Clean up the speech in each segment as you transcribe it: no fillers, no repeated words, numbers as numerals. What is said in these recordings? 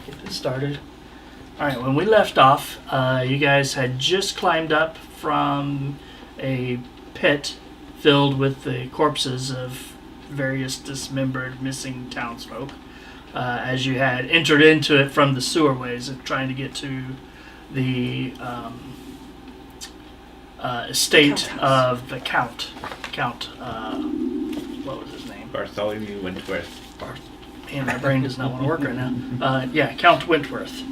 Get this started. All right, when we left off, you guys had just climbed up from a pit filled with the corpses of various dismembered, missing townsfolk. As you had entered into it from the sewerways of trying to get to the estate of the Count. What was his name? Bartholomew Wentworth. Man, my brain does not want to work right now. Count Wentworth.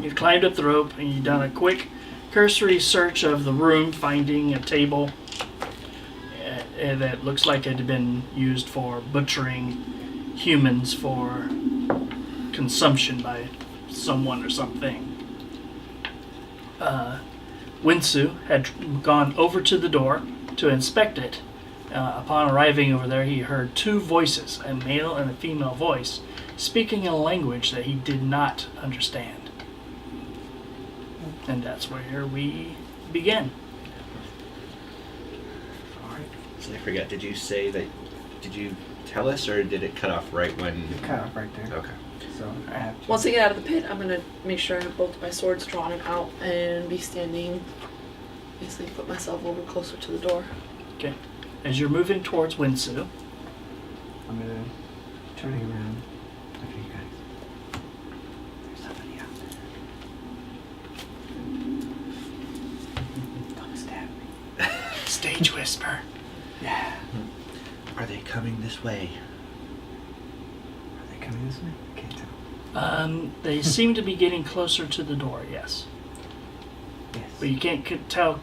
You climbed up the rope and you done a quick cursory search of the room, finding a table that looks like it had been used for butchering humans for consumption by someone or something. Wentsu had gone over to the door to inspect it. Upon arriving over there, he heard two voices, a male and a female voice, speaking in a language that he did not understand. And that's where we begin. Alright. So I forget, did you tell us, or did it cut off right when... It cut off right there. Okay. So I have to... Once I get out of the pit, I'm going to make sure I have both my swords drawn and out and be standing, basically put myself over closer to the door. Okay. As you're moving towards Wentsu, I'm going to turn around after you guys. There's somebody out there. Don't stab me. stage whisper. Yeah. Are they coming this way? Are they coming this way? I can't tell. They seem to be getting closer to the door, yes. Yes. But you can't tell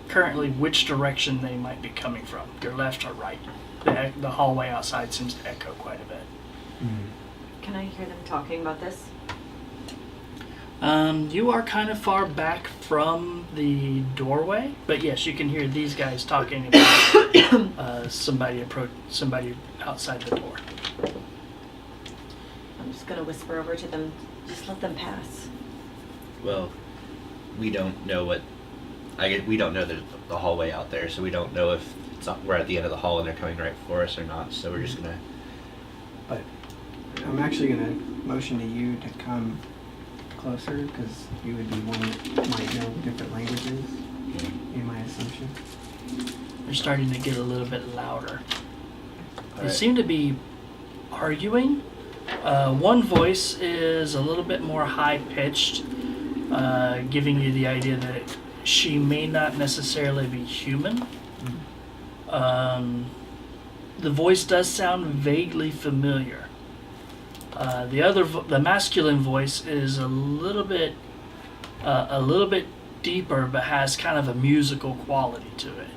currently which direction they might be coming from, their left or right. The hallway outside seems to echo quite a bit. Can I hear them talking about this? You are kind of far back from the doorway, but yes, you can hear these guys talking about somebody outside the door. I'm just gonna whisper over to them. Just let them pass. Well, we don't know we don't know the hallway out there, so we don't know if we're at the end of the hall and they're coming right for us or not, so we're just gonna... But I'm actually going to motion to you to come closer, because you would be one that might know different languages, in my assumption. They're starting to get a little bit louder. They Alright. seem to be arguing. One voice is a little bit more high-pitched, giving you the idea that she may not necessarily be human. The voice does sound vaguely familiar. The masculine voice is a little bit deeper, but has kind of a musical quality to it.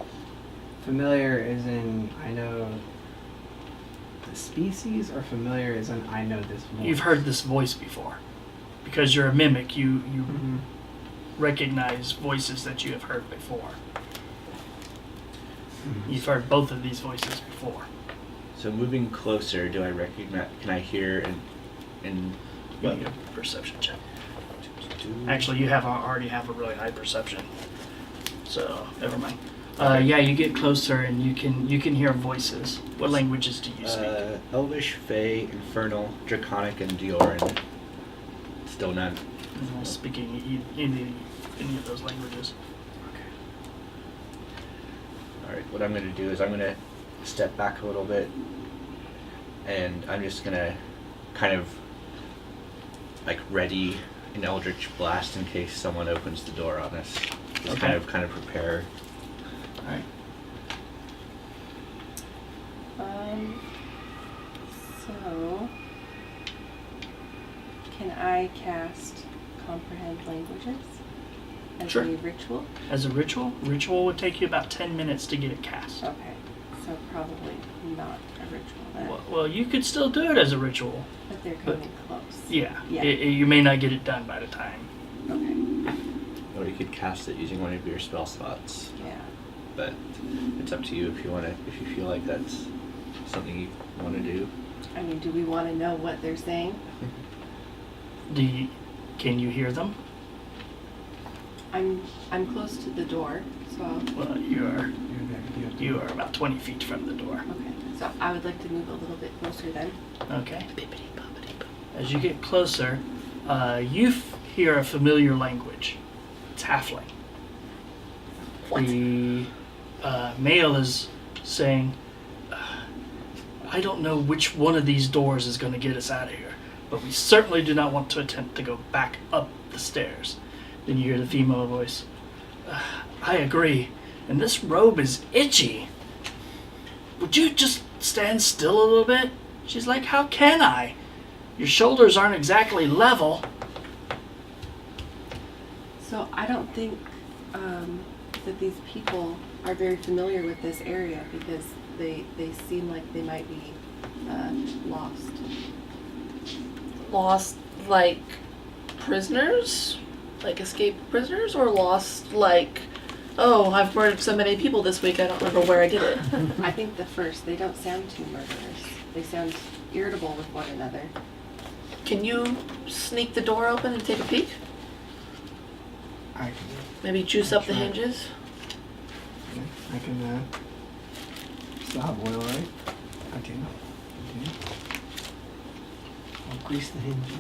Familiar is in, I know the species, or familiar is in, I know this voice? You've heard this voice before. Because you're a mimic, you recognize voices that you have heard before. You've heard both of these voices before. So moving closer, do I recognize... Can I hear in Give me a perception check. Actually, you already have a really high perception. So, never mind. You get closer and you can hear voices. What languages do you speak? Elvish, Fey, Infernal, Draconic, and Dioran. Still none. I'm not speaking any of those languages. Alright, what I'm going to do is I'm going to step back a little bit, and I'm just going to kind of like ready an Eldritch Blast in case someone opens the door on us. Just Okay. kind of prepare. Alright. So can I cast Comprehend Languages as Sure. a ritual? As a ritual? Ritual would take you about 10 minutes to get it cast. Okay, so probably not a ritual then. Well, you could still do it as a ritual. But they're coming close. Yeah. Yeah. You may not get it done by the time. Okay. Or you could cast it using one of your spell slots. Yeah. But it's up to you if you feel like that's something you want to do. I mean, do we want to know what they're saying? Can you hear them? I'm close to the door, so I'll... Well, you are about 20 feet from the door. Okay, so I would like to move a little bit closer then. Okay. As you get closer, You hear a familiar language. It's Halfling. What? The male is saying, I don't know which one of these doors is going to get us out of here, but we certainly do not want to attempt to go back up the stairs. Then you hear the female voice, I agree, and this robe is itchy. Would you just stand still a little bit? She's like, how can I? Your shoulders aren't exactly level. So I don't think that these people are very familiar with this area because they seem like they might be lost. Lost, like prisoners? Like escaped prisoners? Or lost, like, oh, I've murdered so many people this week, I don't remember where I did it. I think the first, they don't sound too murderous. They sound irritable with one another. Can you sneak the door open and take a peek? I can. Maybe juice up the hinges? I can. Still have oil, right? I do. I'll grease the hinges.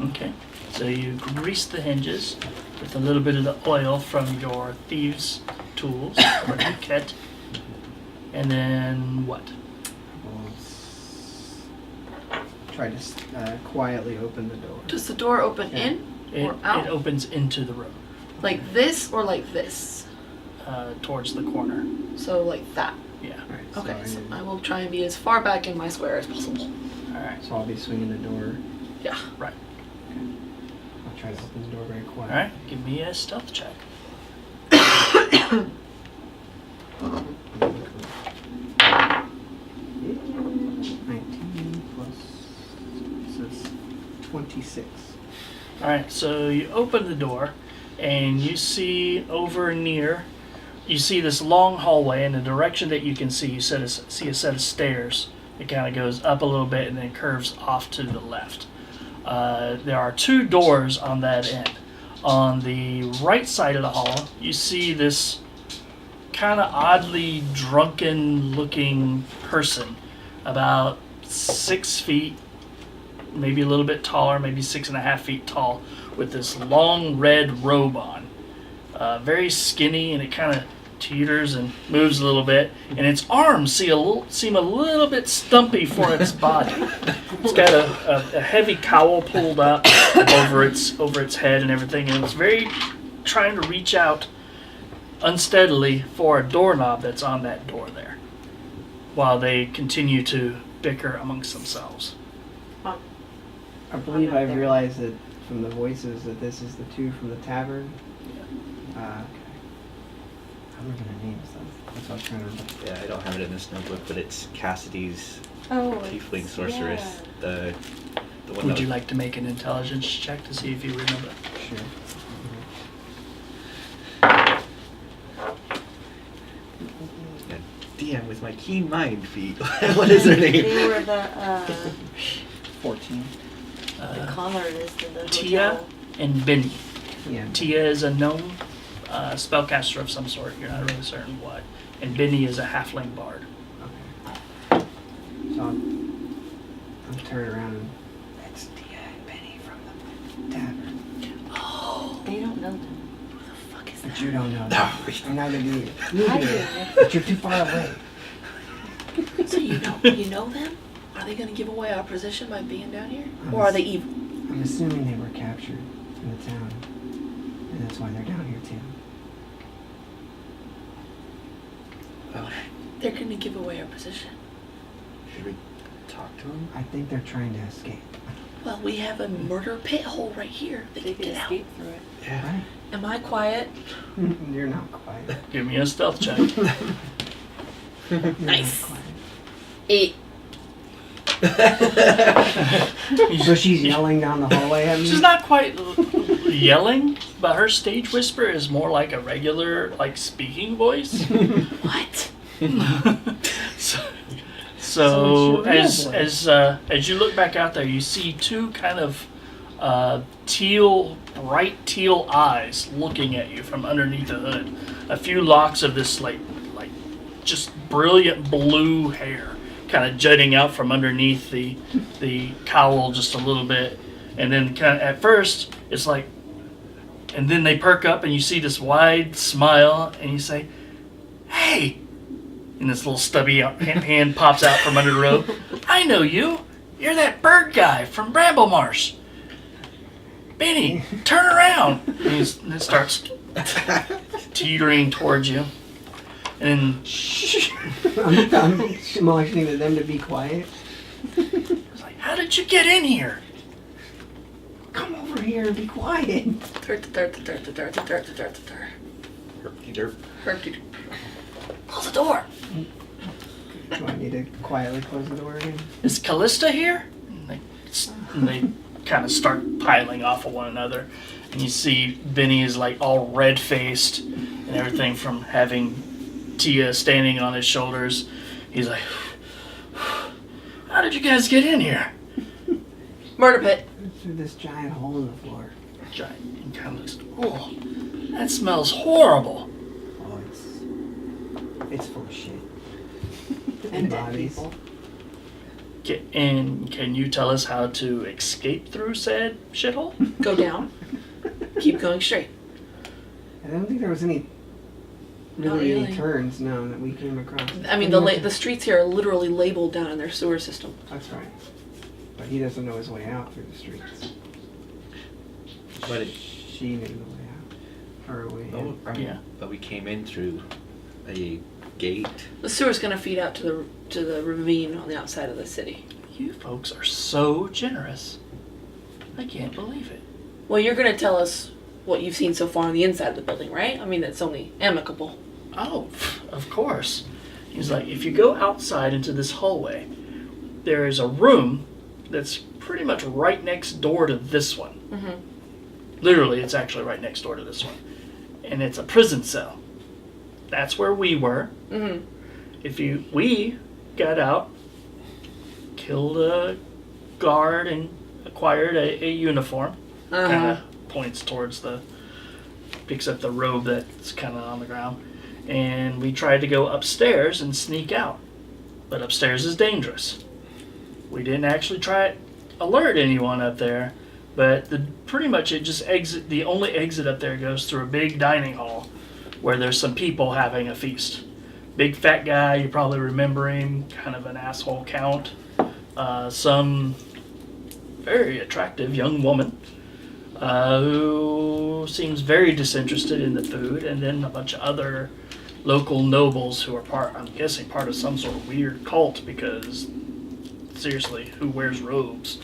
Okay, so you grease the hinges with a little bit of the oil from your thieves' tools, or your kit. And then what? Try to quietly open the door. Does the door open Yeah. in or It out? opens into the room, Like this or like this? towards the corner. So like that. Yeah. Alright, Okay, so, so I will try and be as far back in my square as possible. All right. so I'll be swinging the door. Yeah. Right. I'll try to open the door very All quietly. right. Give me a stealth check. 19 plus this is 26. All right. So you open the door, and you see over near. You see this long hallway. In the direction that you can see, you see a set of stairs. It kind of goes up a little bit and then curves off to the left. There are two doors on that end. On the right side of the hall, you see this kind of oddly drunken-looking person, about 6 feet, maybe a little bit taller, maybe 6.5 feet tall, with this long red robe on. Very skinny, and it kind of teeters and moves a little bit, and its arms seem a little bit stumpy for its body. It's got a heavy cowl pulled up over its head and everything, and it's very trying to reach out unsteadily for a doorknob that's on that door there, while they continue to bicker amongst themselves. I believe I've realized that from the voices that this is the two from the tavern. Okay. I'm not gonna name stuff. That's what I was trying to remember. Yeah, I don't have it in this notebook, but it's Cassidy's Oh, tiefling sorceress. The one Would that you like to make an intelligence check to see if you remember? Sure. Yeah, DM with my keen mind feat. What is her name? They were the 14. colors in the Tia hotel. and Benny. Yeah. Tia is a gnome spellcaster of some sort. You're not really certain what. And Benny is a halfling bard. Okay. So I'll turn around and that's Tia and Benny from the tavern. Oh, They don't know them. who the fuck is But that? you don't know No. that. And neither do you. I You do. do. But you're too far away. So you know them? Are they going to give away our position by being down here? Or are they evil? I'm assuming they were captured in the town. And that's why they're down here too. Oh, They're going to give away our position. should we talk to him? I think they're trying to escape. Well, we have a murder pit hole right here. They They can can get out. escape through it. Yeah. Right? Am I quiet? You're not quiet. Give me a stealth check. You're Nice. not quiet. 8. So she's yelling down the hallway at me? She's not quite yelling, but her stage whisper is more like a regular, like, speaking voice. What? So it's your real as you look back out there, you see two kind of bright teal eyes looking at you from underneath the hood. A few locks of this like just brilliant blue hair kind of jutting out from underneath the cowl just a little bit. And then kind of at first, it's like, and then they perk up and you see this wide smile and you say, hey, and this little stubby hand pops out from under the robe. I know you. You're that bird guy from Bramble Marsh. Benny, turn around. And it starts teetering towards you. And I'm motioning them to be quiet. it's like, how did you get in here? Come over here and be quiet. Close the door. Do I need to quietly close the door again? Is Callista here? And they kind of start piling off of one another. And you see Benny is like all red-faced and everything from having Tia standing on his shoulders. He's like, how did you guys get in here? Murder pit. Through this giant hole in the floor. Giant. And kind of looks, oh, that smells horrible. Oh, it's full of shit. And dead bodies. people. And can you tell us how to escape through said shithole? Go down. Keep going straight. I don't think there was any Not really really. any turns, no, that we came across. I mean, the streets here are literally labeled down in their sewer system. That's right. But he doesn't know his way out through the streets. But She knew the way out. Or a way in. Yeah. But we came in through a gate. The sewer's gonna feed out to the ravine on the outside of the city. You folks are so generous. I can't believe it. Well, you're gonna tell us what you've seen so far on the inside of the building, right? I mean, it's only amicable. Oh, of course. He's like, if you go outside into this hallway, there is a room that's pretty much right next door to this one. Mm-hmm. Literally, it's actually right next door to this one. And it's a prison cell. That's where we were. Mm-hmm. We got out, killed a guard, and acquired a uniform. Uh-huh. Kind of points towards picks up the robe that's kind of on the ground. And we tried to go upstairs and sneak out. But upstairs is dangerous. We didn't actually try to alert anyone up there. But pretty much it just the only exit up there goes through a big dining hall where there's some people having a feast. Big fat guy, you probably remember him, kind of an asshole count. Some very attractive young woman who seems very disinterested in the food, and then a bunch of other local nobles who are I'm guessing part of some sort of weird cult, because seriously, who wears robes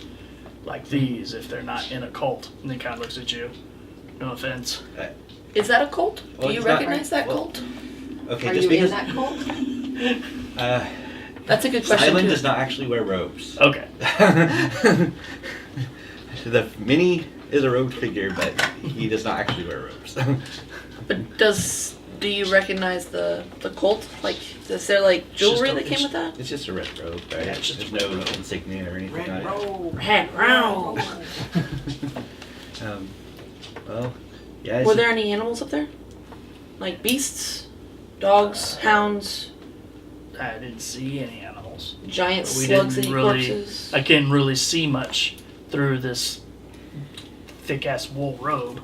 like these if they're not in a cult? And he kind of looks at you. No offense. Is that a cult? Well, Do you it's not- recognize that well, cult? Okay, Are just you in because that cult? That's a good question. Sylan too. does not actually wear robes. Okay. The mini is a robed figure, but he does not actually wear robes. But do you recognize the cult? Like, is there like jewelry that came with that? It's just a red robe, right? Yeah, it's just There's no insignia or anything on it. Well, yeah. Were there any animals up there? Like beasts, dogs, hounds, I didn't see any animals. giant We slugs didn't eating really- corpses? I couldn't really see much through this thick-ass wool robe.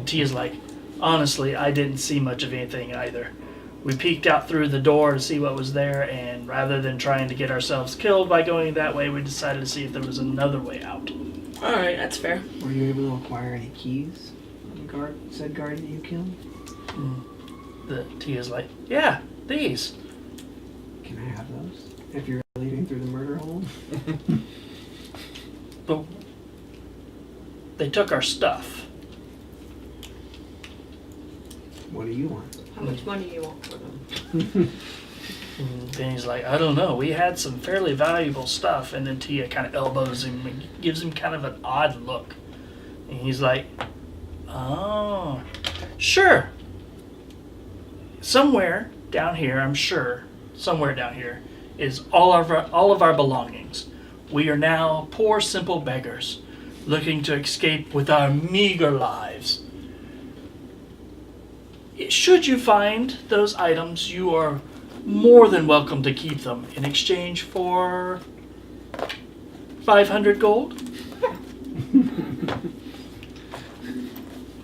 Tia's like, honestly, I didn't see much of anything either. We peeked out through the door to see what was there, and rather than trying to get ourselves killed by going that way, we decided to see if there was another way out. Alright, that's fair. Were you able to acquire any keys on the said guard that you killed? Tia's like, yeah, these. Can I have those? If you're leading through the murder hole? But they took our stuff. What do you want? How much money do you want for them? And then he's like, I don't know. We had some fairly valuable stuff. And then Tia kind of elbows him and gives him kind of an odd look. And he's like, oh, sure. Somewhere down here, I'm sure, somewhere down here is all of our belongings. We are now poor, simple beggars looking to escape with our meager lives. Should you find those items, you are more than welcome to keep them in exchange for 500 gold.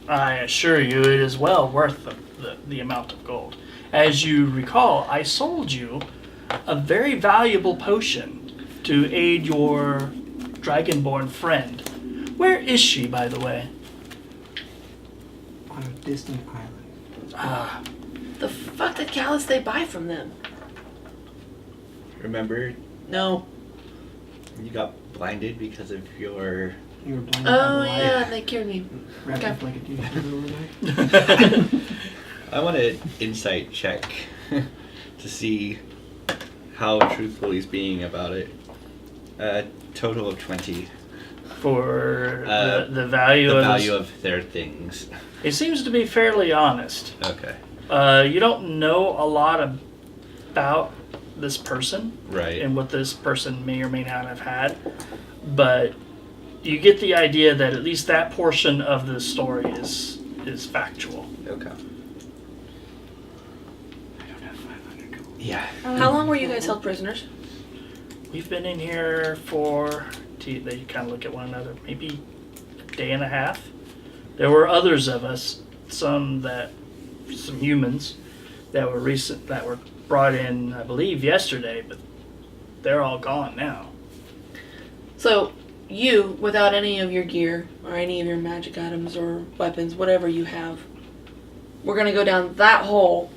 I assure you, it is well worth the amount of gold. As you recall, I sold you a very valuable potion to aid your dragonborn friend. Where is she, by the way? On a distant island. Ah, The fuck did Callus they buy from them? Remember, No. you got blinded because of your... You were blinded by Oh the light. yeah, they cured me. Wrapped Okay. up like a douche overnight. I want an insight check to see how truthful he's being about it. A total of 20. for Uh, the value The of value of their things. It seems to be fairly honest. Okay. You don't know a lot about this person Right. and what this person may or may not have had, but you get the idea that at least that portion of the story is factual. Okay. I don't have 500 gold. Yeah. How long were you guys held prisoners? We've been in here for, they kind of look at one another, maybe a day and a half. There were others of us, some humans that were brought in, I believe, yesterday, but they're all gone now. So, you, without any of your gear, or any of your magic items, or weapons, whatever you have, we're gonna go down that hole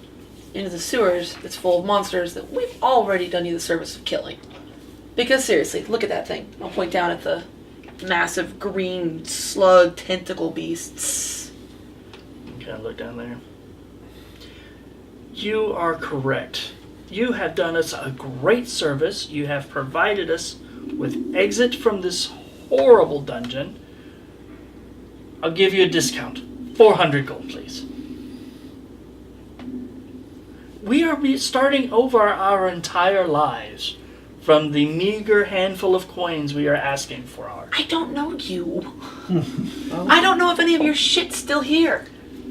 into the sewers that's full of monsters that we've already done you the service of killing. Because seriously, look at that thing. I'll point down at the massive green slug tentacle beasts. You kind of look down there. You are correct. You have done us a great service. You have provided us with exit from this horrible dungeon. I'll give you a discount. 400 gold, please. We are starting over our entire lives from the meager handful of coins we are asking for our. I don't know you. I don't know if any of your shit's still here.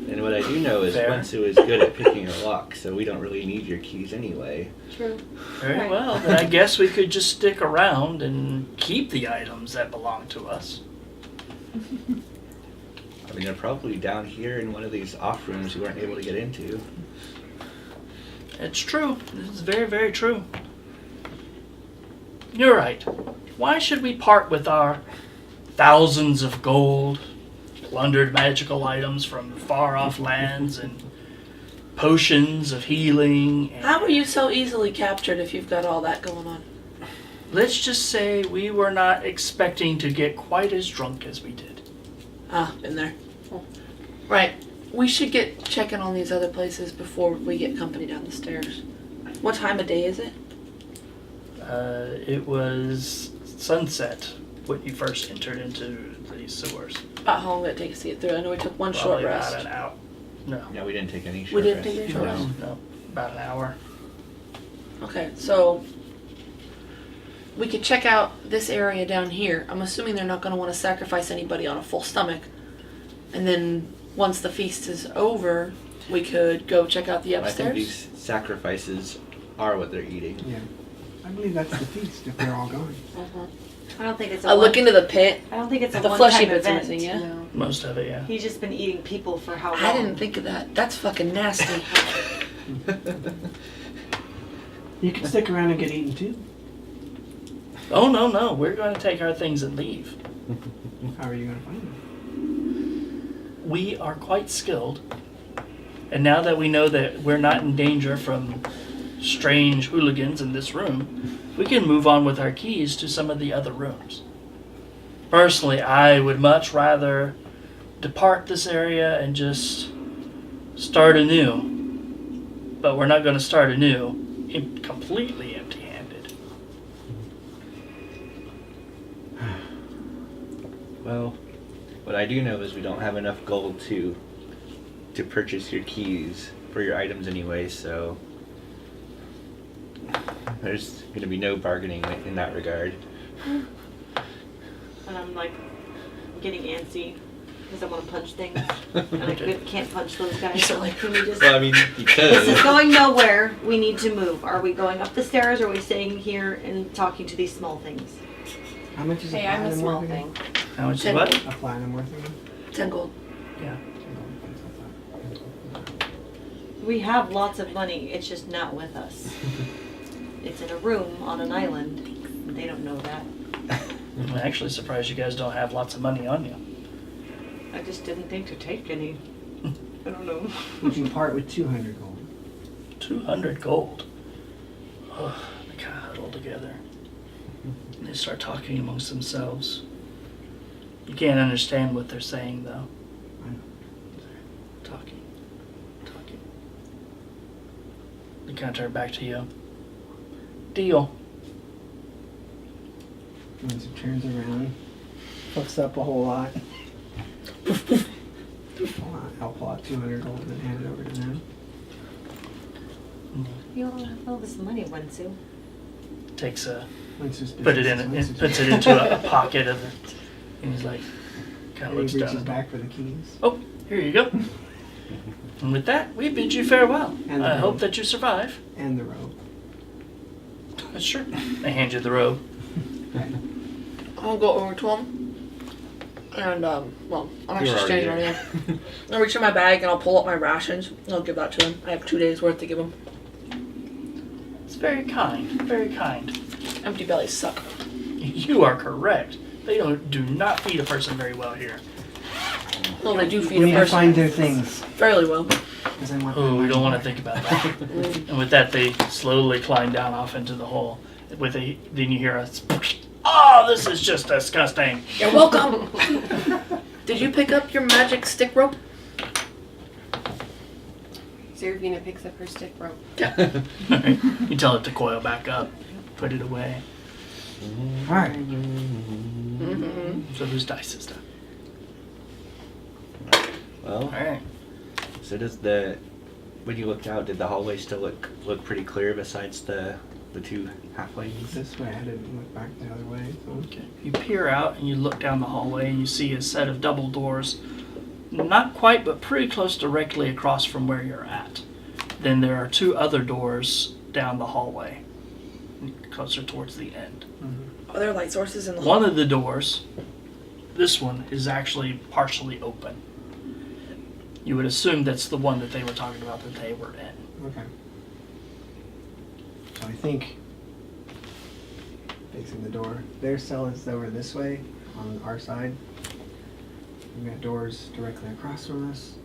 And what I do know is Fair. Wentsu is good at picking a lock, so we don't really need your keys anyway. True. Very Right. well, then I guess we could just stick around and keep the items that belong to us. I mean, they're probably down here in one of these off rooms you weren't able to get into. It's true. This is very, very true. You're right. Why should we part with our thousands of gold, plundered magical items from far-off lands, and potions of healing? And How are you so easily captured if you've got all that going on? let's just say we were not expecting to get quite as drunk as we did. Ah, been there. Right. We should get checking on these other places before we get company down the stairs. What time of day is it? It was sunset when you first entered into the sewers. About how long did it take us to get through? I know we took one short Probably rest. about an hour. No. No, we didn't take any We short didn't rest. take any short No, rest? no, about an hour. Okay, so we could check out this area down here. I'm assuming they're not going to want to sacrifice anybody on a full stomach. And then once the feast is over, we could go check out the I think upstairs. these sacrifices are what they're eating. Yeah. I believe that's the feast if they're all gone. Uh-huh. I don't think it's a I look into the pit. I don't think it's a The one-time fleshy bits are event. missing, yeah? No. Most of it, yeah. He's just been eating people for how long? I didn't think of that. That's fucking nasty. You can stick around and get eaten too. Oh, no. We're going to take our things and leave. How are you going to find them? We are quite skilled. And now that we know that we're not in danger from strange hooligans in this room, we can move on with our keys to some of the other rooms. Personally, I would much rather depart this area and just start anew. But we're not going to start anew completely empty-handed. Well, what I do know is we don't have enough gold to purchase your keys for your items anyway, so there's going to be no bargaining in that regard. And I'm like getting antsy because I want to punch things. And I can't punch those guys. So like, can we just... Well, I mean, you This is could. going nowhere. We need to move. Are we going up the stairs or are we staying here and talking to these small things? How much is Hey, a I'm a paladin small worth again? thing. How much is 10 what? gold. A platinum worth of it? 10 gold. Yeah. We have lots of money. It's just not with us. It's in a room on an island. They don't know that. I'm actually surprised you guys don't have lots of money on you. I just didn't think to take any. I don't know. We can part with 200 gold. 200 gold. Oh, they kind of huddle together. And they start talking amongst themselves. You can't understand what they're saying, though. I know. Talking. They kind of turn back to you. Deal. Once it turns around, puffs up a whole lot. I'll pull out 200 gold and hand it over to them. You all have all this money, Wentsu. Takes a... Once it's puts it into a pocket of it. And he's like... kind of He looks reaches down. back for the keys. Oh, here you go. And with that, we bid you farewell. And the I hope robe. that you survive. And the robe. Sure. They hand you the robe. I'll go over to him. And, well, I'm actually You're standing already right here. I'll reach in my bag and I'll pull up my rations and I'll give that to him. I have 2 days worth to give him. It's very kind. Very kind. Empty bellies suck. You are correct. They do not feed a person very well here. Well, they do feed We a need to person find their things. fairly well. 'Cause I want Oh, we my don't want to money think about that. And with that, they slowly climb down off into the hole. Then you hear a... Oh, this is just disgusting. You're welcome! Did you pick up your magic stick rope? Seraphina picks up her stick rope. You tell it to coil back up. Put it away. Alright. Mm-hmm. So whose dice is that? Well, Alright. so when you looked out, did the hallway still look pretty clear besides the two halflings? This way, I didn't look back the other way. So. Okay. You peer out and you look down the hallway and you see a set of double doors. Not quite, but pretty close directly across from where you're at. Then there are 2 other doors down the hallway, closer towards the end. Mm-hmm. Are there light sources in the One of the doors, this one, is actually partially open. You would assume that's the one that they were talking about that they were in. Okay. So I think, facing the door, their cell is over this way, on our side. We've got doors directly across from us.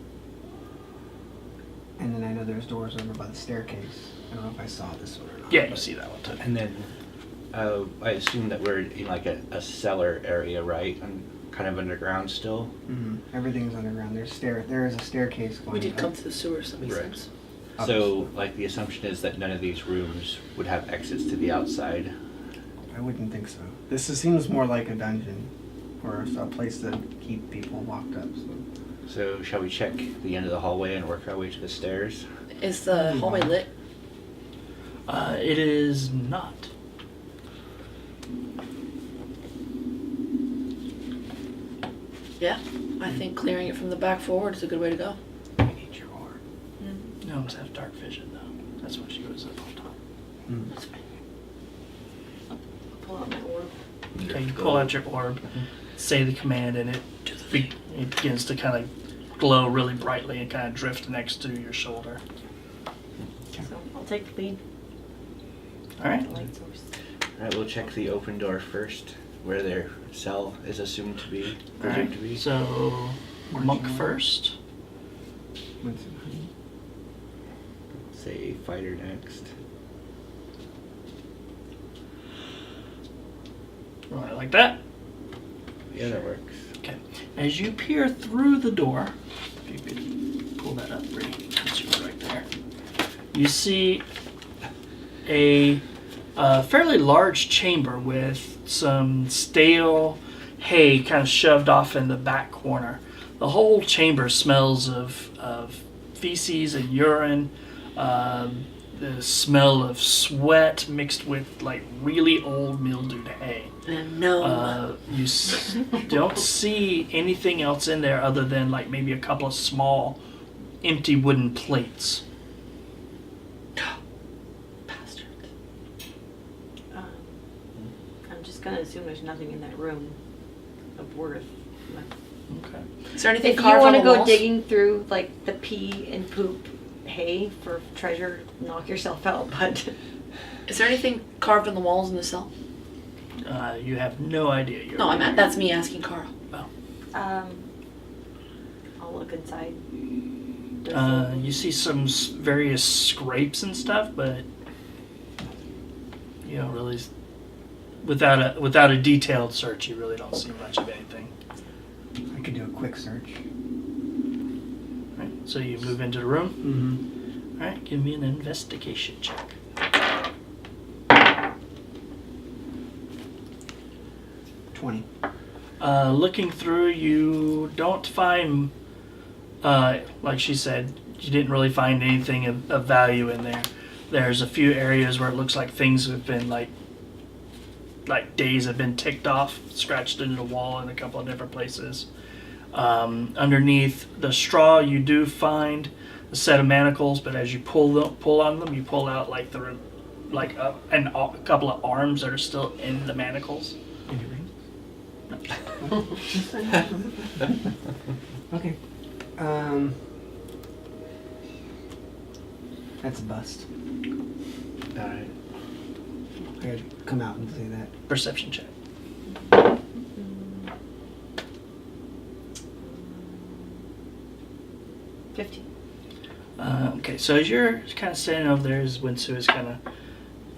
And then I know there's doors over by the staircase. I don't know if I saw this one or not. Yeah, you see that one too. And then I assume that we're in like a cellar area, right? Kind of underground still. Mm-hmm. Everything's underground. There is a staircase going We did up. come to the sewers, that makes Right. sense. So, like, the assumption is that none of these rooms would have exits to the outside. I wouldn't think so. Seems more like a dungeon or a place to keep people locked up. So, shall we check the end of the hallway and work our way to the stairs? Is the hallway lit? It is not. Yeah. I think clearing it from the back forward is a good way to go. We need your orb. Gnomes have dark vision, though. That's what she goes up on top. Mm. That's fine. I'll pull out my orb. Okay, you pull out your orb, say the command, and it begins to kind of glow really brightly and kind of drift next to your shoulder. So I'll take the lead. All right. The light source. Alright, we'll check the open door first, where their cell is assumed to be. All Presumed right. to be. So, monk first. What's it, honey? Say fighter next. All right, like that. Yeah, that works. Okay. As you peer through the door, if you could pull that up, Bree, that's you right there. You see a fairly large chamber with some stale hay kind of shoved off in the back corner. The whole chamber smells of feces and urine. The smell of sweat mixed with like really old mildewed hay. No. You don't see anything else in there other than like maybe a couple of small empty wooden plates. Bastard. I'm just gonna assume there's nothing in that room. of worth. Okay. Is there anything If you carved on want the to go walls? digging through like the pee and poop hay for treasure, knock yourself out. But Is there anything carved on the walls in the cell? You have no idea. No, that's me asking Carl. I'll look inside. You see some various scrapes and stuff, but you don't really. Without a detailed search, you really don't see much of anything. I could do a quick search. Right. So you move into the room. Mm-hmm. All right. Give me an investigation check. 20. Looking through, you don't find, like she said, you didn't really find anything of value in there. There's a few areas where it looks like things have been like days have been ticked off, scratched into the wall in a couple of different places. Underneath the straw, you do find a set of manacles, but as you pull on them, you pull out like a couple of arms that are still in the manacles. Any rings? Okay. That's a bust. All right. I gotta come out and say that. Perception check. 15. Okay, so as you're kind of standing over there, as Wentsu is kind of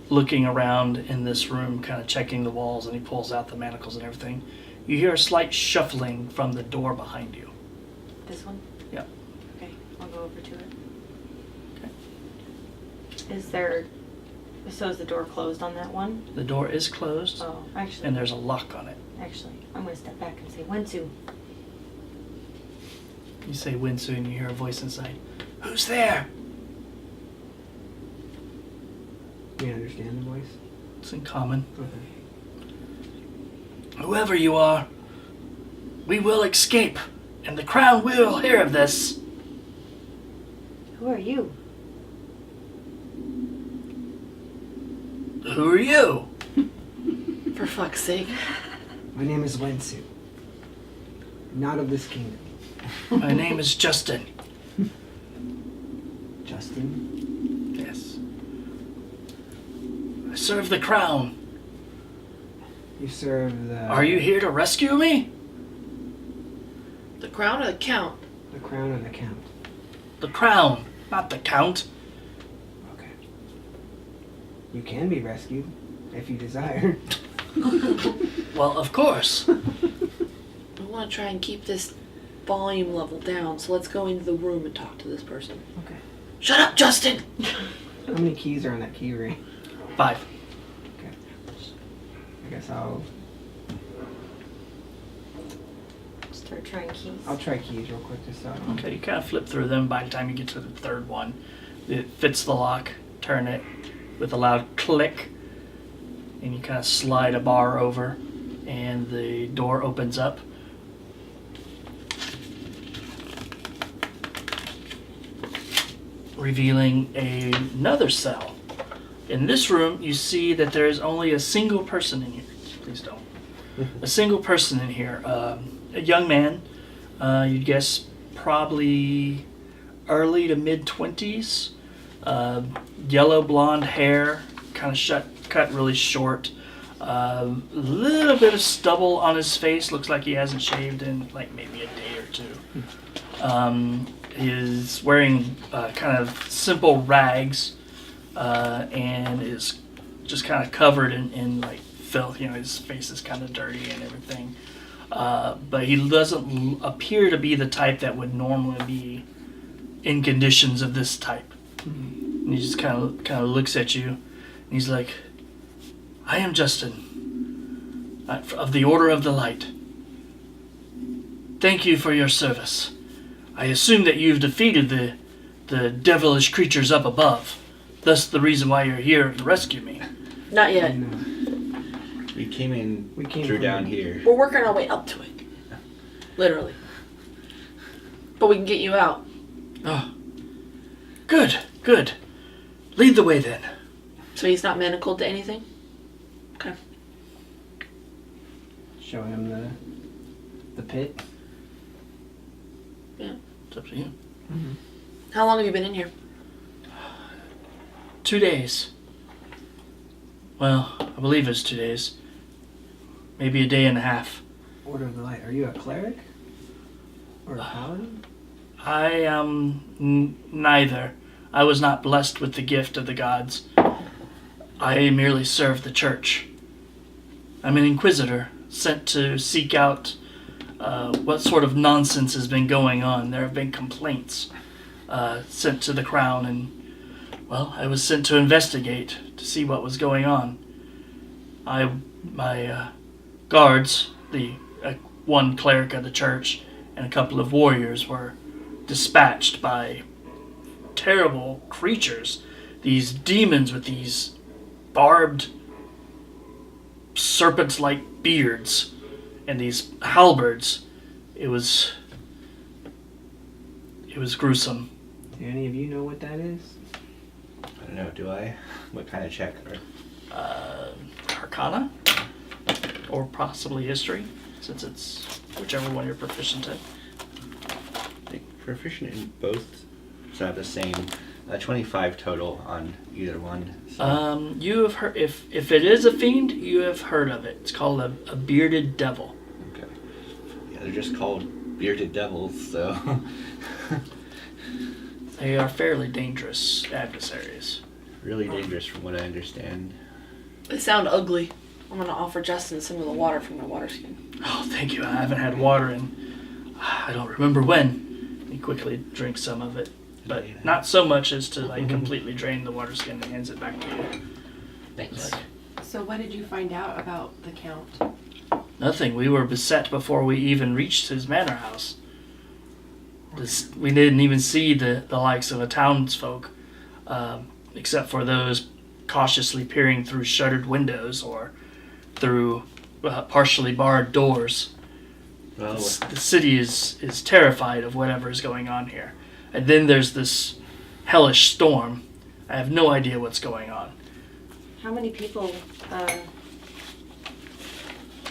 looking around in this room, kind of checking the walls, and he pulls out the manacles and everything, you hear a slight shuffling from the door behind you. This one? Yep. Okay, I'll go over to it. Okay. So is the door closed on that one? The door is closed, Oh, actually. and there's a lock on it. Actually, I'm going to step back and say, Wentsu. You say Wentsu, and you hear a voice inside. Who's there? You understand the voice? It's in common. Okay. Whoever you are, we will escape, and the crown will hear of this. Who are you? Who are you? For fuck's sake. My name is Wentsu. Not of this kingdom. My name is Justin. Justin? Yes. I serve the crown. You serve the... Are you here to rescue me? The crown or the count? The crown or the count? The crown, not the count. Okay. You can be rescued, if you desire. Well, of course. I want to try and keep this volume level down, so let's go into the room and talk to this person. Okay. Shut up, Justin! How many keys are on that key ring? 5. Okay. I guess I'll Start trying keys. try keys real quick just so I don't... Okay, you kind of flip through them. By the time you get to the third one, it fits the lock. Turn it with a loud click, and you kind of slide a bar over, and the door opens up. Revealing another cell. In this room, you see that there is only a single person in here. Please don't. A single person in here. A young man, you'd guess probably early to mid-20s. Yellow blonde hair, kind of cut really short. A little bit of stubble on his face. Looks like he hasn't shaved in like maybe a day or two. Is wearing kind of simple rags and is just kind of covered in like filth. You know, his face is kind of dirty and everything. But he doesn't appear to be the type that would normally be in conditions of this type. And he just kind of looks at you, and he's like, "I am Justin, of the Order of the Light. Thank you for your service. I assume that you've defeated the devilish creatures up above. Thus the reason why you're here to rescue me." Not yet. No. We came in We came through from- down here. We're working our way up to it. Literally. But we can get you out. Oh, good. Lead the way then. So he's not manacled to anything? Okay. Show him The pit? It's up to you. How long have you been in here? 2 days. Well, I believe it's 2 days. Maybe a day and a half. Order of the Light. Are you a cleric? Or a paladin? I am neither. I was not blessed with the gift of the gods. I merely serve the church. I'm an inquisitor, sent to seek out what sort of nonsense has been going on. There have been complaints sent to the crown, and, well, I was sent to investigate to see what was going on. My guards, the one cleric of the church, and a couple of warriors were dispatched by terrible creatures, these demons with these barbed serpent-like beards and these halberds. It was gruesome. Do any of you know what that is? I don't know, do I? What kind of check? Or... Arcana? Or possibly history, since it's whichever one you're proficient in. I think proficient in both, so I have the same 25 total on either one. So. You have heard, if it is a fiend, you have heard of it. It's called a bearded devil. Okay. Yeah, they're just called bearded devils, so. They are fairly dangerous adversaries. Really dangerous from what I understand. They sound ugly. I'm gonna offer Justin some of the water from my water skin. Oh, thank you. I haven't had water in, I don't remember when. He quickly drinks some of it, but not so much as to completely drain the water skin and hands it back to you. Thanks. So what did you find out about the Count? Nothing. We were beset before we even reached his manor house. We didn't even see the likes of a townsfolk, except for those cautiously peering through shuttered windows or through partially barred doors. Well, The city is terrified of whatever is going on here. And then there's this hellish storm. I have no idea what's going on. How many people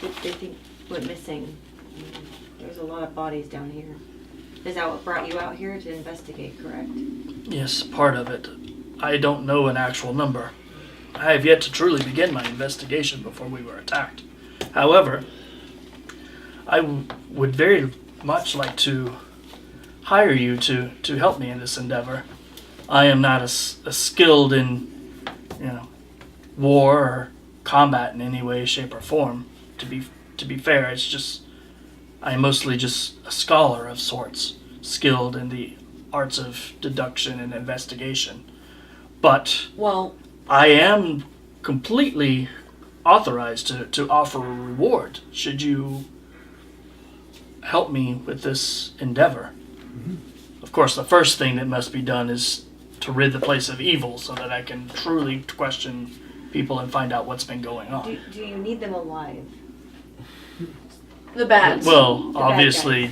did they think went missing? There's a lot of bodies down here. Is that what brought you out here to investigate, correct? Yes, part of it. I don't know an actual number. I have yet to truly begin my investigation before we were attacked. However, I would very much like to hire you to help me in this endeavor. I am not as skilled in, war or combat in any way, shape, or form. To be fair, it's just I am mostly just a scholar of sorts, skilled in the arts of deduction and investigation. But Well, I am completely authorized to offer a reward should you help me with this endeavor. Of course, the first thing that must be done is to rid the place of evil so that I can truly question people and find out what's been going on. Do you need them alive? the bats. Well, bad obviously,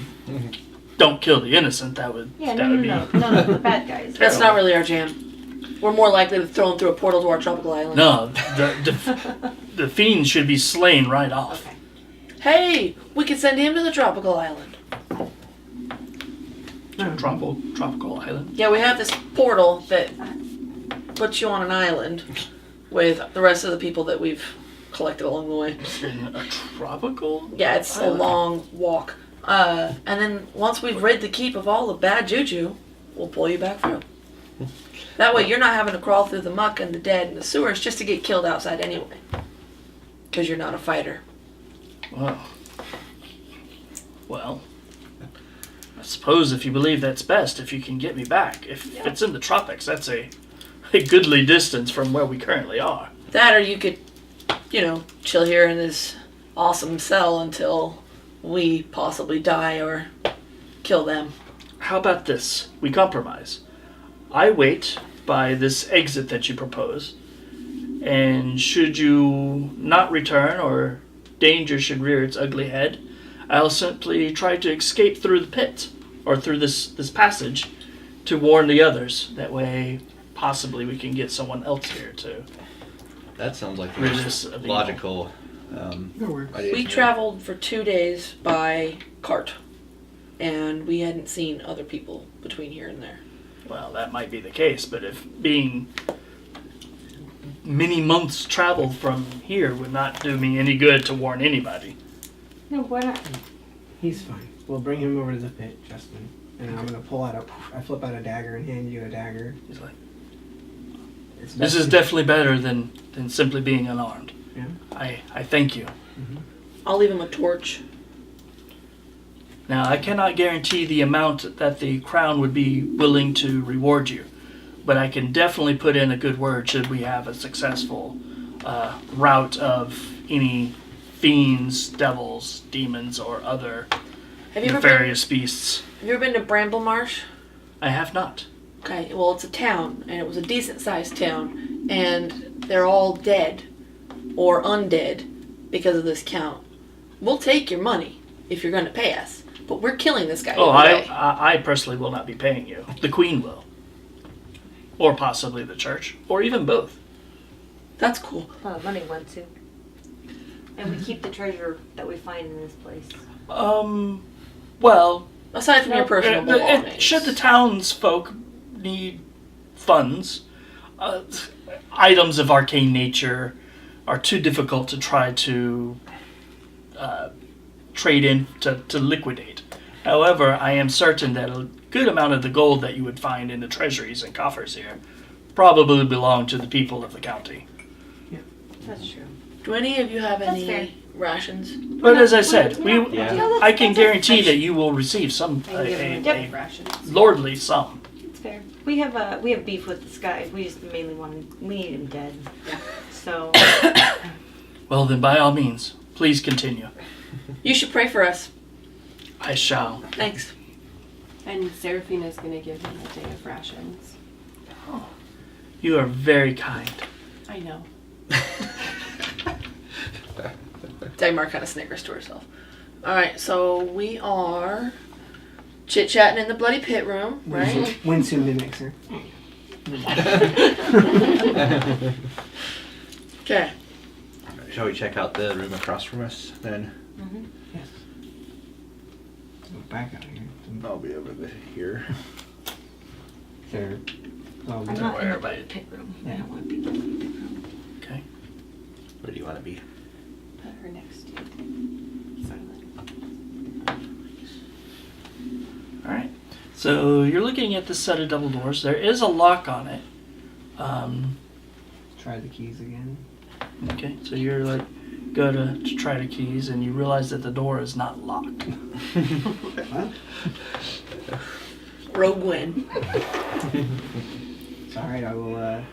don't kill the innocent. That would Yeah, that would be no, the bad guys. That's not really our jam. We're more likely to throw them through a portal to our tropical island. no. The fiend should be slain right off. Okay. Hey, we could send him to the tropical island. Tropical island. Yeah, we have this portal that puts you on an island with the rest of the people that we've collected along the way. In a tropical? Yeah, it's a long walk. And then once we've rid the keep of all the bad juju, we'll pull you back through. That way you're not having to crawl through the muck and the dead and the sewers just to get killed outside anyway. Because you're not a fighter. Well, I suppose if you believe that's best, if you can get me back. If it's in the tropics, that's a goodly distance from where we currently are. That or you could, chill here in this awesome cell until we possibly die or kill them. How about this? We compromise. I wait by this exit that you propose, and should you not return or danger should rear its ugly head, I'll simply try to escape through the pit, or through this passage, to warn the others. That way, possibly we can get someone else here to... That sounds like the Rid most us of evil. logical That works. We traveled for 2 days by cart, and we hadn't seen other people between here and there. Well, that might be the case, but if being many months travel from here would not do me any good to warn anybody. No, why not? He's fine. We'll bring him over to the pit, Justin. And I'm gonna pull out I flip out a dagger and hand you a dagger. He's like, It's this best is to- definitely better than simply being unarmed. Yeah. I thank you. I'll leave him a torch. Now, I cannot guarantee the amount that the crown would be willing to reward you, but I can definitely put in a good word should we have a successful rout of any fiends, devils, demons, or other Have you nefarious beasts. Have you ever been to Bramble Marsh? I have not. Okay, well, it's a town, and it was a decent-sized town, and they're all dead or undead because of this count. We'll take your money if you're going to pay us, but we're killing this guy. Oh, either way. I personally will not be paying you. The Queen will. Or possibly the church. Or even both. That's cool. Oh, money went to. And we keep the treasure that we find in this place. Well, Aside from your personal belongings. should the townsfolk need funds, items of arcane nature are too difficult to try to trade in to liquidate. However, I am certain that a good amount of the gold that you would find in the treasuries and coffers here probably belong to the people of the county. That's true. Do any of you have That's any fair. rations? But as I said, Yeah. I can guarantee that you will receive some I give him Yep. rations. lordly sum. It's fair. We have beef with this guy. We just mainly we need him dead. Yeah. So Well, then by all means, please continue. You should pray for us. I shall. Thanks. And Seraphina's gonna give him a day of rations. You are very kind. I know. Dagmar kind of snickers to herself. Alright, so we are chit-chatting in the bloody pit room, right? Wentsu mimics her. Okay. Shall we check out the room across from us then? Yes. Look back out here. I'll be over here. There. Oh, I'm good. not in the everybody- pit room. I Yeah. don't want people in the pit room. Okay. Where do you want to be? Put her next to you. Silent. Alright. So you're looking at this set of double doors. There is a lock on it. Try the keys again. Okay, so you're like, go to try the keys and you realize that the door is not locked. What? Rogue win. It's alright, I will,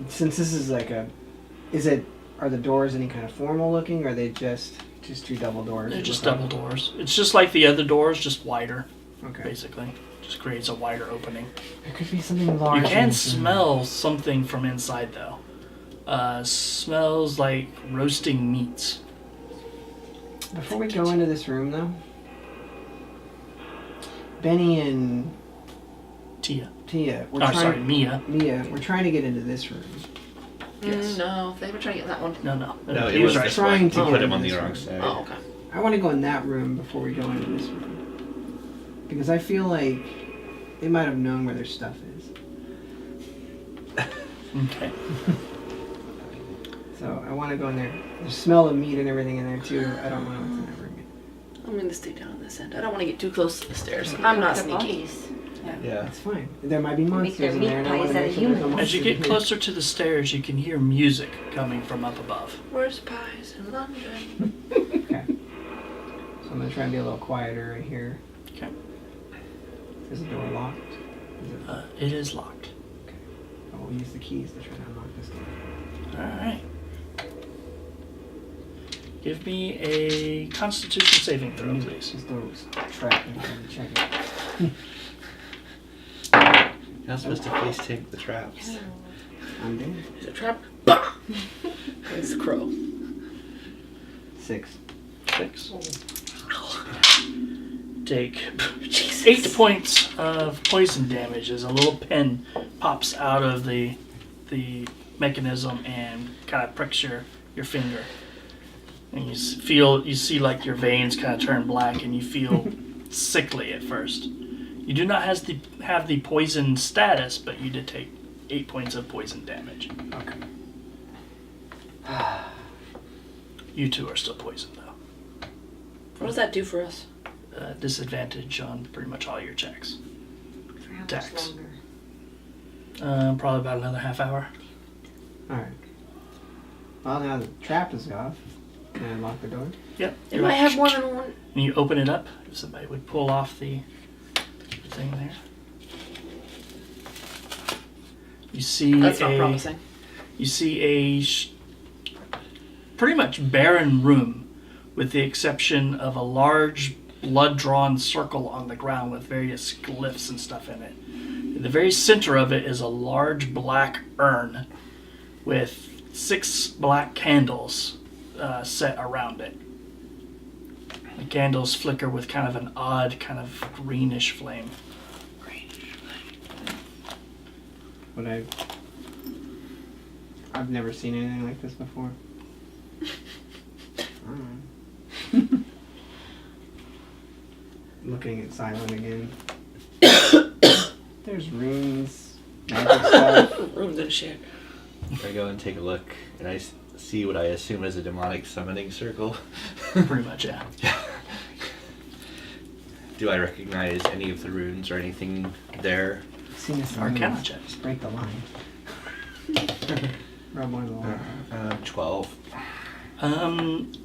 since this is like are the doors any kind of formal looking, or are they just two double doors? They're just double doors. It's just like the other doors, just wider, Okay. basically. Just creates a wider opening. There could be something large. You in can this room. smell something from inside though. Smells like roasting meats. Before we go into this room, though, Benny and Tia. Tia, Mia. Mia, we're trying to get into this room. Yes. No, they were trying to get that one. No. No, He it was right. this Trying one. to You get put him into on the this wrong room. side. Oh, okay. I want to go in that room before we go into this room. Because I feel like they might have known where their stuff is. Okay. So I want to go in there. There's smell of meat and everything in there, too. I don't know what's in that room I'm going to stay down on this end. I don't want to get too close to the stairs. I'm not Their sneaky. bodies. yet. Yeah. That's fine. There might be monsters their in meat there, and I want pies to out make of sure there's no humans. As you monsters get in here. closer to the stairs, you can hear music coming from up above. Where's pies in London? Okay. So I'm going to try and be a little quieter right here. Okay. Is the door locked? Is it... It is locked. I will use the keys to try to unlock this door. Alright. Give me a Constitution saving throw, please. This door was trapped. I'm trying to check it. You're not supposed to face take the traps. I'm dead. Is it trapped? Bah! It's the crow. 6. 6. Take Jesus. 8 points of poison damage as a little pin pops out of the mechanism and kind of pricks your finger. And you see like your veins kind of turn black and you feel sickly at first. You do not have the poison status, but you did take 8 points of poison damage. Okay. You two are still poisoned though. What does that do for us? Disadvantage on pretty much all your checks. For how much Dex. longer? Probably about another half hour. Alright. Well, now the trap is off. Can I lock the door? Yep. It might have more than one. And you open it up. If somebody would pull off the thing there. You see That's not promising. You see a pretty much barren room, with the exception of a large blood-drawn circle on the ground with various glyphs and stuff in it. In the very center of it is a large black urn with 6 black candles set around it. The candles flicker with kind of an odd, kind of greenish flame. Would I've never seen anything like this before. Looking at Sylan again. There's runes, magic stuff. Rooms and shit. I go and take a look, and I see what I assume is a demonic summoning circle. Pretty much, yeah. Do I recognize any of the runes or anything there? Seen this Arcana checks. break the line. Rub one of the lines. 12.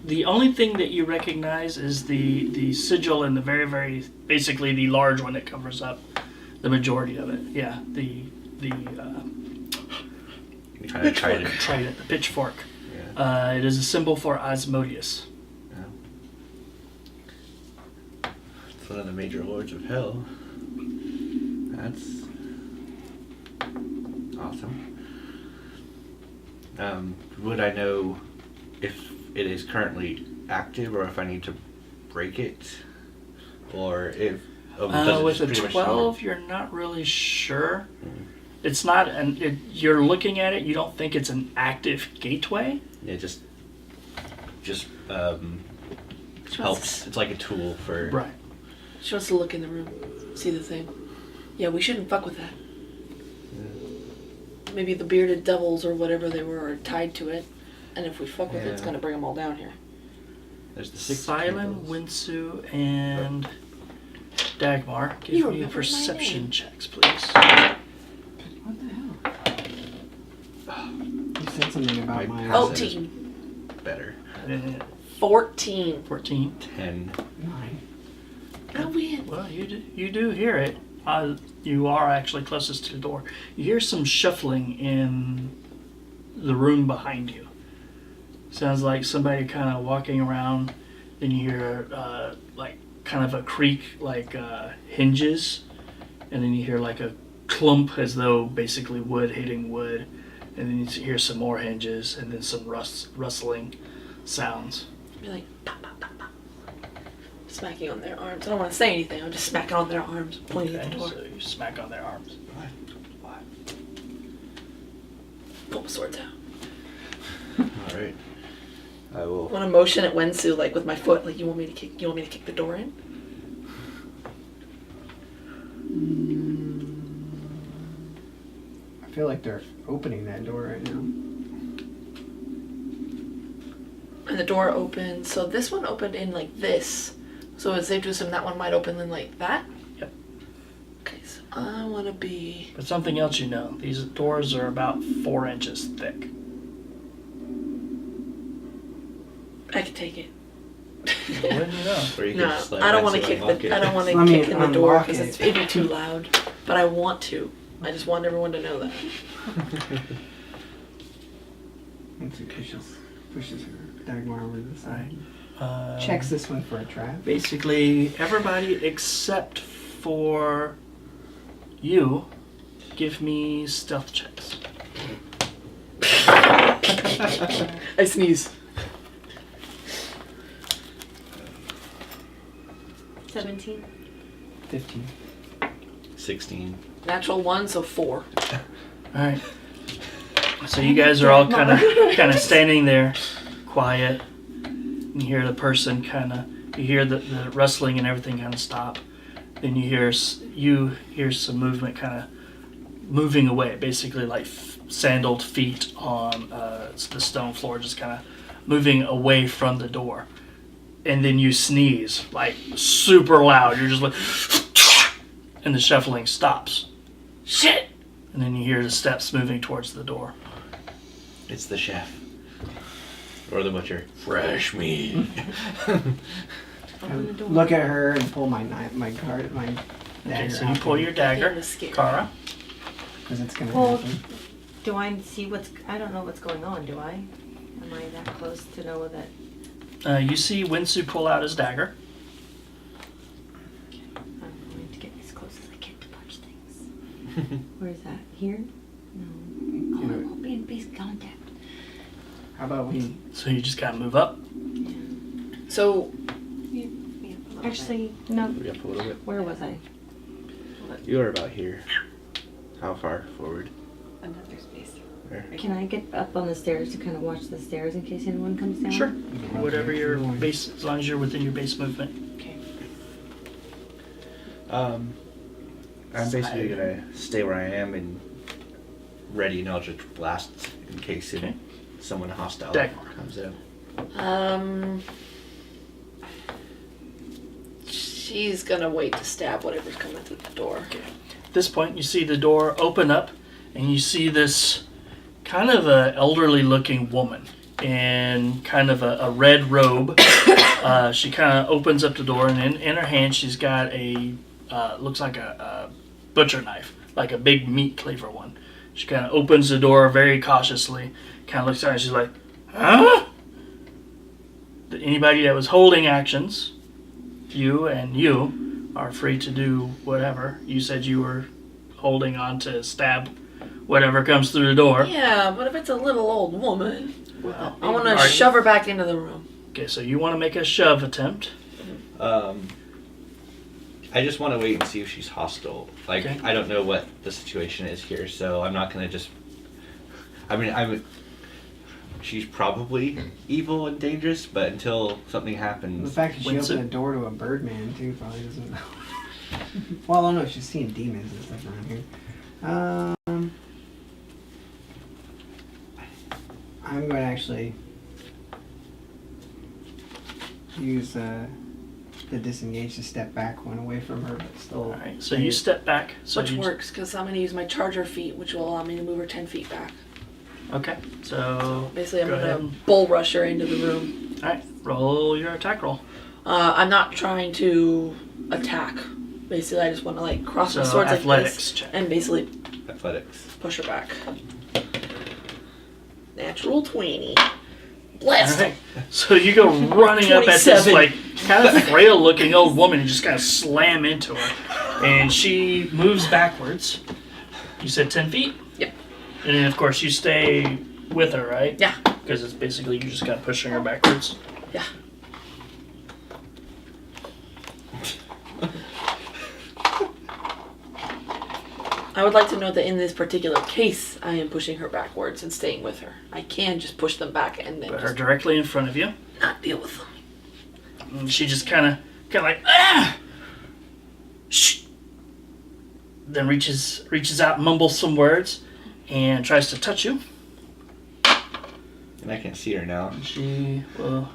The only thing that you recognize is the sigil and the very, basically the large one that covers up the majority of it. Yeah, the trident, the pitchfork. Yeah. It is a symbol for Asmodeus. It's one of the major lords of hell. That's awesome. Would I know if it is currently active, or if I need to break it, or if with a 12, you're not really sure. It's not, you're looking at it. You don't think it's an active gateway. Yeah, just helps. It's like a tool for Right. She wants to look in the room, see the thing. Yeah, we shouldn't fuck with that. Maybe the bearded devils or whatever they were are tied to it, and if we fuck with it, it's gonna bring them all down here. There's the 6 Sylan, candles. Wentsu, and Dagmar. You Give me remember my perception name. checks, please. What the hell? You said something about My my... house. 14. Better. 14. 14. 10. 9. I win. Well, you do hear it. You are actually closest to the door. You hear some shuffling in the room behind you. Sounds like somebody kind of walking around. Then you hear like kind of a creak, like hinges, and then you hear like a clump as though basically wood hitting wood, and then you hear some more hinges, and then some rustling sounds. Be like, pop, pop, pop, pop. Smacking on their arms. I don't want to say anything. I'm just smacking on their arms, pointing at the door. So you smack on their arms. What? Pull my swords out. All right. I will. I want to motion at Wentsu like with my foot. Like you want me to kick the door in? I feel like they're opening that door right now. And the door opens. So this one opened in like this. So it's safe to assume that one might open in like that? Yep. Okay, so I want to be... But something else you know, these doors are about 4 inches thick. I can take it. Wouldn't you know? Or you No, can slap I don't it want to to kick unlock the. it. I don't want to Let me kick in the door unlock because it. it'd be too loud. But I want to. I just want everyone to know that. And she pushes her Dagmar over to the side. Right. Checks this one for a trap. Basically, everybody except for you, give me stealth checks. I sneeze. 17. 15. 16. Natural 1, so 4. All right. So you guys are all kind of standing there, quiet. You hear the person you hear the rustling and everything kind of stop. Then you hear some movement kind of moving away, basically like sandaled feet on the stone floor, just kind of moving away from the door. And then you sneeze like super loud. You're just like, and the shuffling stops. Shit! And then you hear the steps moving towards the door. It's the chef. Or the butcher. Fresh meat. I look at her and pull my knife, my dagger. Okay, so you pull your He dagger, was scared. Kara. Because it's gonna Well, happen. do I see I don't know what's going on, do I? Am I that close to know that? You see Wentsu pull out his dagger. I'm going to get as close as I can to punch things. Where is that? Here? No. Yeah. I'll be in base contact. How about we? So you just gotta move up. So Actually, no. Maybe up a little bit. Where was I? You are about here. How far forward? Another space. There. Can I get up on the stairs to kind of watch the stairs in case anyone comes down? Sure. Whatever your base, as long as you're within your base movement. Okay. I'm basically gonna stay where I am and ready an Eldritch Blast in case Okay. someone hostile Dagmar. comes in. She's gonna wait to stab whatever's coming through the door. At this point, you see the door open up, and you see this kind of a elderly looking woman in kind of a red robe. She kind of opens up the door, and in her hand she's got a looks like a butcher knife, like a big meat cleaver one. She kind of opens the door very cautiously, kind of looks at her, and she's like, huh? Anybody that was holding actions, you are free to do whatever. You said you were holding on to stab whatever comes through the door. Yeah, but if it's a little old woman, Well, I want to are you- shove her back into the room. Okay, so you want to make a shove attempt. I just want to wait and see if she's hostile. Like, Okay. I don't know what the situation is here, so I'm not gonna just. I mean, she's probably evil and dangerous, but until something The happens, fact that she When's opened it- a door to a birdman too probably doesn't know. Well, I don't know. She's seeing demons and stuff around here. I'm going to actually use the disengage to step back one away from her, but still. All right, so you step back. So Which you, works, because I'm going to use my charger feet, which will allow me to move her 10 feet back. Okay, so Basically, I'm Go going ahead. to bull rush her into the room. all right, roll your attack roll. I'm not trying to attack. Basically, I just want to like cross my So swords like athletics this check. and basically athletics. push her back. Natural 20. Blast! All right, so you go running up at this 27. like kind of frail looking old woman and just kind of slam into her, and she moves backwards. You said 10 feet. Yep. And then of course you stay with her, right? Yeah. Because it's basically you're just kind of pushing her backwards. Yeah. I would like to note that in this particular case, I am pushing her backwards and staying with her. I can just push them back and then Put her just directly in front of you. not deal with them. And she just kind of like, ah! Shh! Then reaches out, mumbles some words, and tries to touch you. And I can't see her now. She will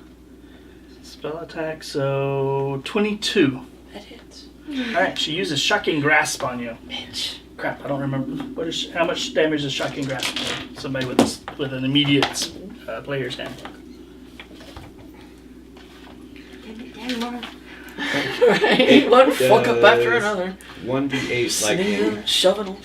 spell attack, so 22. That hits. Alright, she uses shocking grasp on you. Bitch. Crap, I don't remember. How much damage is shocking grasp on somebody with an immediate player's handbook? Damn it, Dagmar. Right? One fuck up after another. 1d8 lightning. Sneezing, shoving them.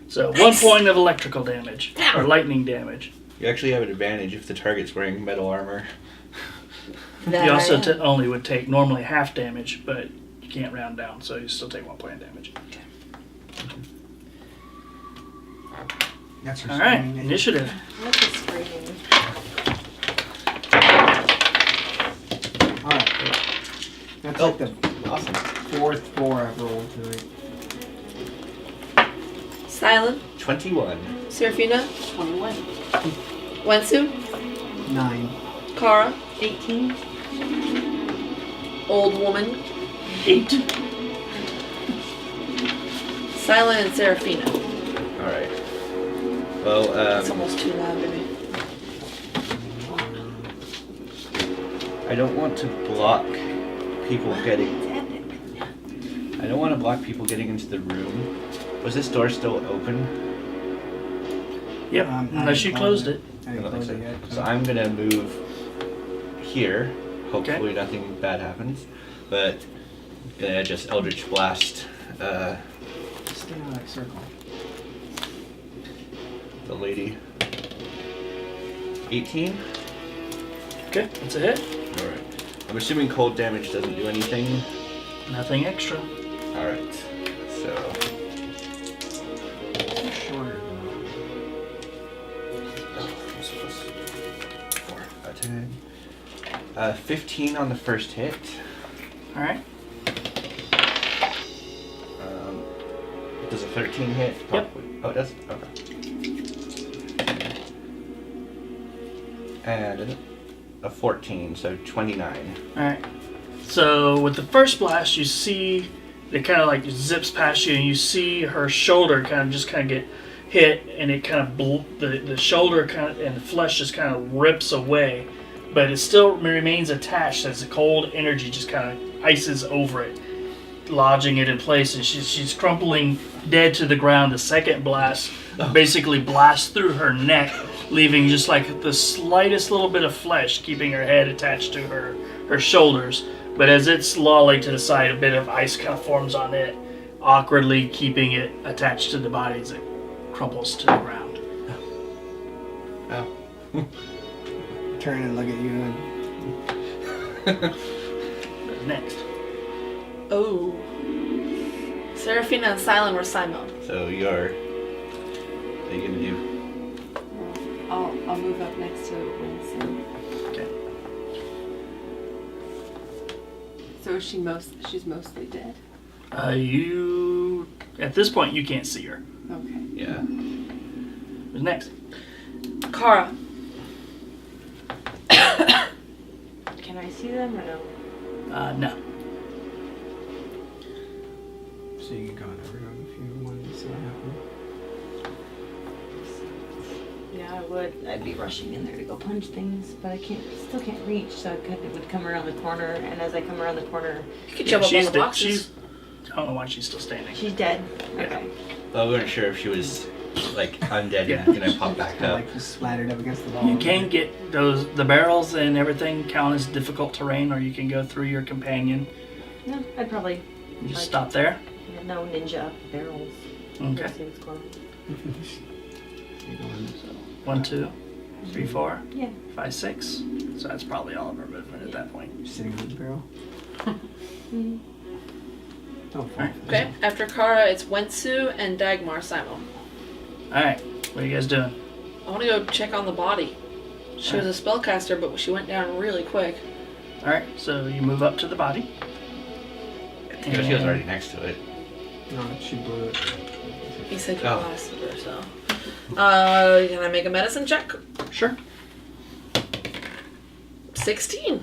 So 1 point of electrical damage, or lightning damage. You actually have an advantage if the target's wearing metal armor. That You I also am. only would take normally half damage, but you can't round down, so you still take 1 point of damage. That's her Alright, screaming. initiative. Look at screaming. Alright. That's like the Awesome. 4th 4 I've rolled tonight. Sylan, 12. 21. Seraphina, 21. Wentsu, 9. Kara, 18. old woman, 8. Sylan and Seraphina. Alright. Well, It's almost too loud, baby. I don't want to block people getting... I don't want to block people getting into the room. Was this door still open? Yep, I unless you didn't closed close it. I didn't close it yet. So I'm gonna move here. Hopefully nothing bad happens. But gonna just Eldritch Blast Stay out of that circle. the lady. 18? Okay, that's a hit. Alright. I'm assuming cold damage doesn't do anything. Nothing extra. Alright. So Shorter than four, 10. 15 on the first hit. Alright. Does a 13 hit? Yep. Probably. Oh, it does? Okay. And a 14, so 29. Alright. So with the first blast, you see it kind of like zips past you, and you see her shoulder kind of get hit, and it kind of the shoulder kind of and the flesh just kind of rips away, but it still remains attached as the cold energy just kind of ices over it, lodging it in place, and she's crumpling dead to the ground. The second blast basically blasts through her neck, leaving just like the slightest little bit of flesh, keeping her head attached to her shoulders. But as it's lolling to the side, a bit of ice kind of forms on it, awkwardly keeping it attached to the body as it crumples to the ground. Oh. turn and look at you and Next. Oh. Seraphina and Sylan were Simon. So what are you gonna do? I'll move up next to Wentsu. Okay. So is she's mostly dead? You at this point you can't see her. Okay. Yeah. Who's next? Kara. Can I see them or no? No. so you can go in the room if you wanted to see what happened. Yeah, I would. I'd be rushing in there to go punch things, but I still can't reach, so it would come around the corner, and as I come around the corner, You could jump up on the boxes. I don't know why she's still standing. she's dead. Yeah. Okay. Well, we weren't sure if she was like undead Yeah. and gonna pop back Kind of up. like just splattered up against the wall. You can get the barrels and everything count as difficult terrain, or you can go through your companion. No, I'd probably You just stop there. no ninja up barrels. Okay. See what's going on. You're going, So 1, 2, 3, 4, Yeah. 5, 6. So that's probably all of her movement at that point. you're sitting on the barrel. Mhm. Don't fall. Alright. Okay, after Kara, it's Wentsu and Dagmar Simon. Alright, what are you guys doing? I want to go check on the body. She was a spellcaster, but she went down really quick. Alright, so you move up to the body. Because she was already next to it. No, she blew it. He said you Oh. blasted her, so. Can I make a medicine check? Sure. 16.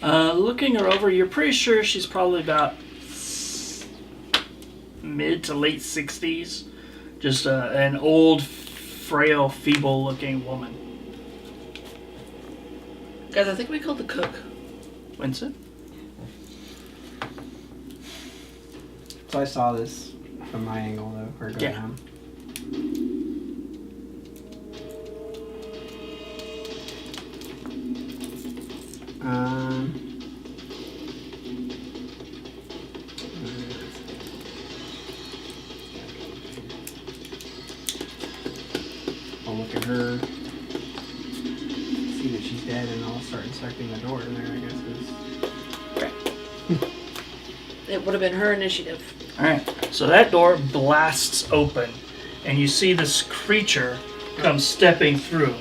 Looking her over, you're pretty sure she's probably about mid to late 60s. Just an old, frail, feeble-looking woman. Guys, I think we called the cook. Winston? So I saw this from my angle though, her go Yeah. down. I'll look at her, see that she's dead, and I'll start inspecting the door in there, I guess. 'Cause It would have been her initiative. Alright, so that door blasts open, and you see this creature come stepping through.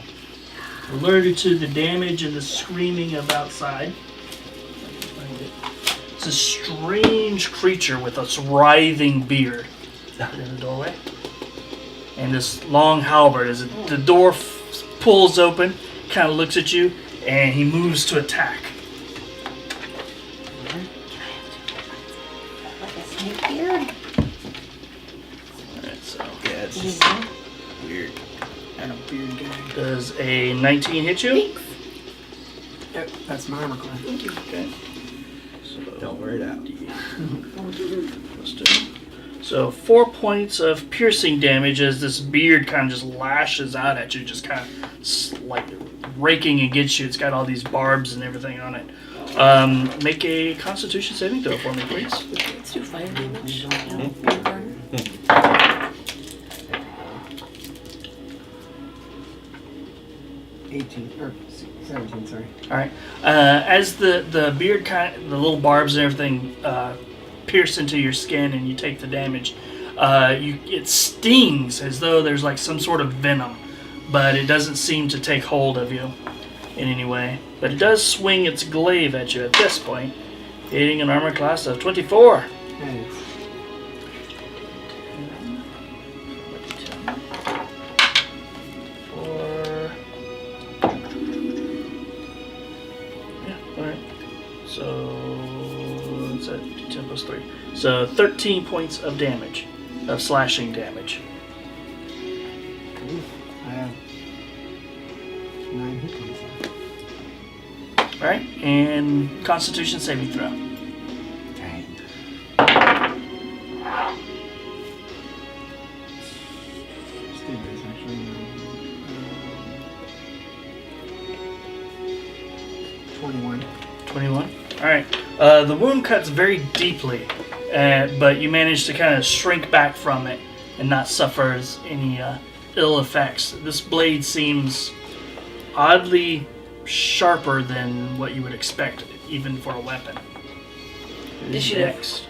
Alerted to the damage and the screaming of outside. It's a strange creature with a writhing beard in the doorway. and this long halberd as the door pulls open, kind of looks at you, and he moves to attack. Like a snake beard. Alright, so Yeah, it's just weird. And a beard guy. does a 19 hit you? Yep, that's my armor class. Okay. So Don't wear it out. plus 2. So 4 points of piercing damage as this beard kind of just lashes out at you, just kind of like raking against you. It's got all these barbs and everything on it. Make a Constitution saving throw for me, please. Let's do fire damage. Yeah. 18 or 17, sorry. All right. As the beard the little barbs and everything pierce into your skin, and you take the damage. It stings as though there's like some sort of venom, but it doesn't seem to take hold of you in any way. But it does swing its glaive at you at this point, hitting an armor class of 24. Nice. So it's at 10 plus 3. So 13 points of damage, of slashing damage. I have 9 hit points left. Alright, and Constitution saving throw. Dang. Just did this actually. 21. 21. Alright. The wound cuts very deeply, but you manage to kind of shrink back from it and not suffer any ill effects. This blade seems oddly sharper than what you would expect, even for a weapon. Initiative. Next.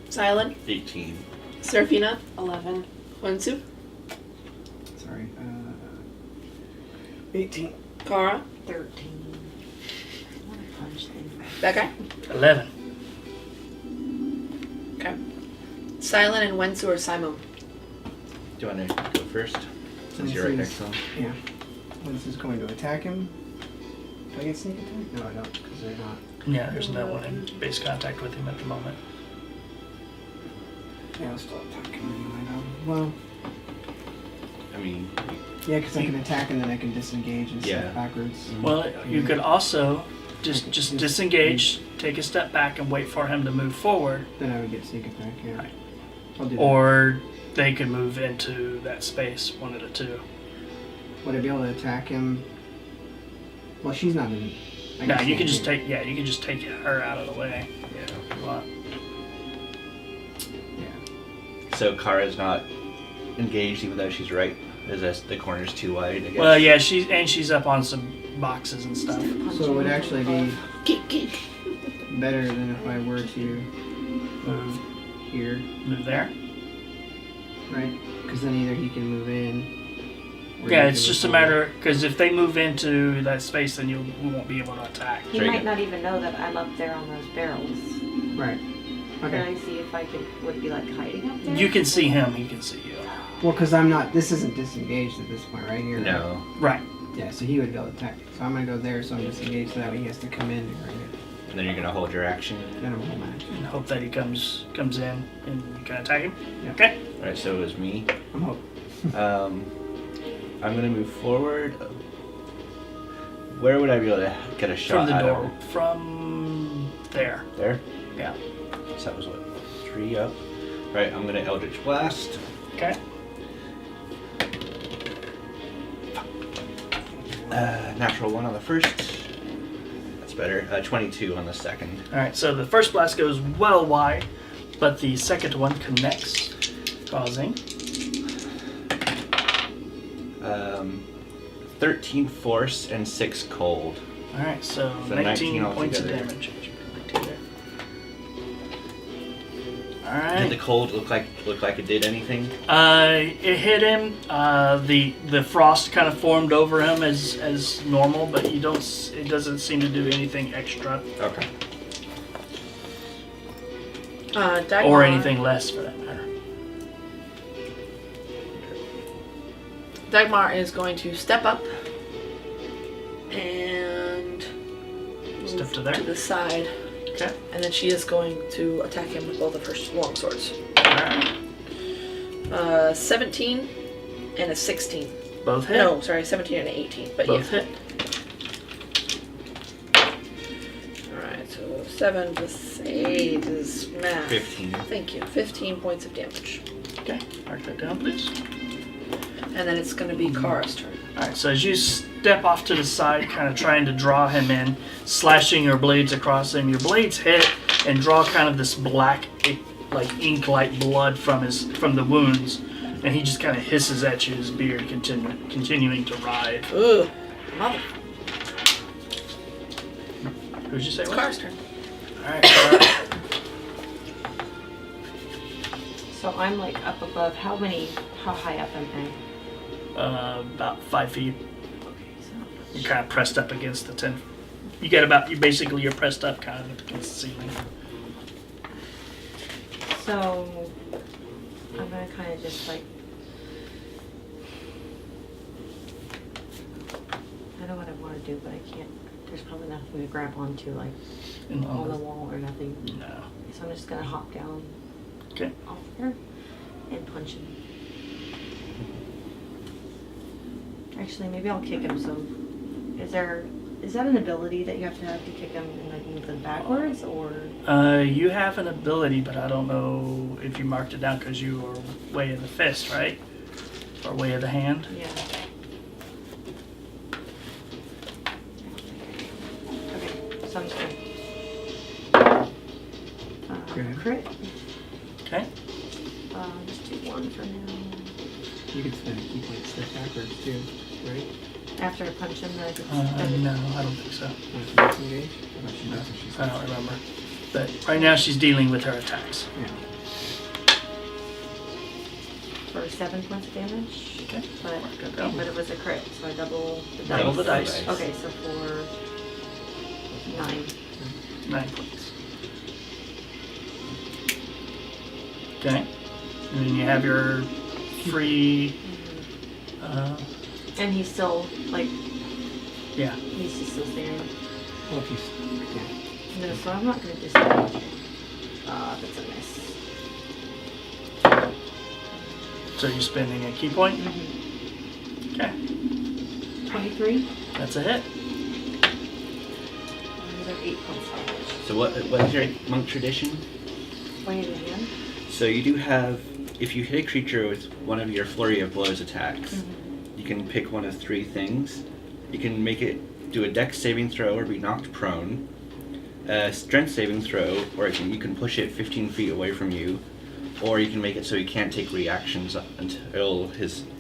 Sylan, 18. Seraphina, 11. Wentsu, Sorry. 18. Kara, 13. I want to punch things. that guy. 11. Okay. Sylan and Wentsu or Simon. Do you want to go first? Since you're right next to him. Yeah. Once is going to attack him. Do I get sneak attack? No, I don't, because they're not. Yeah, there's no one in base contact with him at the moment. Yeah, I'll still attack him anyway, though. Well, I mean, yeah, because I can attack and then I can disengage and Yeah. step backwards. Well, you could also just disengage, take a step back, and wait for him to move forward. Then I would get sneak attack, yeah. Right. I'll do that. Or they could move into that space, one of the two. Would I be able to attack him? Well, she's not in. I No, guess you can not just here. you can just take her out of the way yeah. if you want. Yeah. So Kara's not engaged, even though she's right. Is this the corner's too wide? I guess. Well, yeah, she's up on some boxes and stuff. So it would actually be better than if I were to move here, Move there. right? Because then either he can move in. or Yeah, he it's can just a move forward. matter because if they move into that space, then you won't be able to attack. He Very might good. not even know that I'm up there on those barrels. Right. Can Okay. I see if I would be like hiding up there? You can see him; he can see you. Well, because I'm not. This isn't disengaged at this point, right here. No. Right. Yeah, so he would be able to attack. So I'm gonna go there, so I'm disengaged. So that way he has to come in right here. And then you're gonna hold your action. Then I'm home action. And hope that he comes in and you can attack him. Yeah. Okay. All right. So it was me. I'm hope. I'm gonna move forward. Where would I be able to get a shot From the at door. him? From there. There. Yeah. So that was what, 3 up. Right. I'm gonna Eldritch Blast. Okay. Natural 1 on the first. That's better. 22 on the second. All right. So the first blast goes well wide, but the second one connects, causing 13 force and 6 cold. All right. So So 19 19 points of altogether. damage. All Did right. the cold look like it did anything? It hit him. The frost kind of formed over him as normal, but you don't. It doesn't seem to do anything extra. Okay. Dagmar, or anything less for that matter. Dagmar is going to step up and Step move to there. the side, Okay. and then she is going to attack him with both of her long swords. Alright. 17 and a 16. Both hit. No, sorry, 17 and an 18. But Both yeah. hit. Alright, so 7 plus 8 is math. 15. Thank you. 15 points of damage. Okay. Mark that down, please. And then it's going to be Kara's turn. Alright, so as you step off to the side, kind of trying to draw him in, slashing your blades across him, your blades hit and draw kind of this black, like ink-like blood from the wounds, and he just kind of hisses at you, his beard continuing to writhe. Ugh. Mother. Who'd you say? It's was? Kara's turn. Alright, Kara. So I'm like up above. How high up am I? About 5 feet. Okay, so You're kind of pressed up against the 10. You're pressed up kind of up against the ceiling. So I'm gonna kind of just like. I know what I want to do, but I can't. There's probably nothing to grab onto, like In on the wall or nothing. No. So I'm just gonna hop down Okay. off there and punch him. Actually, maybe I'll kick him. So, is that an ability that you have to kick him and like move them backwards, or? You have an ability, but I don't know if you marked it down because you are way of the fist, right? Or way of the hand. Yeah. Okay, so I'm just gonna crit. Okay. Just do one for now. You could spend a key point step backwards too, right? After I punch him, then I can No, I don't think so. Want to disengage? I thought she does if she's I don't remember. But right now she's dealing with her attacks. Yeah. for 7 points of damage. Okay. But Mark that down. it was a crit, so I double the dice. Double the dice. Okay, so for 9. 9 points. Okay. And then you have your free. And he's still like Yeah. he's just still standing. Well, if you, yeah. No, so I'm not gonna disengage. That's a miss. So you're spending a key point? Mm-hmm. Okay. 23. That's a hit. Another 8 points of damage. So what is your monk tradition? Point it again. So you do have, if you hit a creature with one of your flurry of blows attacks, you can pick one of 3 things. You can make it do a dex saving throw or be knocked prone, a strength saving throw, or you can push it 15 feet away from you, or you can make it so he can't take reactions until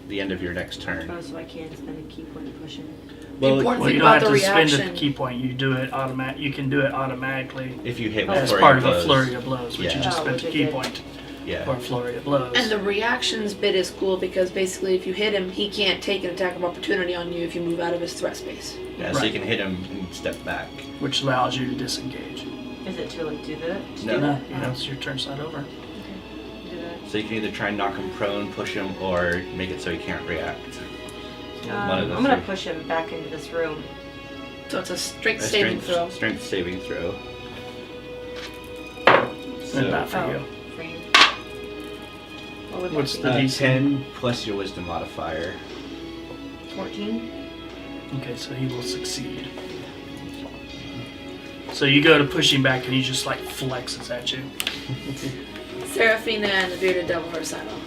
the end of your next turn. Oh, so I can't spend a key point to push him. Well, Important Well, thing you don't about have the to spend reaction. a key point. You do it automatic. You can do it automatically if you hit Oh, with as flurry part of of a blows. flurry of blows, which Yeah. you just Oh, spent which a I key did. point Yeah. for a flurry of blows. And the reactions bit is cool because basically if you hit him, he can't take an attack of opportunity on you if you move out of his threat space. Yeah, so Right. you can hit him and step back. which allows you to disengage. Is it too late to do that? To No. do No, that? you know, it's your turn's not over. Okay. Do that. So you can either try and knock him prone, push him, or make it so he can't react. One of the I'm gonna 3. push him back into this room. So it's a strength A saving throw. Strength saving throw. And not for Oh, you. for you. What would What's that the be? DC? 10 plus your wisdom modifier. 14? Okay, so he will succeed. So you go to push him back and he just like flexes at you. Seraphina and the bearded devil are silent.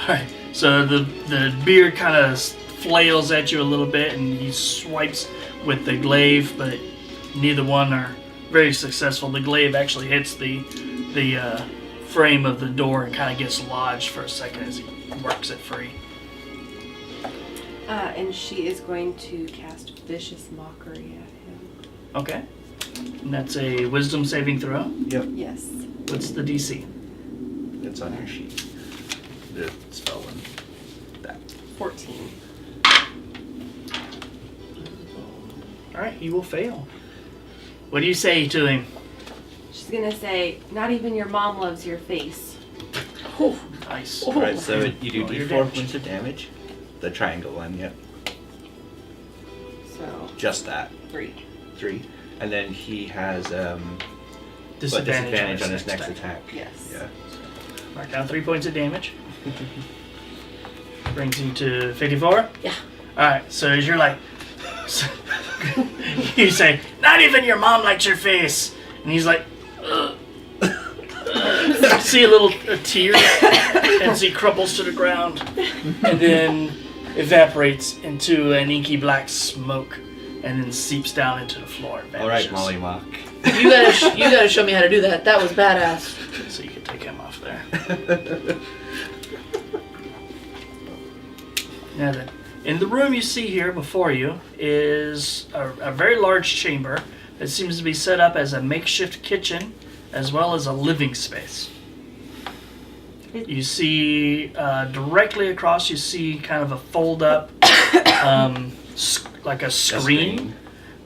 Alright, so the beard kind of flails at you a little bit and he swipes with the glaive, but neither one are very successful. The glaive actually hits the frame of the door and kind of gets lodged for a second as he works it free. And she is going to cast Vicious Mockery at him. Okay. And that's a wisdom saving throw. Yep. Yes. What's the DC? It's on your sheet. the spell and that. 14. All right, he will fail. What do you say to him? She's gonna say, "Not even your mom loves your face." Oh, nice. Alright, so you do Roll your d4 damage. points of damage. The triangle one, yep. So Just that. 3. 3. And then he has Disadvantage on his next attack. Yes. Yeah. Mark down 3 points of damage. Brings him to 54? Yeah. Alright, so as you're like, you say, "Not even your mom likes your face." And he's like, "Ugh." You see a tear as he crumples to the ground and then evaporates into an inky black smoke and then seeps down into the floor. and Alright, vanishes. Molly Mock. You gotta show me how to do that. That was badass. So you can take him off there. Now then, in the room you see here before you is a very large chamber that seems to be set up as a makeshift kitchen as well as a living space. You see directly across, you see kind of a fold-up, like a screen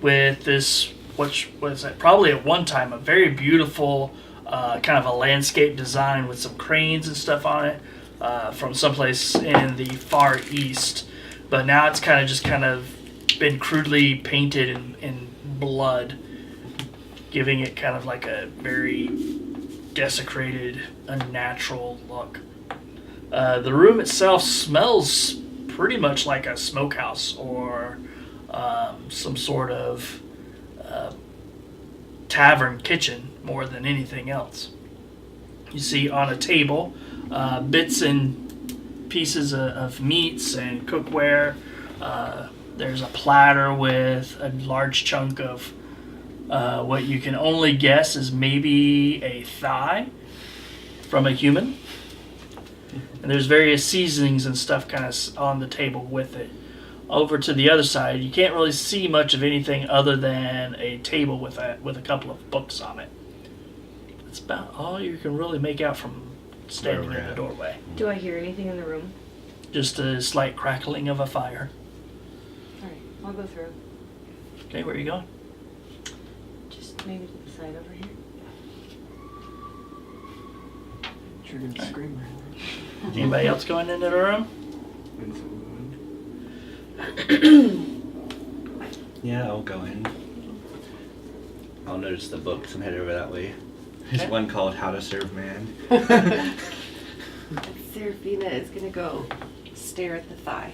with this, what was that? Probably at one time a very beautiful kind of a landscape design with some cranes and stuff on it from someplace in the far east. But now it's kind of been crudely painted in blood, giving it kind of like a very desecrated, unnatural look. The room itself smells pretty much like a smokehouse or some sort of tavern kitchen more than anything else. You see on a table bits and pieces of meats and cookware. There's a platter with a large chunk of what you can only guess is maybe a thigh from a human. And there's various seasonings and stuff kind of on the table with it. Over to the other side, you can't really see much of anything other than a table with a couple of books on it. That's about all you can really make out from standing in the doorway. Do I hear anything in the room? Just a slight crackling of a fire. Alright, I'll go through. Okay, where are you going? Just maybe to the side over here. You're gonna scream right Anybody else going into the room? Yeah, I'll go in. I'll notice the books and head over that way. There's Okay. one called How to Serve Man. Seraphina is gonna go stare at the thigh.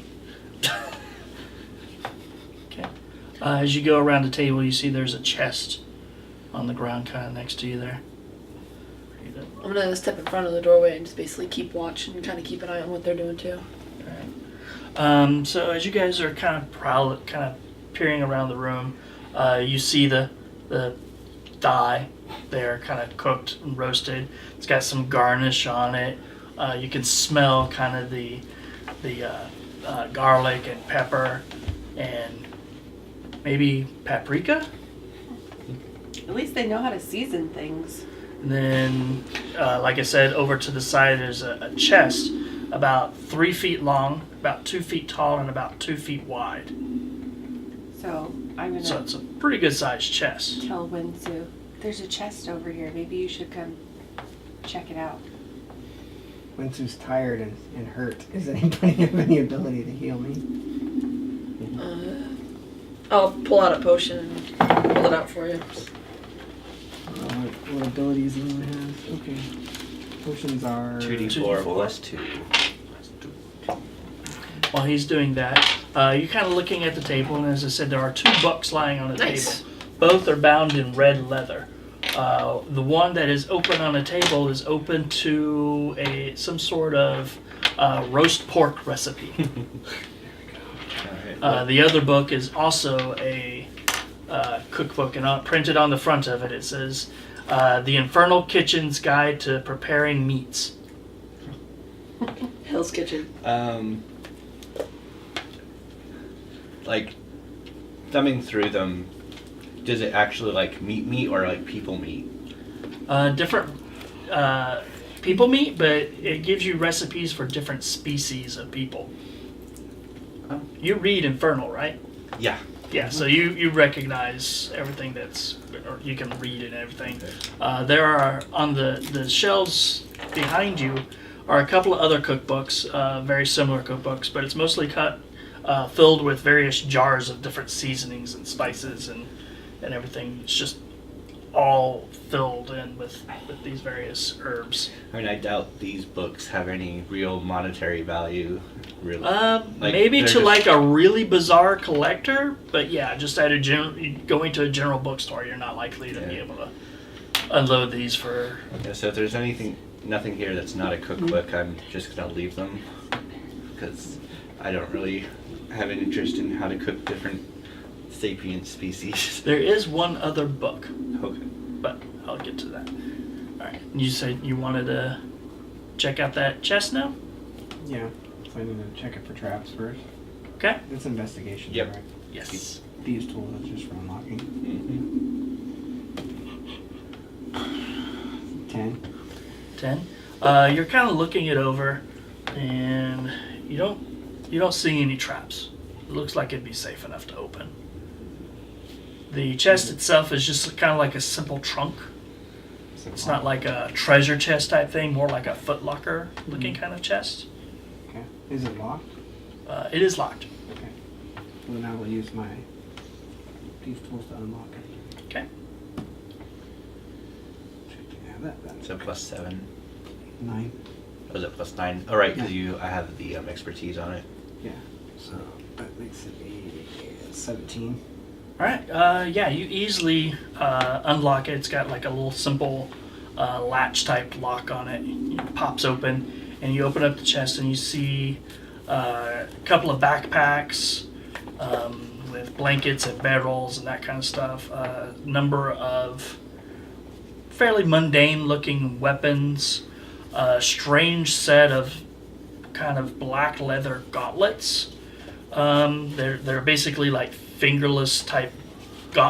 Okay. As you go around the table, you see there's a chest on the ground kind of next to you there. I'm gonna step in front of the doorway and just basically keep watch and kind of keep an eye on what they're doing too. So as you guys are kind of peering around the room, you see the thigh there, kind of cooked and roasted. It's got some garnish on it. You can smell kind of the garlic and pepper and maybe paprika. At least they know how to season things. And then, like I said, over to the side there's a chest about 3 feet long, about 2 feet tall, and about 2 feet wide. So I'm So gonna it's a pretty good sized chest. tell Wentsu, there's a chest over here. Maybe you should come check it out. Wentsu's tired and hurt. Does anybody have any ability to heal me? I'll pull out a potion and pull it out for you. What abilities do you have? Okay. Potions are... 2d4 plus 2. While he's doing that, you're kind of looking at the table, and as I said, there are 2 books lying on the Nice. table. Both are bound in red leather. The one that is open on the table is open to some sort of roast pork recipe. The other book is also a cookbook, and printed on the front of it, it says, The Infernal Kitchen's Guide to Preparing Meats. Hell's Kitchen. Like, thumbing through them, does it actually like meat or like people meat? Different people meat, but it gives you recipes for different species of people. Oh. You read Infernal, right? Yeah. Yeah, so you recognize everything or you can read and everything. There are, on the shelves behind you, are a couple of other cookbooks, very similar cookbooks, but it's mostly filled with various jars of different seasonings and spices and everything. It's just all filled in with these various herbs. I mean, I doubt these books have any real monetary value, really. Maybe they're to just- like a really bizarre collector, but yeah, just at going to a general bookstore, you're not likely to be able to unload these for. Yeah, so if there's nothing here that's not a cookbook, I'm just gonna leave them because I don't really have an interest in how to cook different sapient species. There is one other book, Okay. but I'll get to that. All right, you said you wanted to check out that chest now? Yeah. So I need to check it for traps first. Okay. It's investigation. Yep. Right? Yes. These tools are just for unlocking. Mm-hmm. 10. 10. You're kind of looking it over, and you don't see any traps. It looks like it'd be safe enough to open. The chest itself is just kind of like a simple trunk. It's not like a treasure chest type thing, more like a footlocker looking kind of chest. Okay. Is it locked? It is locked. Okay. Well, then I will use these tools to unlock it. Okay. Yeah, that. So +7. 9. Was it +9? Oh, right, because Yeah. I have the expertise on it. Yeah. So that makes it 17. All right. Yeah, you easily unlock it. It's got like a little simple latch type lock on it. It pops open, and you open up the chest, and you see a couple of backpacks with blankets and bedrolls and that kind of stuff. A number of fairly mundane looking weapons. A strange set of kind of black leather gauntlets. They're basically like fingerless type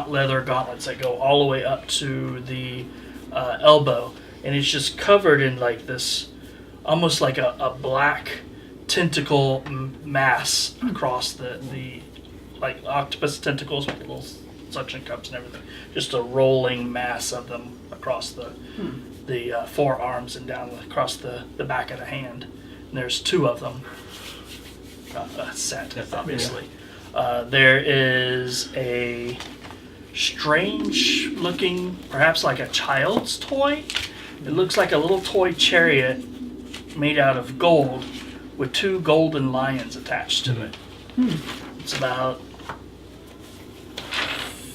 leather gauntlets that go all the way up to the elbow, and it's just covered in like this, almost like a black tentacle mass across the like octopus tentacles with little suction cups and everything. Just a rolling mass of them across the forearms and down across the back of the hand. And there's 2 of them. Set, That's obviously. There is a strange looking, perhaps like a child's toy. It looks like a little toy chariot made out of gold with 2 golden lions attached to it. It's about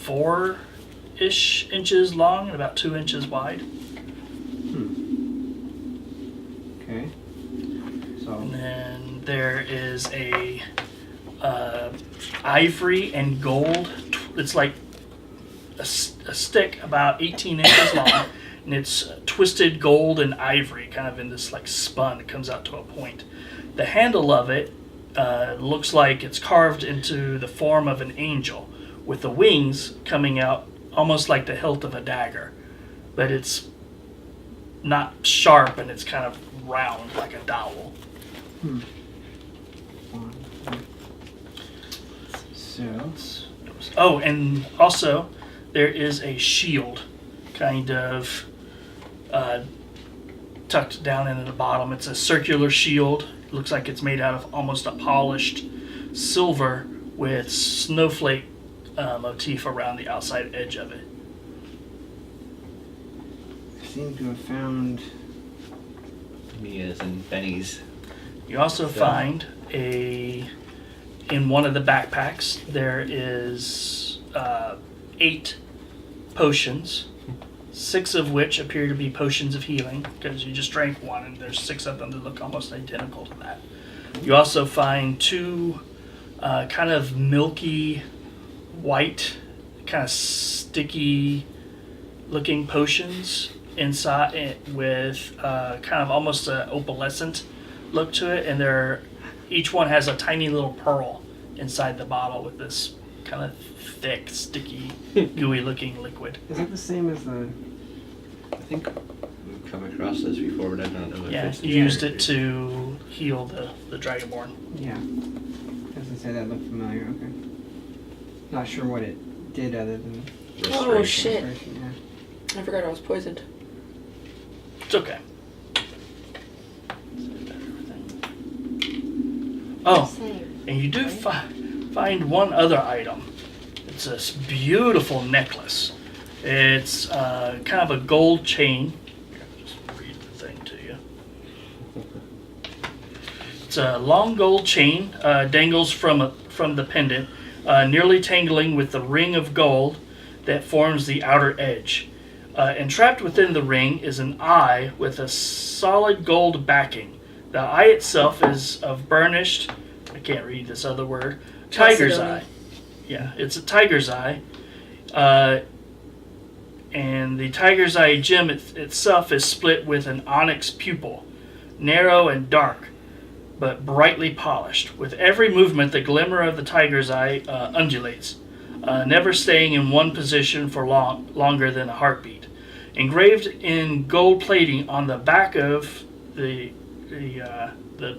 4-ish inches long and about 2 inches wide. Okay. So. And then there is a ivory and gold. It's like a stick about 18 inches long, and it's twisted gold and ivory, kind of in this like spun. It comes out to a point. The handle of it looks like it's carved into the form of an angel, with the wings coming out almost like the hilt of a dagger, but it's not sharp and it's kind of round like a dowel. So. Oh, and also there is a shield kind of tucked down into the bottom. It's a circular shield. It looks like it's made out of almost a polished silver with snowflake motif around the outside edge of it. I seem to have found. Mia's and Benny's. You also find in one of the backpacks, there is 8 potions, 6 of which appear to be potions of healing, because you just drank one, and there's 6 of them that look almost identical to that. You also find 2 kind of milky, white, kind of sticky looking potions inside with kind of almost an opalescent look to it, and each one has a tiny little pearl inside the bottle with this kind of thick, sticky, gooey looking liquid. Is it the same as the I think come across this before, but I don't know if Yeah, it's... you used it to heal the Dragonborn. Yeah. Doesn't say that looked familiar. Okay. Not sure what it did other than. Oh, shit. Yeah. I forgot I was poisoned. It's okay. Oh, Same. and you do find one other item. It's this beautiful necklace. It's kind of a gold chain. Here, I'll just read the thing to you. It's a long gold chain, dangles from the pendant, nearly tangling with the ring of gold that forms the outer edge. Entrapped within the ring is an eye with a solid gold backing. The eye itself is of burnished, I can't read this other word, tiger's Chalcedony. eye. Yeah, it's a tiger's eye. And the tiger's eye gem itself is split with an onyx pupil, narrow and dark, but brightly polished. With every movement, the glimmer of the tiger's eye undulates, never staying in one position for longer than a heartbeat. Engraved in gold plating on the back of the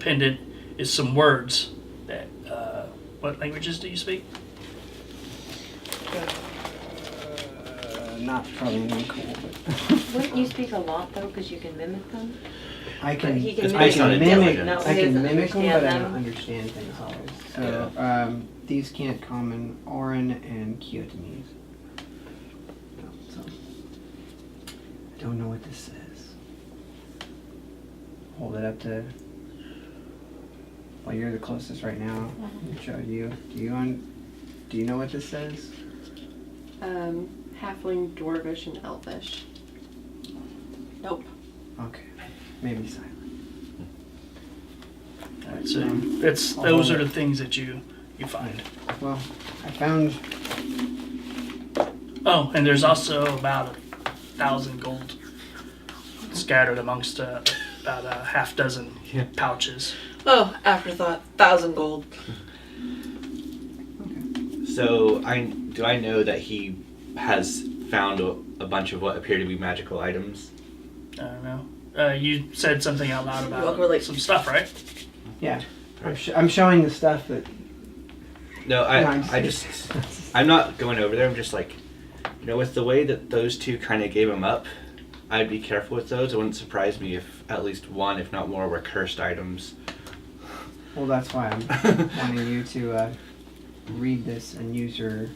pendant is some words that. What languages do you speak? Not probably Nicole, but Wouldn't you speak a lot though, because you can mimic them? I can. He can It's I based can on mimic. intelligence. I He can doesn't mimic them, understand but I them. don't understand things always. So these can't common Orin and Kyotomese. No, so I don't know what this says. Hold it up to. Well, you're the closest right now. Show you. Do you know what this says? Halfling, Dwarvish, and Elvish. Nope. Okay, maybe silent. Alright, so those are the things that you find. Well, I found. Oh, and there's also about 1,000 gold scattered amongst about a half dozen pouches. Oh, afterthought. 1,000 gold. So, do I know that he has found a bunch of what appear to be magical items? I don't know. You said something out loud Walk over, about like- some stuff, right? Yeah, I'm showing the stuff that. No, Nice. I'm not going over there. I'm just like, with the way that those two kind of gave him up, I'd be careful with those. It wouldn't surprise me if at least one, if not more, were cursed items. Well, that's why I'm wanting you to read this and use your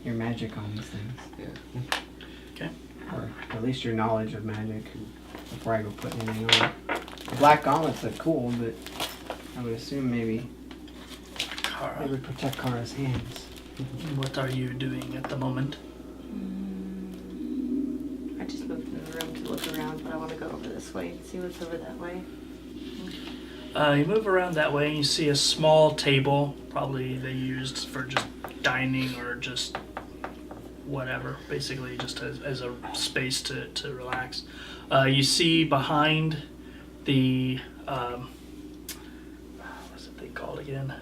magic on these things. Yeah. Okay. Or at least your knowledge of magic before I go put anything on. The black gauntlets look cool, but I would assume maybe they Kara, would protect Kara's hands. what are you doing at the moment? I just moved in the room to look around, but I want to go over this way and see what's over that way. You move around that way and you see a small table. Probably they used for just dining or just whatever. Basically just as a space to relax. You see behind the... what's the thing called again?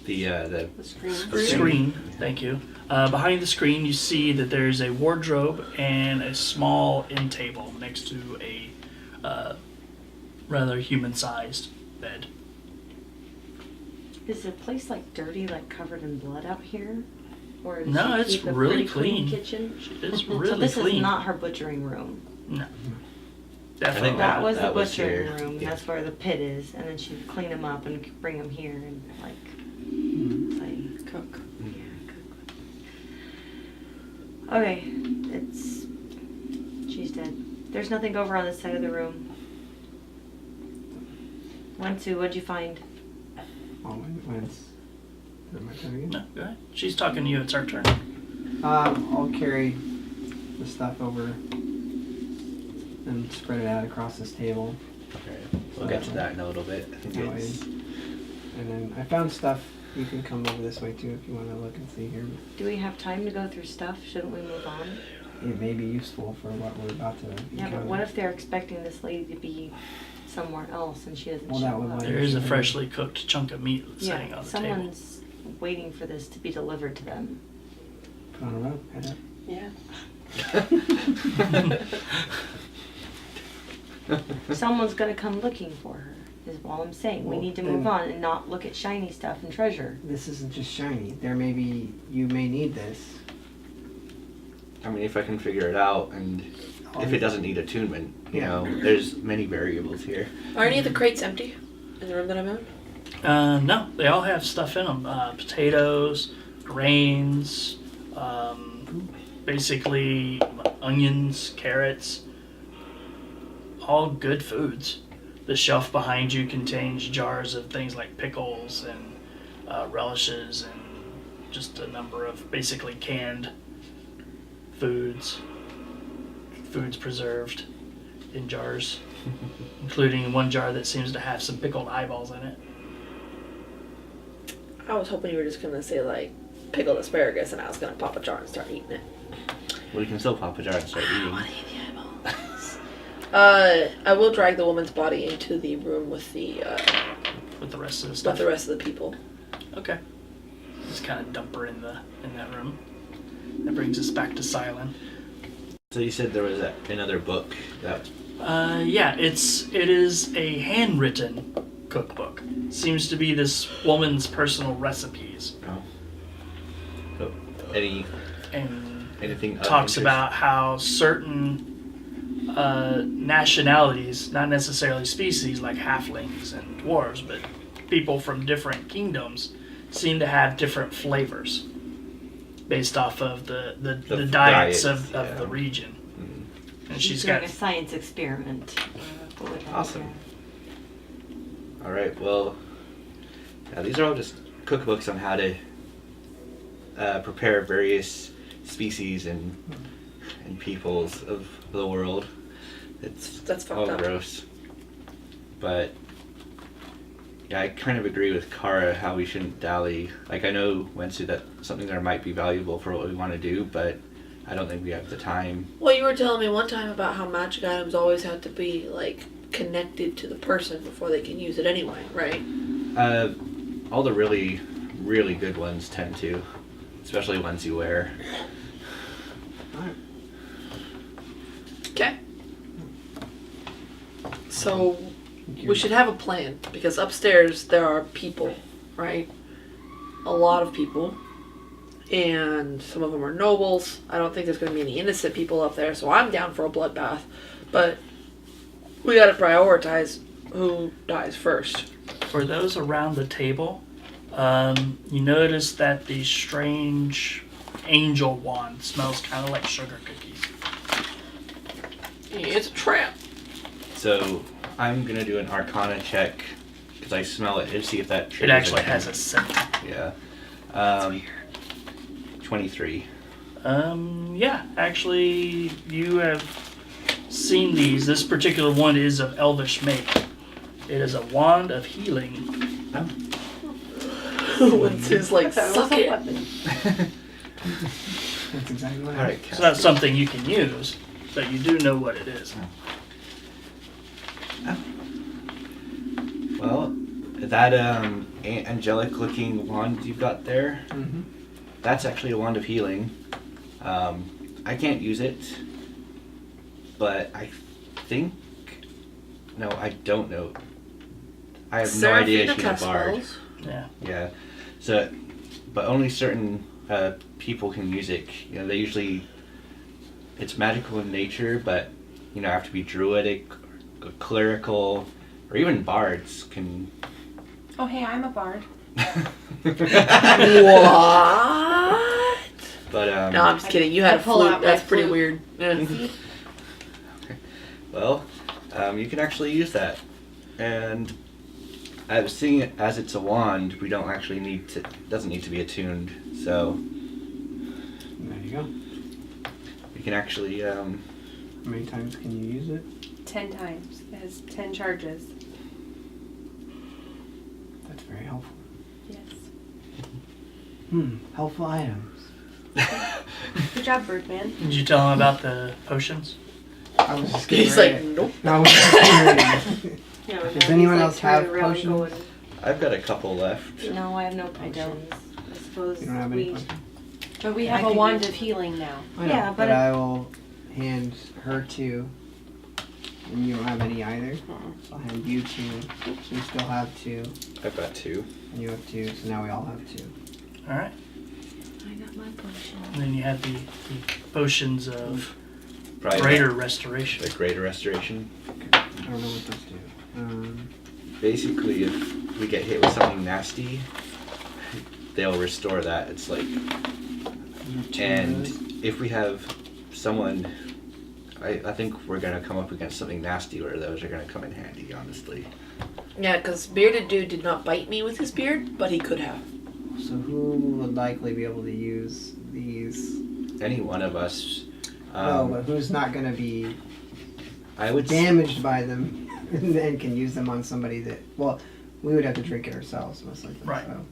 The screen. Screen. Thank you. Behind the screen you see that there's a wardrobe and a small end table next to a rather human-sized bed. Is the place like dirty, like covered in blood out here? Or does No, she it's keep a really pretty clean clean. kitchen? It's So really this clean. is not her butchering room. No. I Definitely. think That was the that was butchering here. room. Yeah. That's where the pit is, and then she'd clean them up and bring them here and like play Cook. Okay, she's dead. There's nothing over on this side of the room. Wentsu, what'd you find? Oh, when it's. Is it my turn again? No, go ahead. She's talking to you. It's her turn. I'll carry the stuff over and spread it out across this table. Okay. We'll get to that in a little bit. I think That way. it's... And then I found stuff. You can come over this way too if you want to look and see here. Do we have time to go through stuff? Shouldn't we move on? It may be useful for what we're about to Yeah, encounter. but what if they're expecting this lady to be somewhere else and she doesn't Well, that show would up? like- There is a freshly cooked chunk of meat sitting on the table. someone's waiting for this to be delivered to them. Put on a rope, head up. Yeah. Someone's gonna come looking for her, is all I'm saying. We Well, need to then- move on and not look at shiny stuff and treasure. This isn't just shiny. There may be, you may need this. I mean, if I can figure it out, and if it doesn't need attunement, you know, there's many variables here. Are any of the crates empty in the room that I'm in? No, they all have stuff in them. Potatoes, grains, basically onions, carrots, all good foods. The shelf behind you contains jars of things like pickles and relishes and just a number of basically canned foods preserved in jars, including one jar that seems to have some pickled eyeballs in it. I was hoping you were just gonna say like pickled asparagus, and I was gonna pop a jar and start eating it. Well, you can still pop a jar and start eating. I will drag the woman's body into the room with the Rest of the with stuff. the rest of the people. Okay. Just kind of dump her in that room. That brings us back to Sylan. So you said there was another book that. Yeah, it is a handwritten cookbook. Seems to be this woman's personal recipes, Oh. So, and anything of talks interest? about how certain nationalities, not necessarily species like halflings and dwarves, but people from different kingdoms, seem to have different flavors based off of the diets of yeah. the region. Mm. And She's she's doing got a science experiment. Awesome. All right. Well, yeah, these are all just cookbooks on how to prepare various species and peoples of the world. That's fucked all up. gross. But yeah, I kind of agree with Kara how we shouldn't dally. Like, I know, Wentsu, that something there might be valuable for what we want to do, but I don't think we have the time. Well, you were telling me one time about how magic items always have to be like connected to the person before they can use it anyway, right? All the really, really good ones tend to, especially ones you wear. Alright. Okay. So we should have a plan, because upstairs there are people, right? A lot of people. And some of them are nobles. I don't think there's going to be any innocent people up there, so I'm down for a bloodbath. But we got to prioritize who dies first. For those around the table, you notice that the strange angel wand smells kind of like sugar cookies. It's a trap. So I'm gonna do an Arcana check because I smell it and see if that. It triggers actually anything. has a scent. Yeah. 23. Yeah, actually, you have seen these. This particular one is of elvish make. It is a wand of healing. Wentsu's like, suck it. That's exactly what All right. It's not something you can use, but you do know what it is. Well, that angelic-looking wand you've got there, Mm-hmm. that's actually a wand of healing. I can't use it, but I think. No, I don't know. I have no idea Seraphina she's a cast bard. spells. Yeah. Yeah. So, but only certain people can use it. You know, they usually. It's magical in nature, but you know, have to be druidic, or clerical, or even bards can. Oh, hey, I'm a bard. What? But No, I'm just kidding. You had I a pull flute. out my That's pretty flute. weird. Yeah. See? well, you can actually use that, and I was seeing it as it's a wand. We don't actually need to. Doesn't need to be attuned, so There you go. we can actually. How many times can you use it? 10 times. It has 10 charges. That's very helpful. Yes. Helpful items. Good job, Birdman. Did you tell him about the potions? I was just getting He's ready. like, nope. No, I was just getting ready. Yeah, Does anyone else have potions? I've got a couple left. No, I have no I don't. potions. I suppose You don't have any we potions? But we I have a could wand use of healing now. I know, Yeah, but but I will hand her 2. And you don't have any either. So I'll hand you 2. You still have 2. I've got 2. And you have 2, so now we all have 2. All right. I got my potion. And then you have the potions of Probably greater restoration. The greater restoration. I don't know what those do. Basically, if we get hit with something nasty, they'll restore that. It's like, and if we have someone, I think we're gonna come up against something nasty where those are gonna come in handy, honestly. Yeah, because bearded dude did not bite me with his beard, but he could have. So who would likely be able to use these? Any one of us. No, but who's not going to be I would damaged by them and can use them on somebody that, well, we would have to drink it ourselves most likely. Right. So.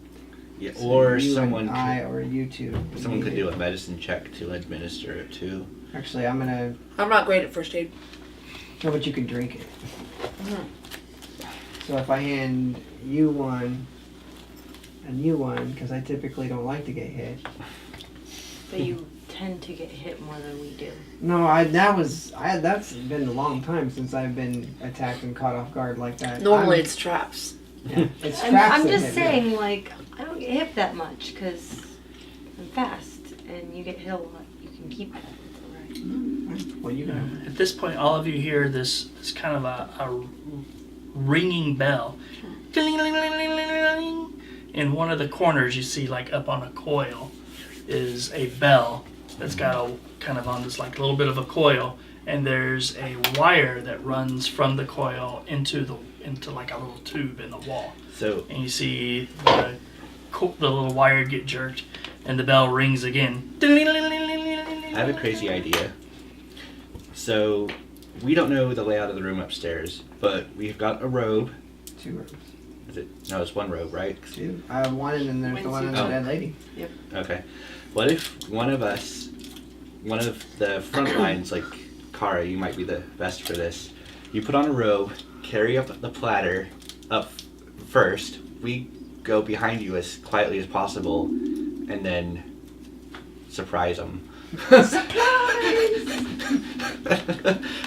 Yeah, So or you someone and I or you 2. someone could do a medicine check to administer it too. Actually, I'm gonna. I'm not great at first aid. No, but you can drink it. So if I hand you 1 and you 1, because I typically don't like to get hit. But you tend to get hit more than we do. No, that's been a long time since I've been attacked and caught off guard like that. Normally it's traps. Yeah, it's I'm traps that just hit me. saying, like, I don't get hit that much because I'm fast, and you get hit a lot. You can keep that. It's alright. Well, you know. At this point, all of you hear this kind of a ringing bell. Ding-a-ling-a-ling-a-ling-a-ling. In one of the corners, you see, like up on a coil, is a bell that's got a kind of on this like little bit of a coil, and there's a wire that runs from the coil into like a little tube in the wall. So And you see the little wire get jerked, and the bell rings again. I have a crazy idea. So we don't know the layout of the room upstairs, but we've got a robe. 2 robes. Is it? No, it's 1 robe, right? 2. I have 1 and then there's the one on the Oh. dead lady. Okay. What if one of the front lines, like Kara, you might be the best for this. You put on a robe, carry up the platter up first. We go behind you as quietly as possible, and then surprise them.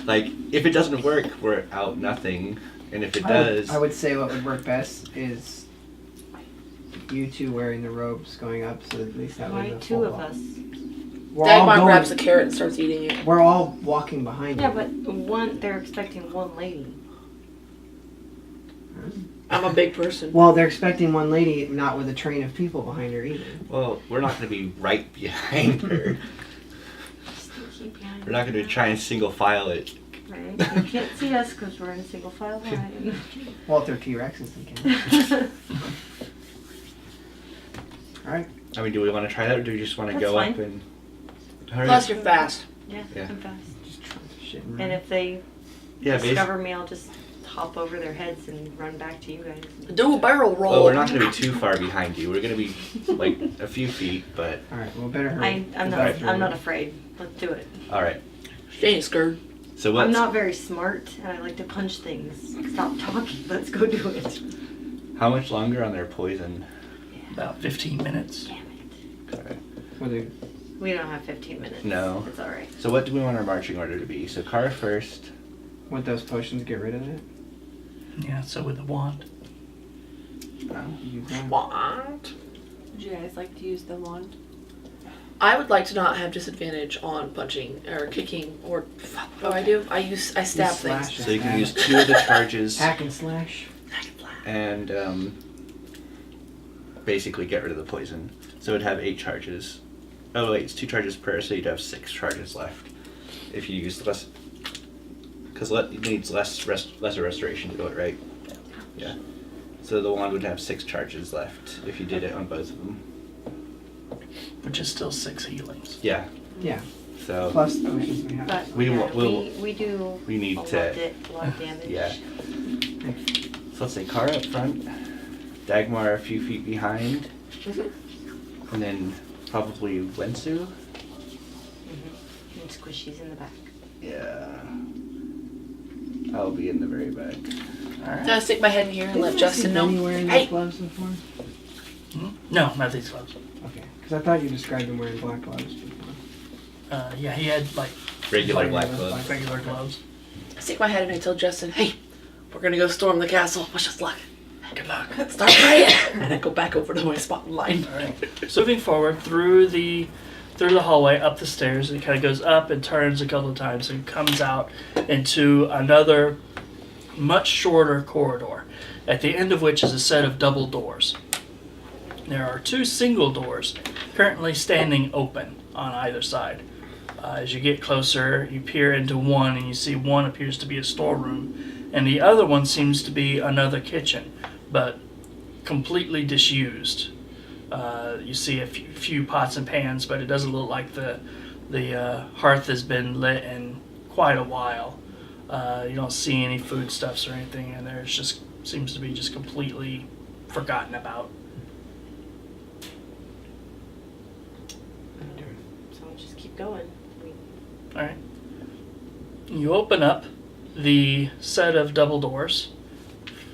Like, if it doesn't work, we're out nothing. And if it does... I would say what would work best is you 2 wearing the robes going up, so at least that way Why the 2 full of walk. us? We're all Dagmar going- grabs a carrot and starts eating it. We're all walking behind Yeah, you. but they're expecting 1 lady. I'm a big person. Well, they're expecting 1 lady, not with a train of people behind her either. Well, we're not going to be right behind her. Just keep behind We're not going to try and single file it. Right? You can't see us because we're in a single file line. Well, if they're T-Rexes, they can. Alright. I mean, do we want to try that, or do we just want to That's go fine. up and... Hurry Plus up. you're fast. Yeah, Yeah. I'm fast. Just trying to shit and And run. if they Yeah, basically. discover me, I'll just hop over their heads and run back to you guys. Do a barrel roll. Well, we're not going to be too far behind you. We're going to be like a few feet, but Alright, well, better hurry. I'm not afraid. Let's do it. all right. She ain't scared. So what's I'm not very smart, and I like to punch things. Stop talking. Let's go do it. how much longer on their poison? About 15 minutes. Damn it. Okay. Whether We don't have 15 minutes. No. It's alright. So what do we want our marching order to be? So Kara first. would those potions get rid of it? Yeah, so with the wand. Use that. Wand. Would you guys like to use the wand? I would like to not have disadvantage on punching or kicking or what do? I stab things. Slash So you can use 2 of the charges Hack and slash. and basically get rid of the poison. So it'd have 8 charges. Oh wait, it's 2 charges per, so you'd have 6 charges left. If you use less, because it needs lesser restoration to do it, right? Yeah. So the wand would have 6 charges left if you did it on both of them. Which is still 6 healings. Yeah. Yeah. So Plus the potions we have. But We yeah, will- we do we need a to. lot of damage. Yeah. So let's say Kara up front, Dagmar a few feet behind, and then probably Wentsu. Mm-hmm. And Squishy's in the back. Yeah. I'll be in the very back. Alright. Can I stick my head in here and let Didn't I Justin see know? Benny wearing Hey. those gloves before? Hmm? No, not these gloves. Okay, because I thought you described him wearing black gloves before. Yeah, he had like Regular black Regular gloves. regular gloves. I stick my head in and I tell Justin, hey, we're gonna go storm the castle. Wish us luck. Good luck. Start praying. And I go back over to my spot in line. All right. So moving forward through the hallway, up the stairs, it kind of goes up and turns a couple of times and comes out into another much shorter corridor, at the end of which is a set of double doors. There are 2 single doors currently standing open on either side. As you get closer, you peer into one and you see one appears to be a storeroom, and the other one seems to be another kitchen, but completely disused. You see a few pots and pans, but it doesn't look like the hearth has been lit in quite a while. You don't see any foodstuffs or anything in there. It just seems to be just completely forgotten about. So I'll just keep going. All right. You open up the set of double doors.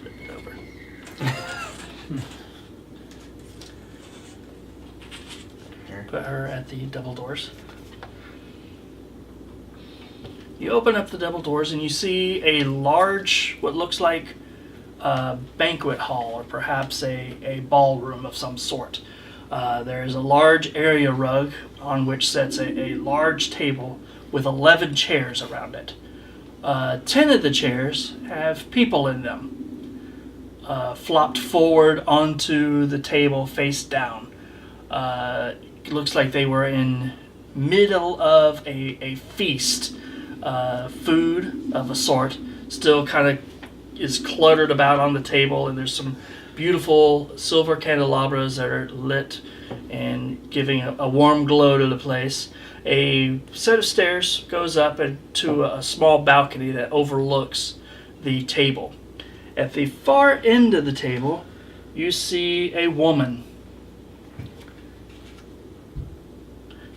Flip it over. Put her at the double doors. You open up the double doors and you see a large, what looks like a banquet hall or perhaps a ballroom of some sort. There is a large area rug on which sits a large table with 11 chairs around it. 10 of the chairs have people in them, flopped forward onto the table face down. It looks like they were in middle of a feast. Food of a sort still kind of is cluttered about on the table, and there's some beautiful silver candelabras that are lit and giving a warm glow to the place. A set of stairs goes up to a small balcony that overlooks the table. At the far end of the table, you see a woman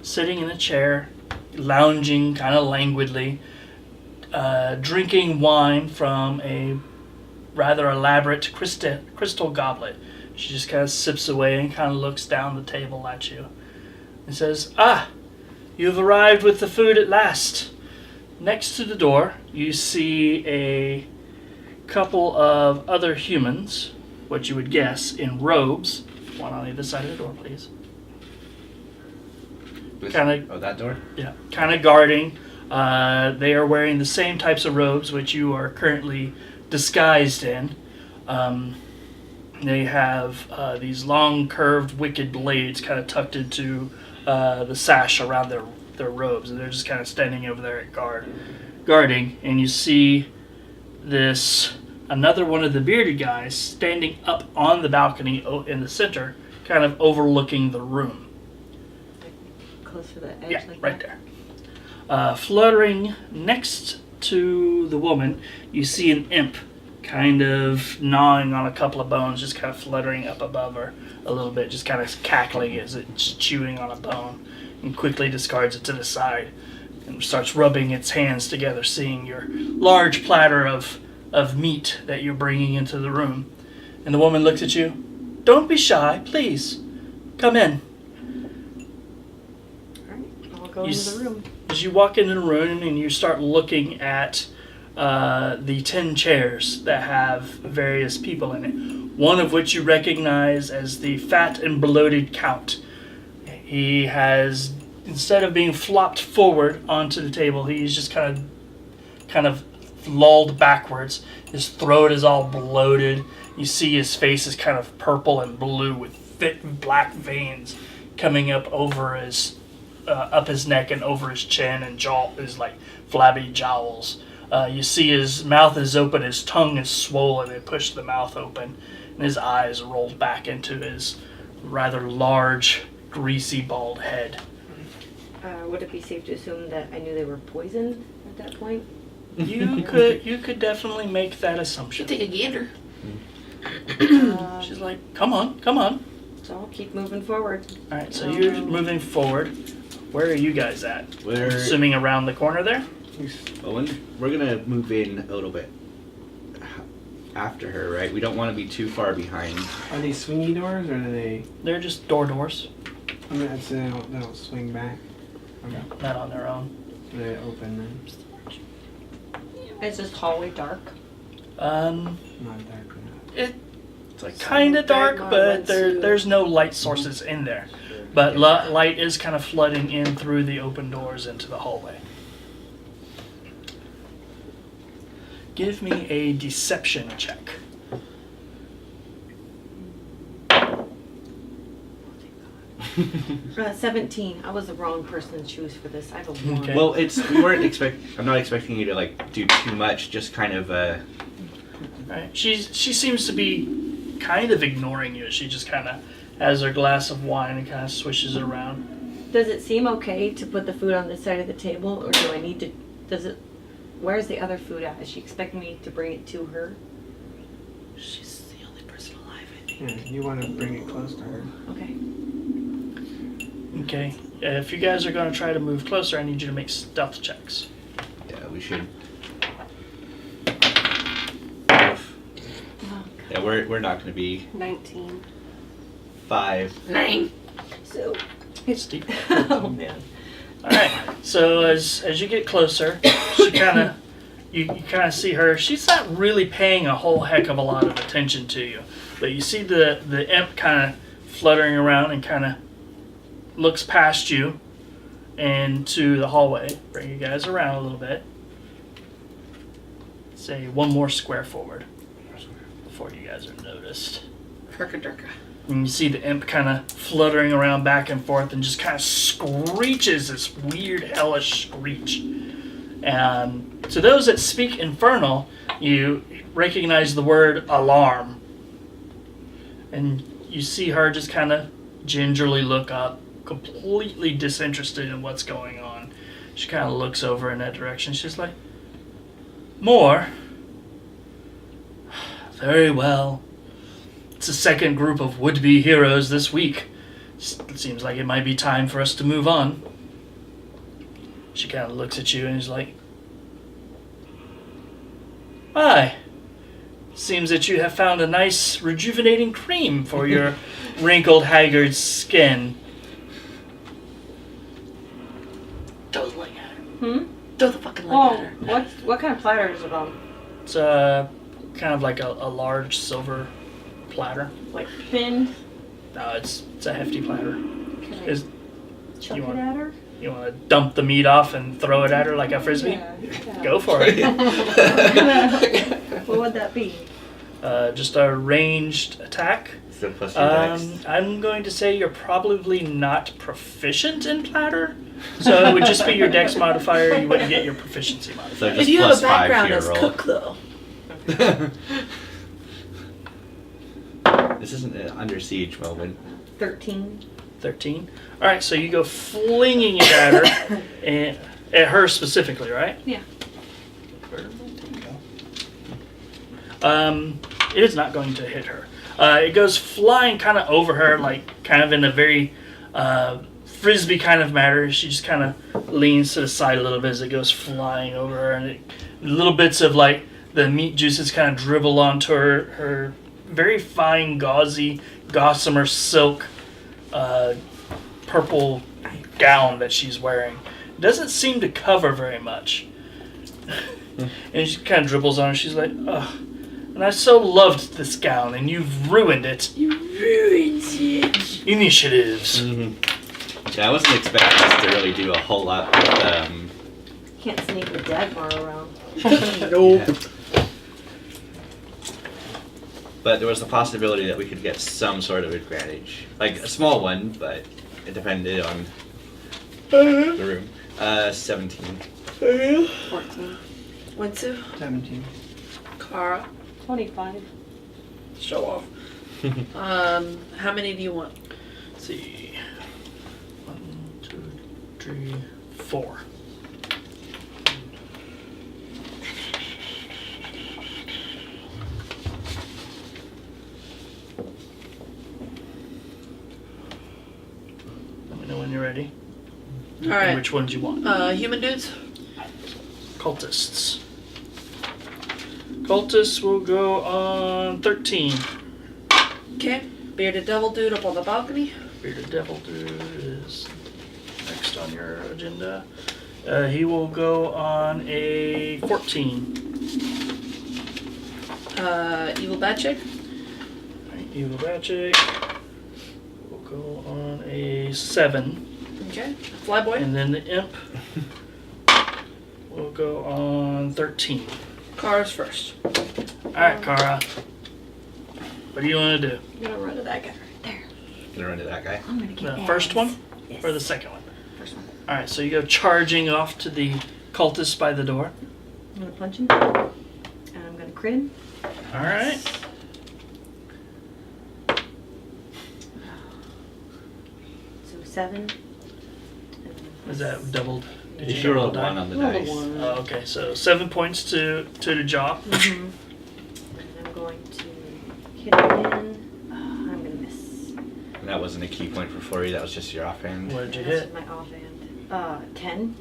sitting in a chair, lounging kind of languidly, drinking wine from a rather elaborate crystal goblet. She just kind of sips away and kind of looks down the table at you and says, "Ah, you've arrived with the food at last." Next to the door, you see a couple of other humans, what you would guess, in robes. One on either side of the door, please. That door? Yeah, kind of guarding. They are wearing the same types of robes which you are currently disguised in. They have these long, curved, wicked blades kind of tucked into the sash around their robes, and they're just kind of standing over there at guarding. And you see another one of the bearded guys standing up on the balcony in the center, kind of overlooking the room. Close to the edge, Yeah, like right that? there. Fluttering next to the woman, you see an imp kind of gnawing on a couple of bones, just kind of fluttering up above her a little bit, just kind of cackling as it's chewing on a bone, and quickly discards it to the side and starts rubbing its hands together, seeing your large platter of meat that you're bringing into the room. And the woman looks at you. "Don't be shy, please. Come in." I'll go into the room. As you walk into the room and you start looking at the 10 chairs that have various people in it, one of which you recognize as the fat and bloated Count. He has, instead of being flopped forward onto the table, he's just kind of lulled backwards. His throat is all bloated. You see his face is kind of purple and blue with thick black veins coming up over up his neck and over his chin and jaw, his like flabby jowls. You see his mouth is open, his tongue is swollen and pushed the mouth open, and his eyes rolled back into his rather large, greasy, bald head. Would it be safe to assume that I knew they were poisoned at that point? You could definitely make that assumption. Take a gander. She's like, come on. So I'll keep moving forward. All right, so you're moving forward. Where are you guys at? We're Assuming around the corner there? Owen. We're gonna move in a little bit after her, right? We don't want to be too far behind. Are they swingy doors or are they? They're just doors. I mean, so they don't swing back. Okay. Not on their own. So they open then. Is this hallway dark? Not dark enough. It's like kind of dark, Dagmar, but Wentsu. there's no light sources in there. But light is kind of flooding in through the open doors into the hallway. Give me a deception check. 17. I was the wrong person to choose for this. I have a 1. Okay. Well, I'm not expecting you to like do too much. Just kind of. Right. She seems to be kind of ignoring you. She just kind of has her glass of wine and kind of swishes it around. Does it seem okay to put the food on this side of the table, or do I need to? Where's the other food at? Is she expecting me to bring it to her? She's the only person alive, I think. Yeah, you want to bring it close to her. Okay. Okay. If you guys are going to try to move closer, I need you to make stealth checks. Yeah, we should. Oh, Yeah, we're not going to be 19. 5. 9. So. It's deep. Oh man. All right. So as you get closer, she kind of you kind of see her. She's not really paying a whole heck of a lot of attention to you, but you see the imp kind of fluttering around and kind of looks past you into the hallway. Bring you guys around a little bit. Say one more square forward before you guys are noticed. Herkadurka. And you see the imp kind of fluttering around back and forth and just kind of screeches this weird hellish screech. And to those that speak Infernal, you recognize the word alarm. And you see her just kind of gingerly look up, completely disinterested in what's going on. She kind of looks over in that direction. She's like, more? Very well. It's the second group of would-be heroes this week. It seems like it might be time for us to move on. She kind of looks at you and is like, "Hi. Seems that you have found a nice rejuvenating cream for your wrinkled, haggard skin." Throw the light at her. Hmm. Throw the fucking light Oh, at her. what kind of platter is it on? It's kind of like a large silver platter. Like thin? No, it's a hefty platter. Can I Is chuck you it want- at her? You want to dump the meat off and throw it at her like a frisbee? Yeah. Go for it. What would that be? Just a ranged attack. So plus your dex. I'm going to say you're probably not proficient in platter, so it would just be your dex modifier. You wouldn't get your proficiency So modifier. just If you have plus a 5 to background your as roll. cook, though. This isn't an under siege moment. 13. 13. All right, so you go flinging it at her, and at her specifically, right? Yeah. Where did my thing go? It is not going to hit her. It goes flying kind of over her, like kind of in a very frisbee kind of manner. She just kind of leans to the side a little bit as it goes flying over her, and little bits of like the meat juices kind of dribble onto her very fine, gauzy, gossamer silk purple gown that she's wearing. It doesn't seem to cover very much. And she kind of dribbles on her. She's like, "Ugh. And I so loved this gown, and you've ruined it. You ruined it. Initiatives." Mm-hmm. Yeah, I wasn't expecting us to really do a whole lot with Can't sneak with Dagmar around. Nope. yeah. But there was the possibility that we could get some sort of advantage. Like a small one, but it depended on the room. 17. 14. Wentsu, 17. Kara. 25. Show off. How many do you want? Let's see. 1, 2, 3, 4. Let me know when you're ready. All And right. which ones you want. Human dudes. Cultists. Cultist will go on 13. Okay. Bearded Devil Dude up on the balcony. Bearded Devil Dude is next on your agenda. He will go on a 14. Evil Bad Chick. Right, Evil Bad Chick will go on a 7. Okay. Flyboy. And then the Imp will go on 13. Kara's first. Alright, Kara. What do you want to do? I'm gonna run to that guy right there. Gonna run to that guy. I'm gonna get The first one Yes. or the second one? First one. Alright, so you go charging off to the cultist by the door. I'm gonna punch him. And I'm gonna crit him. Alright. So 7. Is that doubled? Did You should roll double one die? on the Roll dice. one. Oh, okay, so 7 points to the jaw. Mm-hmm. And I'm going to hit again. I'm gonna miss. And that wasn't a key point for Flurry, that was just your offhand. What did you That's hit? my offhand. 10.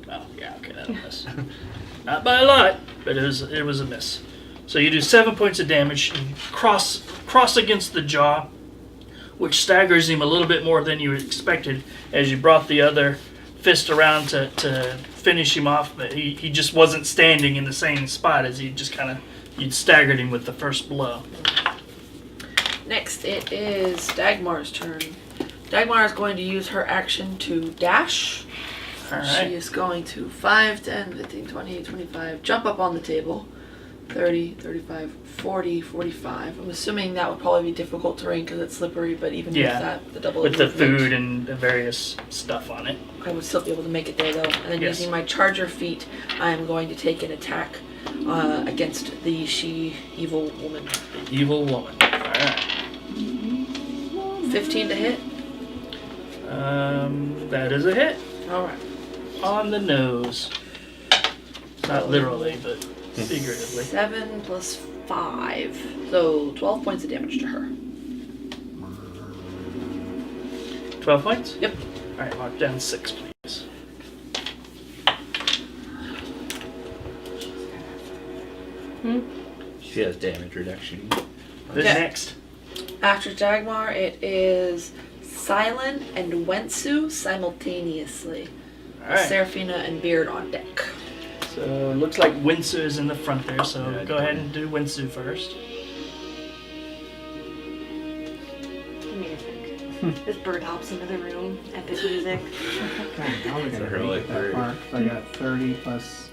Oh, yeah, okay, that'll miss. Not by a lot, but it was a miss. So you do 7 points of damage. You cross against the jaw, which staggers him a little bit more than you expected as you brought the other fist around to finish him off, but he just wasn't standing in the same spot as you'd staggered him with the first blow. Next, it is Dagmar's turn. Dagmar is going to use her action to dash. All She right. is going to 5, 10, 15, 20, 25, jump up on the table. 30, 35, 40, 45. I'm assuming that would probably be difficult terrain because it's slippery, but even Yeah. with that, the double With the movement, food and the various stuff on it. I would still be able to make it there though. And then Yes. using my charger feat, I am going to take an attack against the evil woman. The evil woman. All right. 15 to hit. That is a hit. All right. On the nose. Not literally, but figuratively. 7 plus 5. So 12 points of damage to her. 12 points? Yep. All right, mark down 6, please. She has damage reduction. Who's Okay. next? After Dagmar, it is Sylan and Wentsu simultaneously. All right. Seraphina and Beard on deck. So it looks like Wentsu is in the front there, so Yeah, go ahead and do Wentsu first. Give me a sec. This bird hops into the room. Epic music. Okay, now we're It's a gonna heroic make it that bird. far. So I got 30 plus.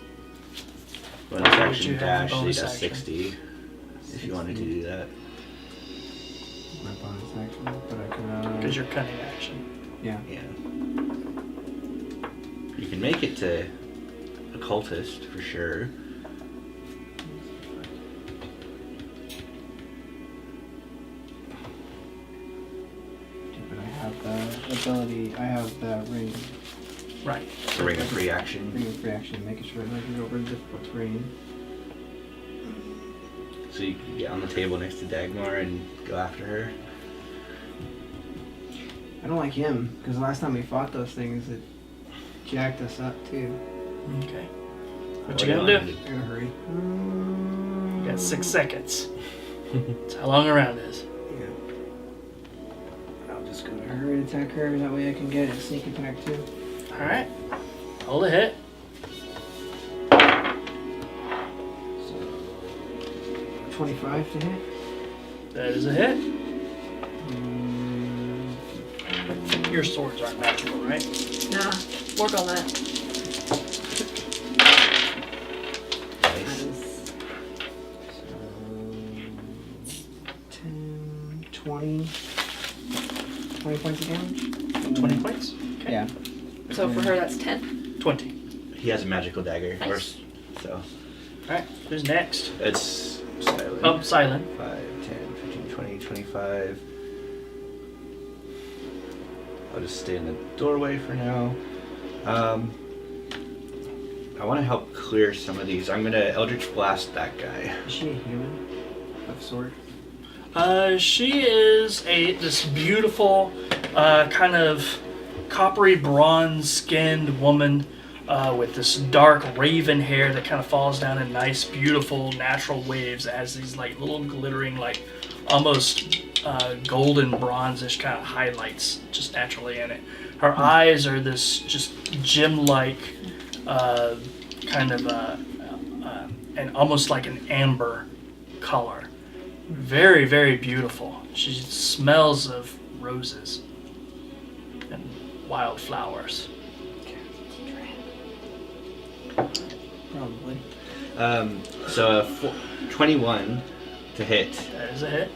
Bonus What would action you have dash, for so you bonus got action? 60. If you wanted to do that. My bonus action, but I can. Because you're cunning action. Yeah. Yeah. You can make it to occultist for sure. But I have the ability. I have the ring. Right. The ring of free action. Ring of reaction, making sure I don't go over the difficult terrain. So you can get on the table next to Dagmar and go after her. I don't like him because the last time we fought those things, it jacked us up too. Okay. What do you gonna do? I gotta hurry. You got 6 seconds. That's how long a round is. Yeah. I'll just go to her and attack her. That way I can get a sneak attack too. All right. Hold a hit. So 25 to hit. That is a hit. Mm, Your swords aren't magical, right? Nah, work on that. Nice. So 10, 20 points of damage. 20 points? Okay. Yeah. So for her, that's 10. 20. He has a magical dagger. Nice. Or so. All right. Who's next? It's silent. Oh, Silent. 5, 10, 15, 20, 25. I'll just stay in the doorway for now. I want to help clear some of these. I'm going to Eldritch Blast that guy. Is she a human of sort? She is this beautiful, kind of coppery bronze skinned woman. with this dark raven hair that kind of falls down in nice, beautiful, natural waves. It has these like little glittering, like almost golden bronzish kind of highlights just naturally in it. Her eyes are this just gem-like kind of and almost like an amber color. Very, very beautiful. She smells of roses and wildflowers. Probably. So a 21 to hit. That is a hit.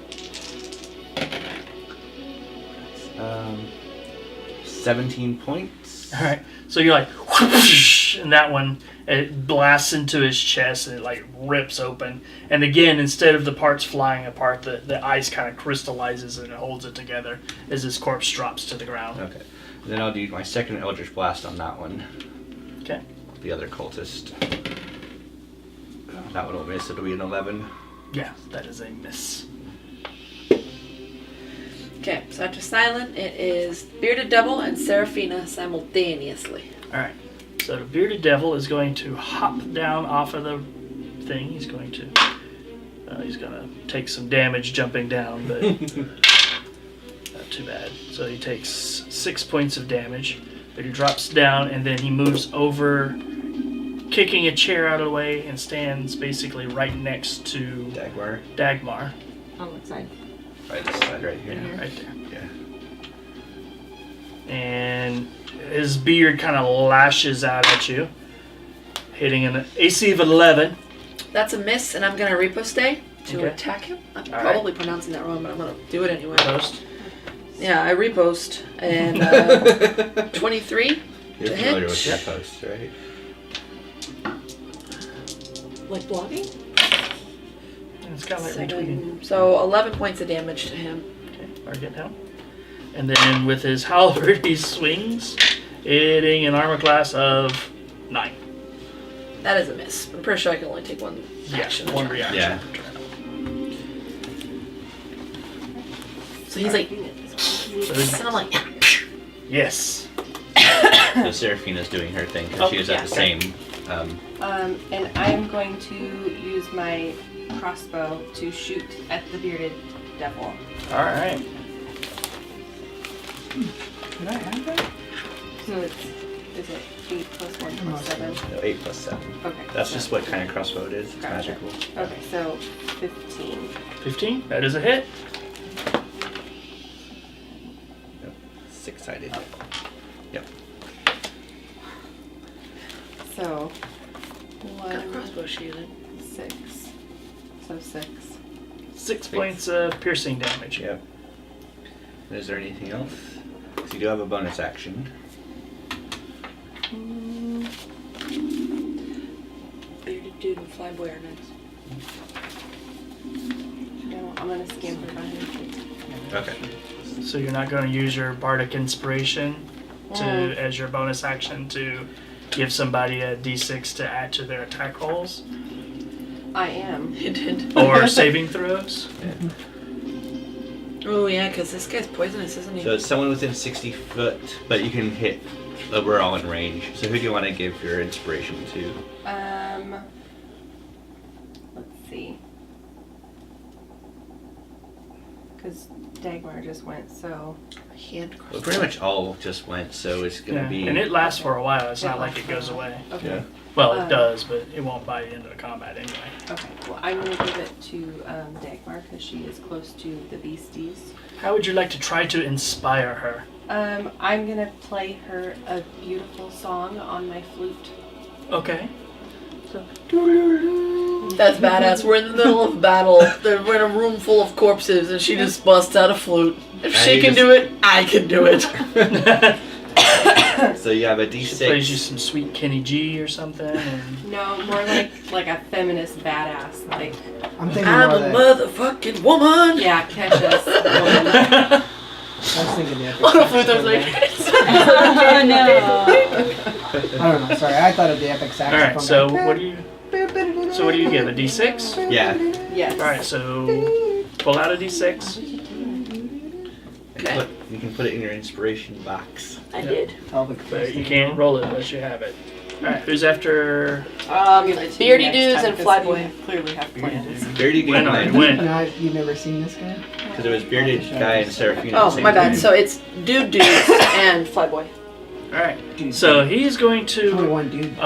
17 points. All right. So you're like, whoosh, and that one, it blasts into his chest and it like rips open. And again, instead of the parts flying apart, the ice kind of crystallizes and it holds it together as his corpse drops to the ground. Okay. And then I'll do my second Eldritch Blast on that one. Okay. The other cultist. That one will miss. It'll be an 11. Yeah, that is a miss. Okay, so after Sylan, it is Bearded Devil and Seraphina simultaneously. All right. So the bearded devil is going to hop down off of the thing. He's going to take some damage jumping down, but not too bad. So he takes 6 points of damage, but he drops down and then he moves over, kicking a chair out of the way, and stands basically right next to Dagmar. On what side? Right this side right here. Yeah, right there. Yeah. And his beard kind of lashes out at you, hitting an AC of 11. That's a miss, and I'm going to riposte to Okay. attack him. I'm All probably pronouncing that wrong, but I'm going to do it anyway. Post. Yeah, I riposte. And 23 You're to familiar hit. with that post, right? Like blocking? And it's kind of like retweeting. 7, so 11 points of damage to him. Okay, target down. And then with his halberd, he swings, hitting an armor class of 9. That is a miss. I'm pretty sure I can only take one action. One reaction. Yeah. per turn. So he's like, So and I'm like, yes. So Seraphina's doing her thing because she was at the same. And I'm going to use my crossbow to shoot at the bearded devil. All right. Did I have that? So is it 8 plus 1 plus 7? No, 8 plus 7. Okay. That's so- just what kind of crossbow it is. It's Gotcha. magical. Okay, so 15. 15. That is a hit. 6-sided. Yep. So what kind of 1, crossbow is she using? 6. So 6. 6 points of piercing damage. Yep. Is there anything else? So you do have a bonus action. Bearded dude and flamboyant are nice. No, I'm gonna scamper behind you. Okay. So you're not going to use your bardic inspiration as your bonus action to give somebody a d6 to add to their attack rolls I am. He did. or saving throws. Yeah. Oh yeah, because this guy's poisonous, isn't he? So it's someone within 60 foot, but you can hit. We're all in range. So who do you want to give your inspiration to? Let's see. Because Dagmar just went, so. Hand Well, crossbow. pretty much all just went, so it's gonna Yeah. be. And it lasts for a while. It's It not like lasts it for a goes while. away. Okay. Yeah. Well, it does, but it won't bite into the combat anyway. Okay. Well, I'm gonna give it to Dagmar because she is close to the beasties. How would you like to try to inspire her? I'm gonna play her a beautiful song on my flute. Okay. That's badass. We're in the middle of battle. We're in a room full of corpses, and she just busts out a flute. If And she you can just- do it, I can do it. So you have a She plays you D6. some sweet Kenny G or something. And No, more like a feminist badass. Like, I'm thinking I'm more a that. motherfucking woman. yeah, Kesha's woman. I was thinking the epic. On a flute, I was like, Oh no. I don't know. Sorry, I thought of the epic all saxophone. right. So what do you? So what do you give? A D6? Yeah. Yes. All right. So pull out a D6. You can put it in your inspiration box. I did. Pelvic But you thrusting. can't roll it unless you have it. Alright, who's after... Beardy dudes and Flyboy. Clearly have plans. Bearded guy. Win already, win. You've never seen this guy? Because it was bearded guy and Seraphina. Oh, at the same my bad. time. So it's dudes and Flyboy. Alright, so he's going Only to one dude.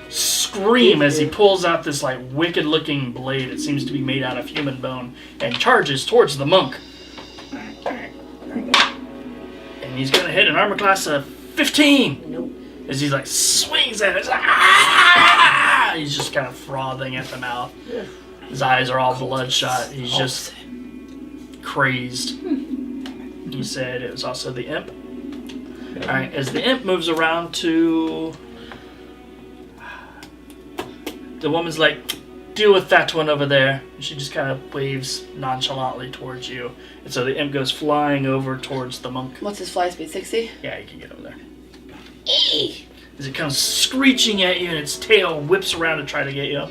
scream as he pulls out this like wicked looking blade. It seems to be made out of human bone and charges towards the monk. And he's going to hit an armor class of 15. Nope. As he like swings at it. Ah! He's just kind of frothing at the mouth. His eyes are all bloodshot. He's just crazed. He said it was also the imp. Alright, as the imp moves around to... The woman's like, deal with that one over there. And she just kind of waves nonchalantly towards you. And so the imp goes flying over towards the monk. What's his fly speed? 60? Yeah, you can get over there. As it comes screeching at you and its tail whips around to try to get you.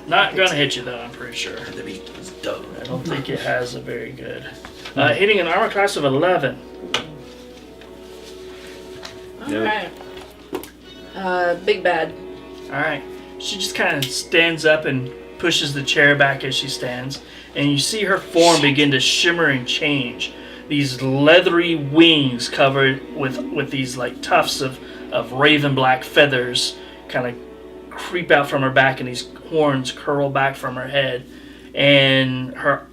Not gonna hit you though, I'm pretty sure. The beat was dope. I don't think it has a very good. Hitting an armor class of 11. Alright. Big bad. Alright. She just kind of stands up and pushes the chair back as she stands. And you see her form begin to shimmer and change. These leathery wings covered with these like tufts of raven black feathers kind of creep out from her back, and these horns curl back from her head. And her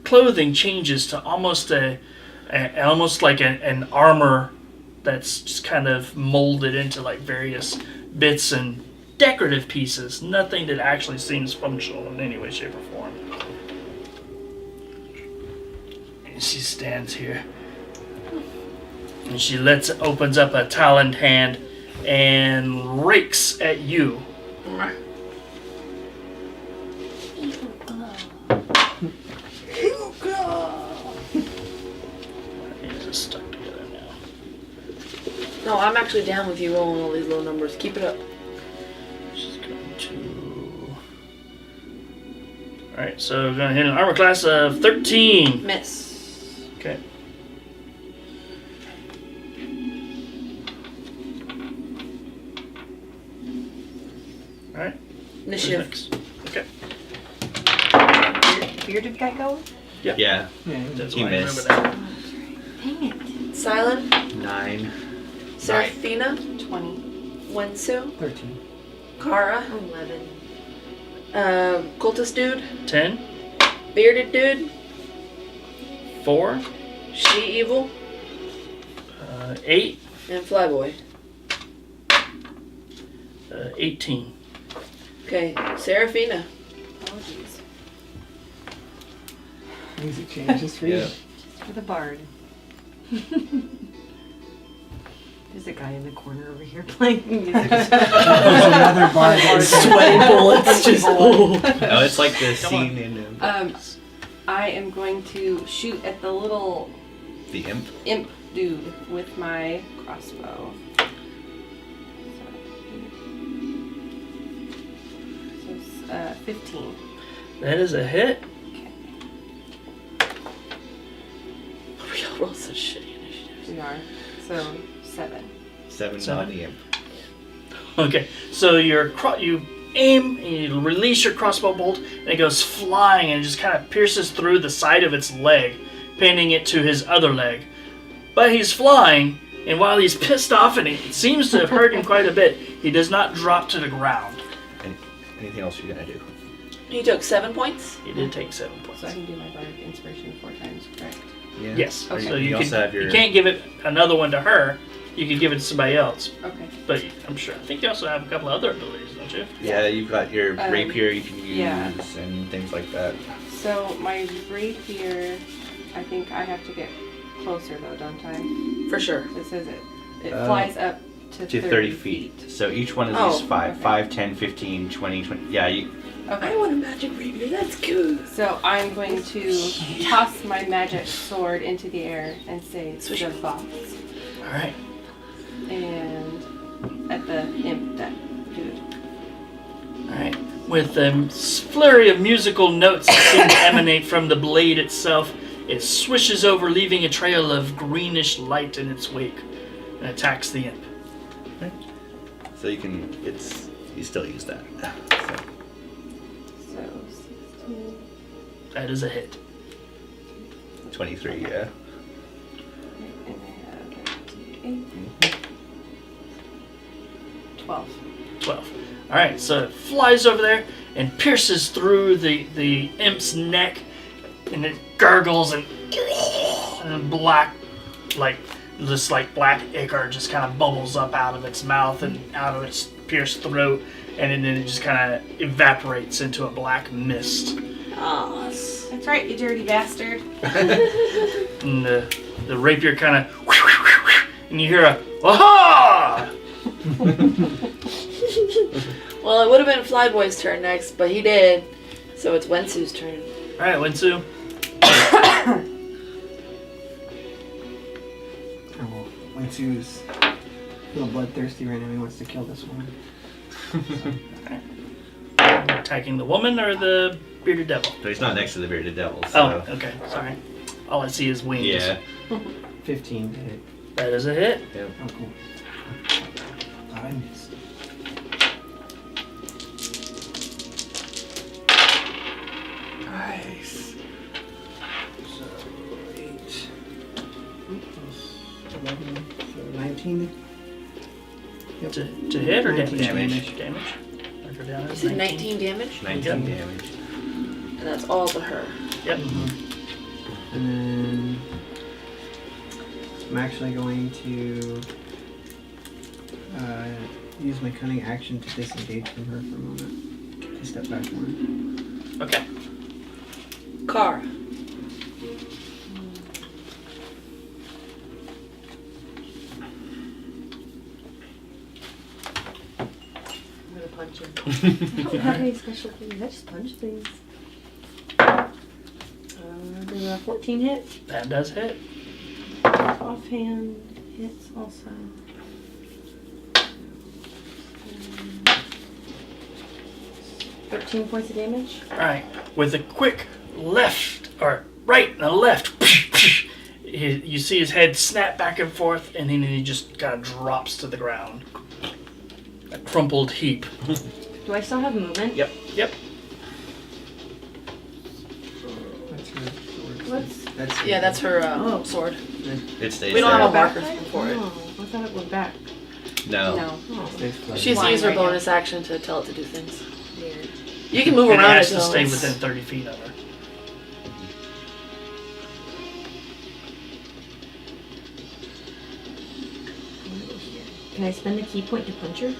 clothing changes to almost almost like an armor that's just kind of molded into like various bits and decorative pieces. Nothing that actually seems functional in any way, shape, or form. And she stands here. And she opens up a taloned hand and rakes at you. It's stuck together now. No, I'm actually down with you rolling all these low numbers. Keep it up. She's going to... Alright, so we're going to hit an armor class of 13. Miss. Okay. Alright. Initiative. Next. Okay. Bearded guy going? Yeah. Yeah. That's He why I remember missed. that. Dang it. Sylan, 9. Seraphina, 20. Wentsu, 13. Kara, 11. cultist dude, 10. bearded dude, 4. she evil, 8. and Flyboy. 18. Okay, Seraphina. Oh, jeez. Music changes for you. Yeah. For the bard. There's a guy in the corner over here playing music. There's another bar. Sweaty bullets. Just No, it's like the scene in I am going to shoot at the little The Imp. imp dude with my crossbow. So it's 15. That is a hit. we all roll such shitty initiatives. We are. So 7. 7 Seven. on the Imp. Okay, so you aim and you release your crossbow bolt, and it goes flying and just kind of pierces through the side of its leg, pinning it to his other leg. But he's flying, and while he's pissed off and it seems to have hurt him quite a bit, he does not drop to the ground. Anything else you're gonna do? You took 7 points? He did take 7 points. So I can do my bardic inspiration 4 times, correct? Yeah. Yes. Okay. So You you, also have your- can't give it another one to her. You could give it to somebody else. Okay. But I'm sure. I think you also have a couple other abilities, don't you? Yeah, you've got your rapier you can use yeah. and things like that. So my rapier, I think I have to get closer though, don't I? For sure. It says it flies up to 30 feet. So each one of Oh, these 5. okay. 5, 10, 15, 20, 20. Yeah, you. Okay. want a magic rapier. That's cool. So I'm going to toss my magic sword into the air and say Swish. the box. Alright. And at the imp, that dude. Alright. With a flurry of musical notes that seem to emanate from the blade itself, it swishes over, leaving a trail of greenish light in its wake, and attacks the imp. So you still use that. So 16. That is a hit. 23, yeah. And I have 12. 12. All right, so it flies over there and pierces through the imp's neck, and it gurgles and black, like black ichor just kind of bubbles up out of its mouth and out of its pierced throat, and then it just kind of evaporates into a black mist. Oh, that's right, you dirty bastard. And the rapier kind of, and you hear a aha! Well, it would have been Flyboy's turn next, but he did. So it's Wentsu's turn. All right, Wentsu. Oh, Wentsu's a little bloodthirsty right now. He wants to kill this woman. Attacking the woman or the bearded devil? So he's not next to the bearded devil. So. Oh, okay. Sorry. All I see is wings. Yeah. 15 to hit. That is a hit. Yep. Oh, cool. I missed. Nice. So 8 plus 11, so 19. Yep. To hit or 19 damage? Damage. Mark her down You as said 19 damage? 19 Yep. damage. And that's all to her. Yep. And then I'm actually going to use my cunning action to disengage from her for a moment. To step back one. Okay. Car. I'm gonna punch him. I don't have any special things. I just punch things. Do a 14 hit. That does hit. Offhand hits also. 13 points of damage. All right. With a quick left or right and a left, you see his head snap back and forth, and then he just kind of drops to the ground. A crumpled heap. Do I still have movement? Yep. That's her sword. What's... Yeah, that's her Oh. sword. It stays We don't there. have a back marker side? for it. Oh, I thought it went back. No. No. Oh, Stays flat. She has to Flying use her right now. bonus action to tell it to do things. weird. You can move And it around has it to though. stay It's- within 30 feet of her. Can I spend a key point to punch her?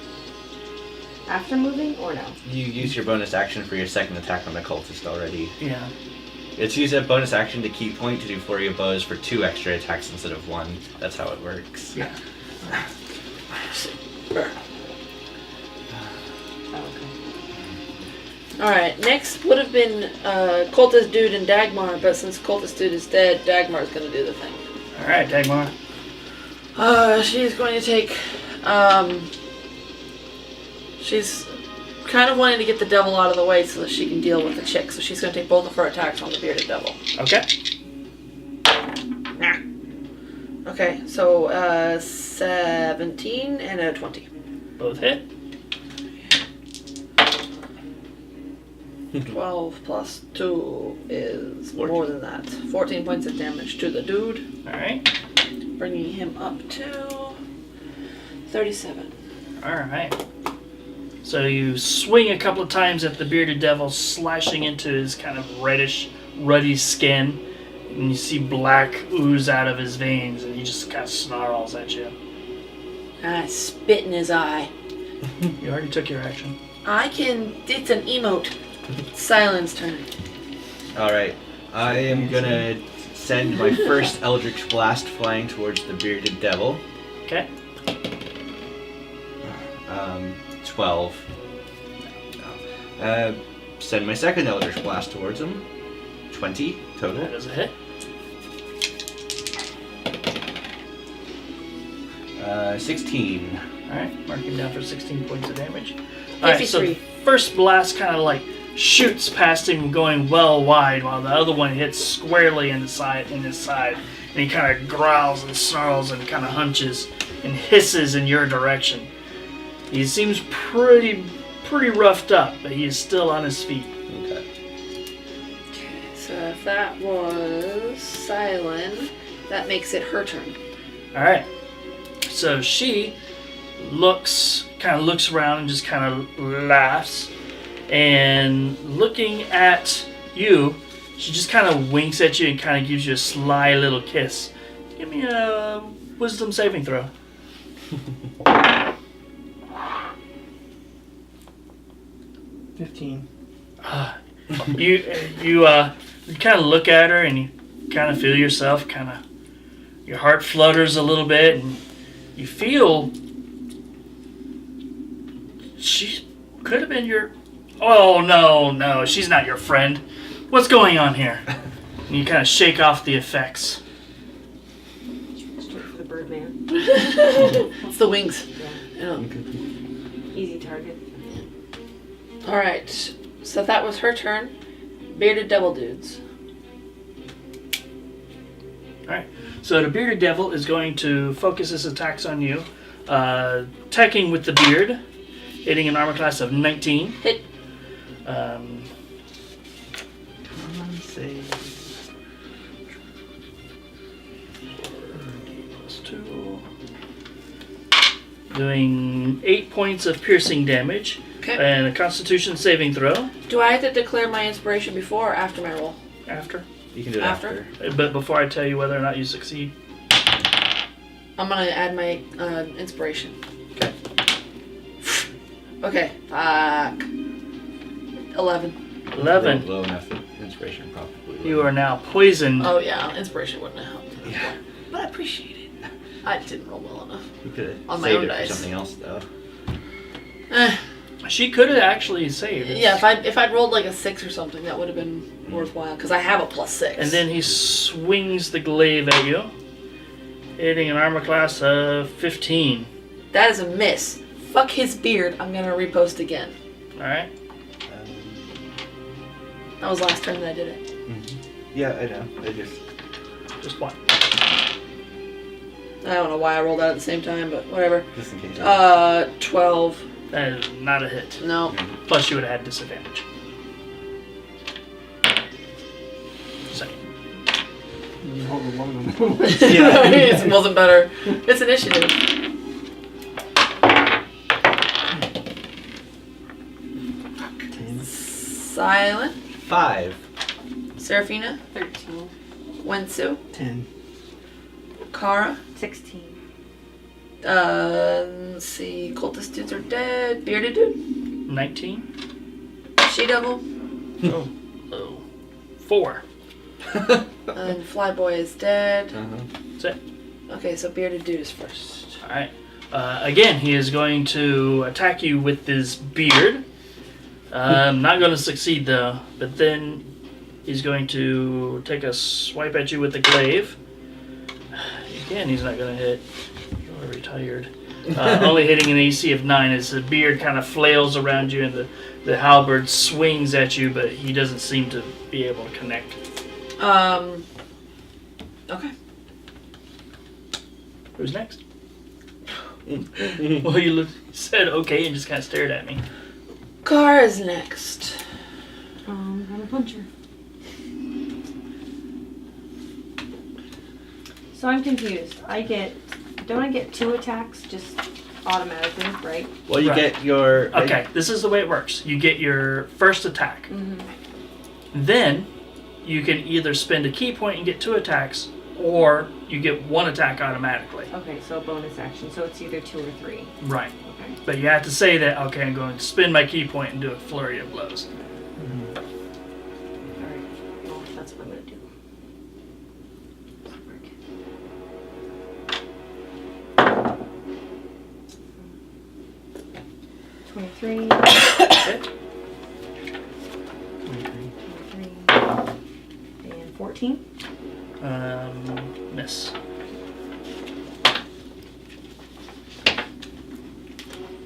After moving or no? You use your bonus action for your second attack on the cultist already. Yeah. It's use a bonus action to key point to do flurry of blows for 2 extra attacks instead of 1. That's how it works. Yeah. Oh, okay. Alright, next would have been Cultist Dude and Dagmar, but since Cultist Dude is dead, Dagmar's gonna do the thing. All right, Dagmar. She's going to take, she's kind of wanting to get the devil out of the way so that she can deal with the chick, so she's going to take both of her attacks on the bearded devil. Okay. Okay, so 17 and a 20. Both hit. 12 plus 2 is more than that. 14 points of damage to the dude, All right. bringing him up to 37. All right. So you swing a couple of times at the bearded devil, slashing into his kind of reddish, ruddy skin, and you see black ooze out of his veins, and he just kind of snarls at you. I spit in his eye. You already took your action. It's an emote. Sylan's turn. Alright. I am gonna send my first Eldritch Blast flying towards the bearded devil. Okay. 12. Send my second Eldritch Blast towards him. 20 total. That is a hit. 16. All right. Mark him down for 16 points of damage. All right. So 53. the first blast kind of like shoots past him, going well wide, while the other one hits squarely in his side, and he kind of growls and snarls and kind of hunches and hisses in your direction. He seems pretty roughed up, but he is still on his feet. Okay. So if that was Sylan, that makes it her turn. All right. So she looks around and just kind of laughs, and looking at you, she just kind of winks at you and kind of gives you a sly little kiss. Give me a wisdom saving throw. 15. You kind of look at her and you kind of feel yourself your heart flutters a little bit, and you feel she could have been your... Oh, no, she's not your friend. What's going on here? And you kind of shake off the effects. Straight for the Birdman. It's the wings. Yeah. Easy target. Alright, so that was her turn. Bearded Devil Dudes. Alright, so the Bearded Devil is going to focus his attacks on you. Attacking with the beard, hitting an armor class of 19. Hit. Save. 2. Doing 8 points of piercing damage. Okay. And a Constitution saving throw. Do I have to declare my inspiration before or after my roll? After. You can do it After? after. But before I tell you whether or not you succeed. I'm gonna add my inspiration. Okay. Okay. Fuck. 11. 11. Low enough that inspiration probably. You are now poisoned. Oh yeah, inspiration wouldn't have helped. Yeah. But I appreciate it. I didn't roll well enough. You could On have my saved own it dice. for something else though. She could have actually saved it. Yeah, if I'd rolled like a 6 or something, that would have been worthwhile. Because I have a +6. And then he swings the glaive at you, hitting an armor class of 15. that is a miss. Fuck his beard. I'm gonna repost again. Alright? That was last turn that I did it. Yeah, I know. I Just one. I don't know why I rolled out at the same time, but whatever. just in case. 12. That is not a hit. No. Plus you would have had disadvantage. So, You hold the one on It wasn't better. It's initiative. Silent. 5. Seraphina. 13. Wentsu. 10. Kara. 16. Let's see. Cultist dudes are dead. Bearded dude. 19. She-devil. Oh. 4. And Flyboy is dead. That's it. Okay, so bearded dude is first. Alright. Again, he is going to attack you with his beard. Not going to succeed though, but then he's going to take a swipe at you with the glaive. Again, he's not going to hit. You're retired. Only hitting an AC of 9 as the beard kind of flails around you and the halberd swings at you, but he doesn't seem to be able to connect. Okay. Who's next? Well, you said okay and just kind of stared at me. Kara's next. I'm gonna punch her. So I'm confused. Don't I get 2 attacks just automatically, right? Well, you Right. get your. Okay, this is the way it works. You get your first attack. Then you can either spend a key point and get 2 attacks, or you get 1 attack automatically. Okay, so a bonus action. So it's either 2 or 3. Right. Okay. But you have to say that, okay, I'm going to spend my key point and do a flurry of blows. Alright. Well, that's what I'm gonna do. 23. 23. And 14. Miss.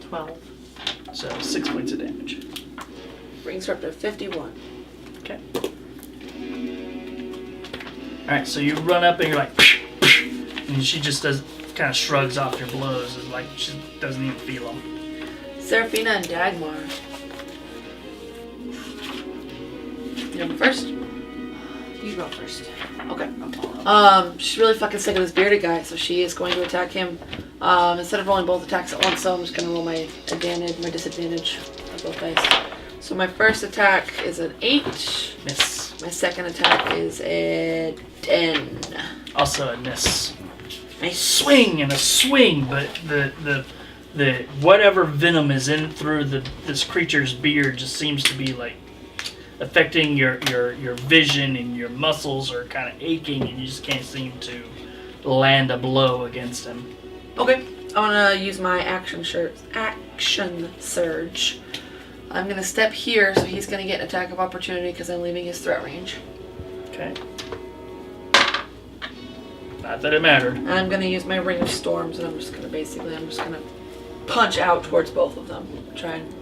12. So 6 points of damage. Brings her up to 51. Okay. Alright, so you run up and you're like, and she just does kind of shrugs off your blows, and like she doesn't even feel them. Seraphina and Dagmar. You go first? You go first. Okay. I'll follow. She's really fucking sick of this bearded guy, so she is going to attack him. Instead of rolling both attacks at once, so I'm just gonna roll my disadvantage on both dice. So my first attack is an 8. Miss. My second attack is a 10. Also a miss. Nice. Swing and a swing, but the whatever venom is in through this creature's beard just seems to be like affecting your vision, and your muscles are kind of aching, and you just can't seem to land a blow against him. Okay, I'm gonna use my action surge. I'm gonna step here, so he's gonna get an attack of opportunity because I'm leaving his threat range. Okay. Not that it mattered. And I'm gonna use my ring of storms, and I'm just gonna punch out towards both of them. Try and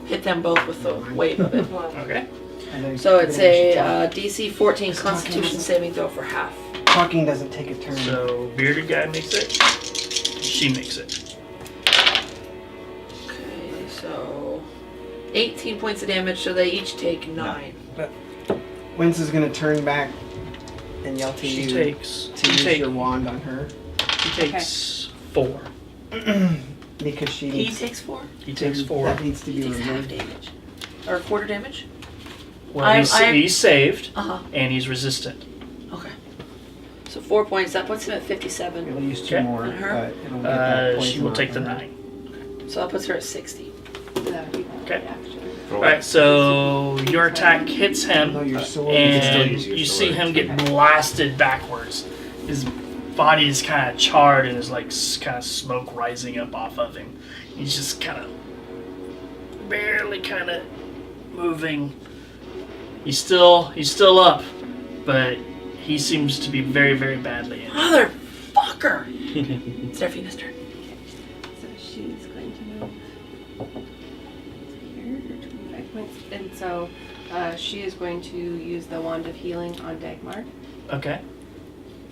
hit them both with the weight of it. Okay. So it's a DC 14 Constitution saving throw for half. Talking doesn't take a turn. So bearded guy makes it. She makes it. Okay, so 18 points of damage, so they each take 9. Wentz is gonna turn back and yell to She you takes. to use your wand on her She takes 4. because she He needs, takes 4. He takes 4. that needs to He be takes half removed. damage. Or quarter damage? Well, he's saved Uh-huh. and he's resistant. Okay. So 4 points, that puts him at 57. It'll use 2 Okay. more, And her? but it'll get that poison She will off take of the her. 9. So that puts her at 60. That would be my Okay. reaction. Alright, so your attack hits Although him, your sword and still use your you sword. see him get blasted backwards. His body is kind of charred, and there's like kind of smoke rising up off of him. He's just kind of barely kind of moving. He's still up, but he seems to be very, very badly injured. Motherfucker! Seraphina's turn. So she's going to move here, 25 points. And so she is going to use the Wand of Healing on Dagmar. Okay.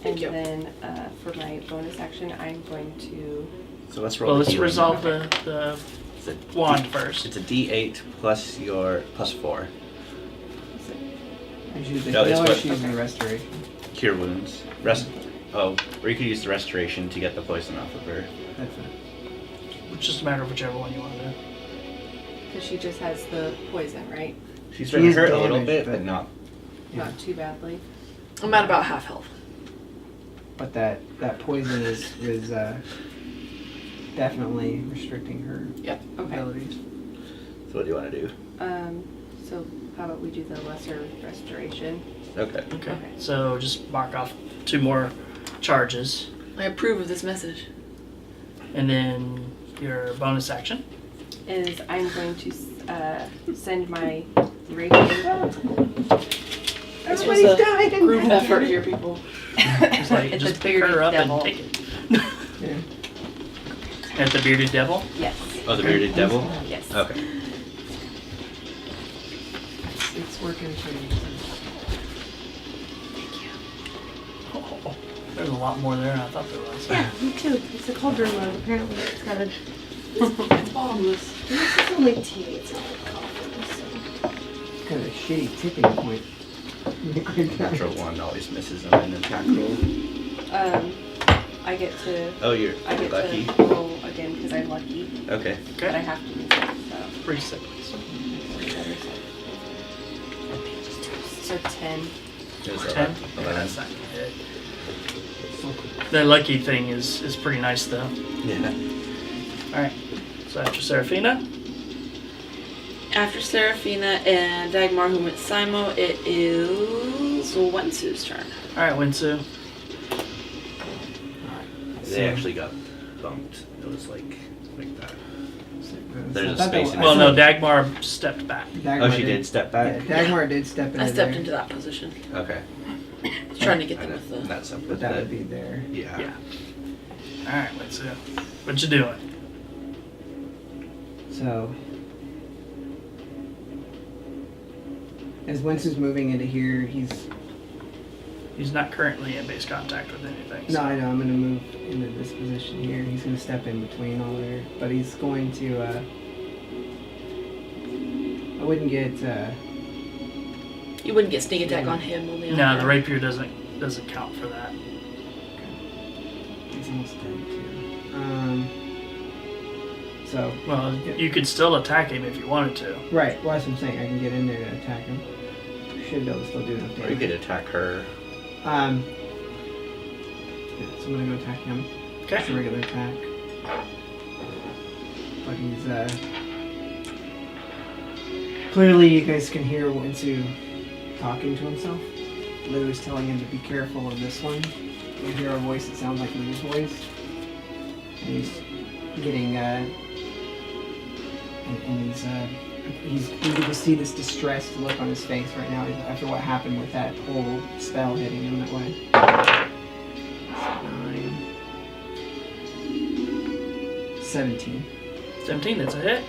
Thank you. And then for my bonus action, I'm going to... So let's roll. Well, the let's healing. resolve the It's a wand first. It's a D8 plus your plus 4. I use the No, it's heal or what- she uses the restoration. Cure wounds. Or you could use the restoration to get the poison off of her. That's it. It's just a matter of whichever one you want to do. Because she just has the poison, right? She's She been is hurt a little damaged, bit, but- but not. Yeah. Not too badly. I'm at about half health. But that poison is definitely restricting her Yep. Okay. abilities. So what do you want to do? So how about we do the lesser restoration? Okay. Okay. Okay. So just mark off 2 more charges, I approve of this message. and then your bonus action. Is I'm going to send my Erythian. This was a group effort here, people. Just like It's just a pick her bearded up devil. and take it. Yeah. At the bearded devil. Yes. Oh, the bearded devil? Yes. Okay. It's working for you. Oh, there's a lot more there than I thought there was. Yeah, me too. It's a cauldron mode. Apparently, it's got a. It's bottomless. It's only tea. It's not a cauldron. So. It's got a shitty tipping point. Natural 1 always misses on an attack roll. I get to. Oh, you're I get lucky. to roll again because I'm lucky, Okay. but I Okay. have to use it. So. 3 seconds. So 10. It was 10. 11. That's not gonna hit. The lucky thing is pretty nice though. Yeah. All right. So after Seraphina. After Seraphina and Dagmar, who went Simo, it is Wentsu's turn. All right, Wentsu. They actually got bumped. It was like that. There's a I thought space that- in I Well, no, thought Dagmar stepped back. Dagmar Oh, she did step back? Yeah, Dagmar did step into I stepped there, into that position. Okay. Trying to get I them know, with the. that's up but with that that. would be there. Yeah. Yeah. All right, Wentsu. What you doing? So, as Wentz is moving into here, he's He's not currently in base contact with anything. No, I know. I'm going to move into this position here. He's going to step in between all there. But he's going to... I wouldn't get... You wouldn't get sneak attack on him on the No, other. the rapier doesn't count for that. He's almost dead, too. So... Well, you could still attack him if you wanted to. Right. Well, that's what I'm saying. I can get in there to attack him. Should be able to still do enough Or you damage. could attack her. Yeah, so I'm gonna go attack him. Okay. It's a regular attack. But he's clearly you guys can hear Wentsu talking to himself. Lou's telling him to be careful of this one. You hear a voice that sounds like Lou's voice. And he's getting and he's you can see this distressed look on his face right now after what happened with that whole spell hitting him that way. 9, 17 17, that's a hit.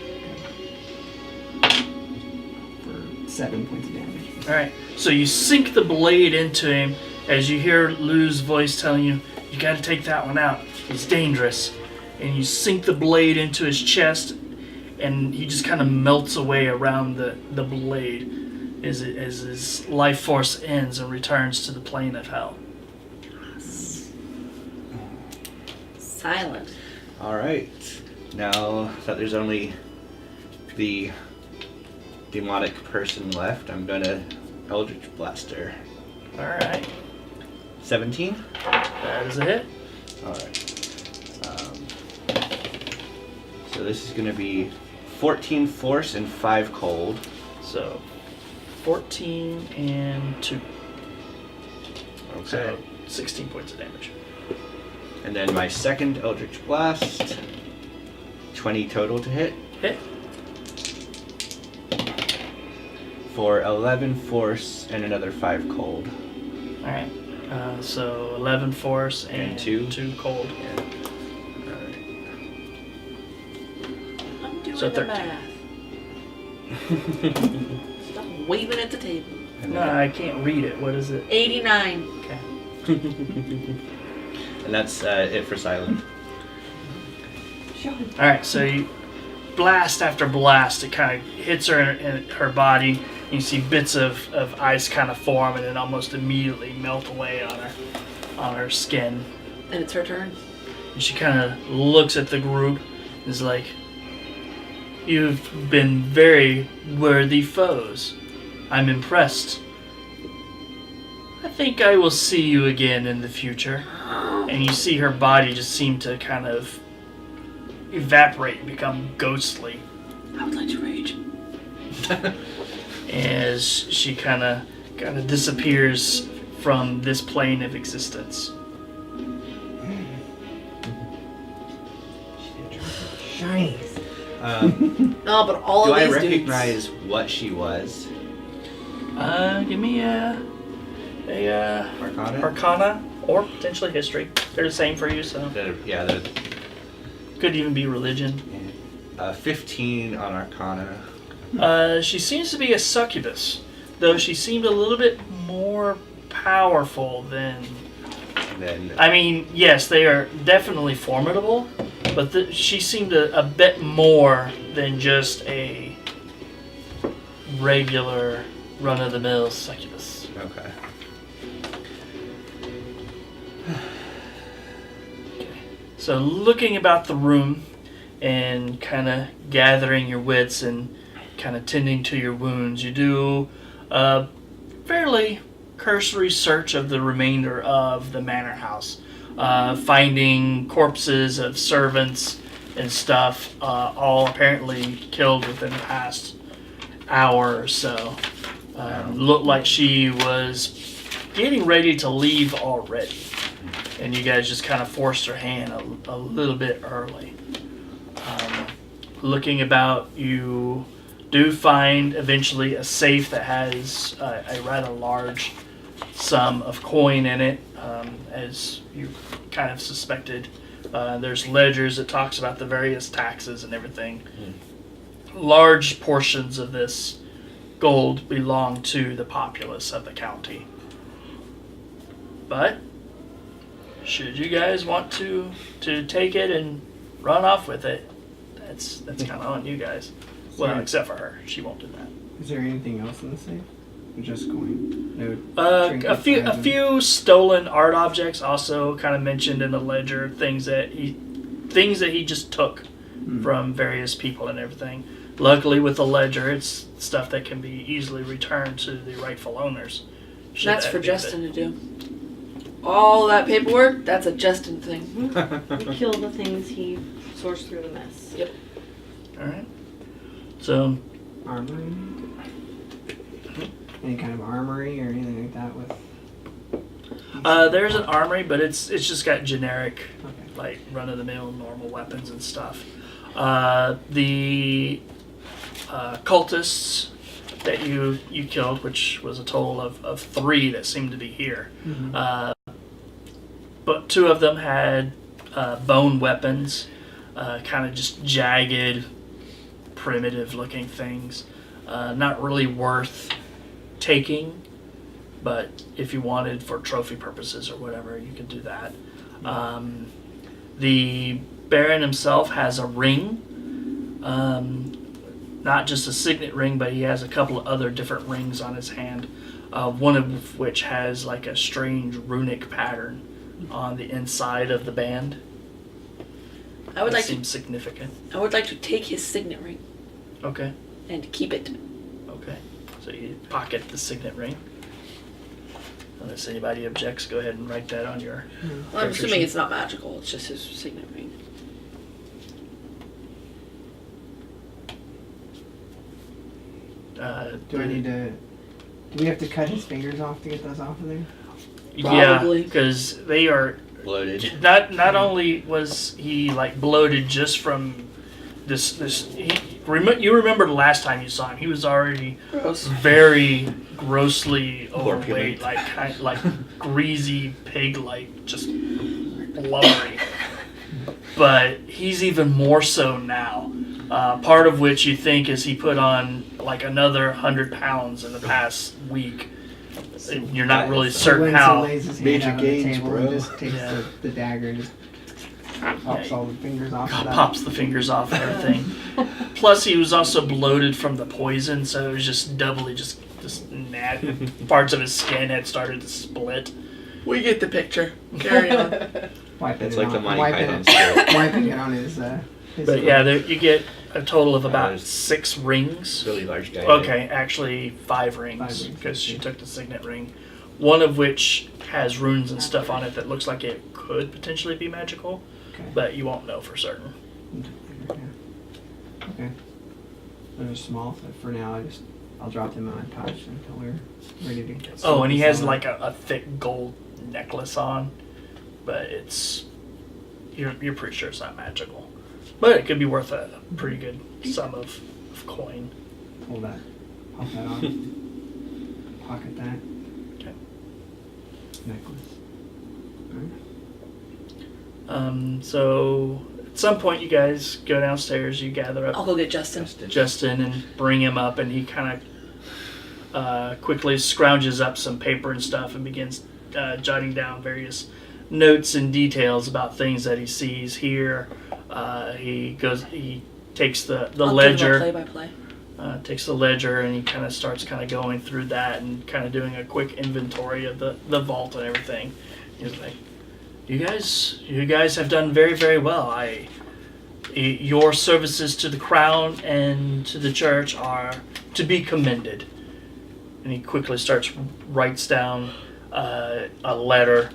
for 7 points of damage. Alright, so you sink the blade into him as you hear Lou's voice telling you, you gotta take that one out. He's dangerous. And you sink the blade into his chest, and he just kind of melts away around the blade as his life force ends and returns to the plane of hell. Silent. Alright. Now that there's only the demonic person left, I'm gonna Eldritch Blaster. Alright, 17? that is a hit. Alright. So this is gonna be 14 force and 5 cold. So, 14 and 2. Okay. So, 16 points of damage. And then my second Eldritch Blast. 20 total to hit. Hit. For 11 force and another 5 cold. Alright, so 11 force and And 2. 2 cold. Yeah. Alright. I'm doing So the 13. math. Stop waving at the table. And No, I can't read it. What is it? 89. Okay. and that's it for Sylan. Alright, so you blast after blast, it kind of hits her in her body. You see bits of ice kind of form and then almost immediately melt away on her skin. And it's her turn. And she kind of looks at the group and is like, you've been very worthy foes. I'm impressed. I think I will see you again in the future. And you see her body just seem to kind of evaporate and become ghostly I would like to rage. as she kind of disappears from this plane of existence. Shinies. No, but all Do of I these recognize what she was? Give me a Arcana? Arcana or potentially History. They're the same for you, so Yeah, could even be Religion. 15 on Arcana. She seems to be a succubus, though she seemed a little bit more powerful than... And then I mean, yes, they are definitely formidable, but she seemed a bit more than just a regular run-of-the-mill succubus. okay. So looking about the room and kind of gathering your wits and kind of tending to your wounds, you do a fairly cursory search of the remainder of the manor house, finding corpses of servants and stuff, all apparently killed within the past hour or so. Looked like she was getting ready to leave already. And you guys just kind of forced her hand a little bit early. Looking about, you do find eventually a safe that has a rather large sum of coin in it, as you kind of suspected. There's ledgers that talks about the various taxes and everything. Large portions of this gold belong to the populace of the county. But should you guys want to take it and run off with it, that's kind of on you guys. Well, Sorry. except for her, she won't do that. Is there anything else in the safe? Or just coin? No. A trinkets, few items? few stolen art objects also kind of mentioned in the ledger. Things that he just took from various people and everything. Luckily, with the ledger, it's stuff that can be easily returned to the rightful owners. should That's that for be Justin to do. All that paperwork, that's a Justin thing. We kill the things he sourced through the mess. Yep. All right. So Armory? Any kind of armory or anything like that with? there's an armory, but it's just got generic, Okay. like run-of-the-mill normal weapons and stuff. The cultists that you killed, which was a total of 3 that seemed to be here. Mhm. But 2 of them had bone weapons, kind of just jagged, primitive-looking things. Not really worth taking, but if you wanted for trophy purposes or whatever, you could do that. The Baron himself has a ring. Not just a signet ring, but he has a couple of other different rings on his hand. One of which has like a strange runic pattern on the inside of the band. I would That like seems significant. to take his signet ring Okay. and keep it. Okay. So you pocket the signet ring. Unless anybody objects, go ahead and write that on your. Well, I'm character assuming sheet. it's not magical. It's just his signet ring. Do I need to? Do we have to cut his fingers off to get those off of there? Yeah, Probably. because they are. Bloated. Not only was he like bloated just from this. You remember the last time you saw him? He was already Gross. very grossly Corpulent. overweight, like greasy pig, like just blubbery. But he's even more so now. Part of which you think is he put on like another 100 pounds in the past week. You're not really certain Wentsu how. lays his hand Major out on the gains, table bro. and just takes Yeah. the dagger and just pops all the fingers off. of that. Pops the fingers off and everything. Plus, he was also bloated from the poison, so it was just doubly just parts of his skin had started to split. We get the picture. Carry on. Wiping It's it like on, the Monty wiping Python it, skit. wiping it on his. But yeah, you get a total of about there's- 6 rings. Really large guy. Okay, actually 5 5 rings, rings, because she yeah. took the signet ring. One of which has runes and stuff on it that looks like it could potentially be magical, Okay. but you won't know for certain. Okay. They're small, so for now I'll drop them in my pouch until we're ready to get. Oh, and he has some- like a thick gold necklace on, but you're pretty sure it's not magical. But it could be worth a pretty good sum of coin. Pull that, pop that on, pocket that. Okay. Necklace. So at some point you guys go downstairs, you gather up I'll go get Justin. Justin and bring him up, and he kind of quickly scrounges up some paper and stuff and begins jotting down various notes and details about things that he sees here. He takes the I'll ledger. Give him a play-by-play. Takes the ledger and he kind of starts kind of going through that and kind of doing a quick inventory of the vault and everything. He's like, you guys have done very, very well. Your services to the crown and to the church are to be commended. And he quickly writes down a letter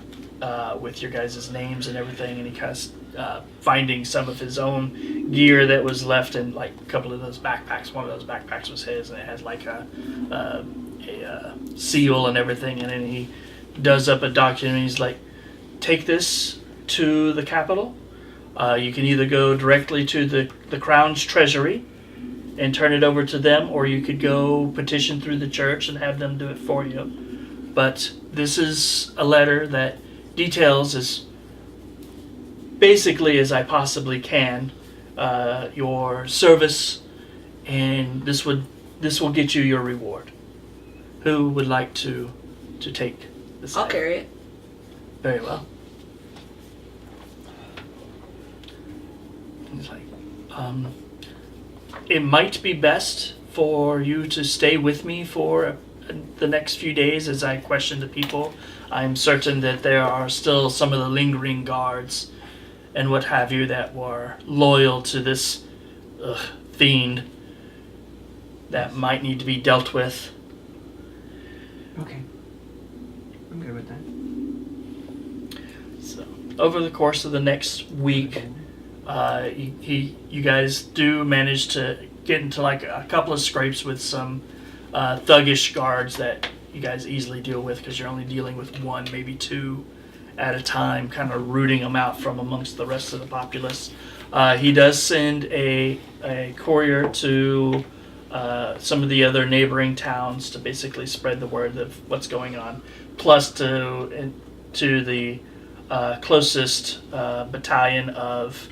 with your guys' names and everything, and he kind of finding some of his own gear that was left in like a couple of those backpacks. One of those backpacks was his, and it had like a seal and everything. And then he does up a document, and he's like, take this to the capital. You can either go directly to the crown's treasury and turn it over to them, or you could go petition through the church and have them do it for you. But this is a letter that details as basically as I possibly can your service, and this will get you your reward. Who would like to take this? I'll item? carry it. Very well. He's like, it might be best for you to stay with me for the next few days as I question the people. I'm certain that there are still some of the lingering guards and what have you that were loyal to this fiend that might need to be dealt with. Okay. I'm good with that. So, over the course of the next week, you guys do manage to get into like a couple of scrapes with some thuggish guards that you guys easily deal with because you're only dealing with one, maybe two at a time, kind of rooting them out from amongst the rest of the populace. He does send a courier to some of the other neighboring towns to basically spread the word of what's going on, plus to the closest battalion of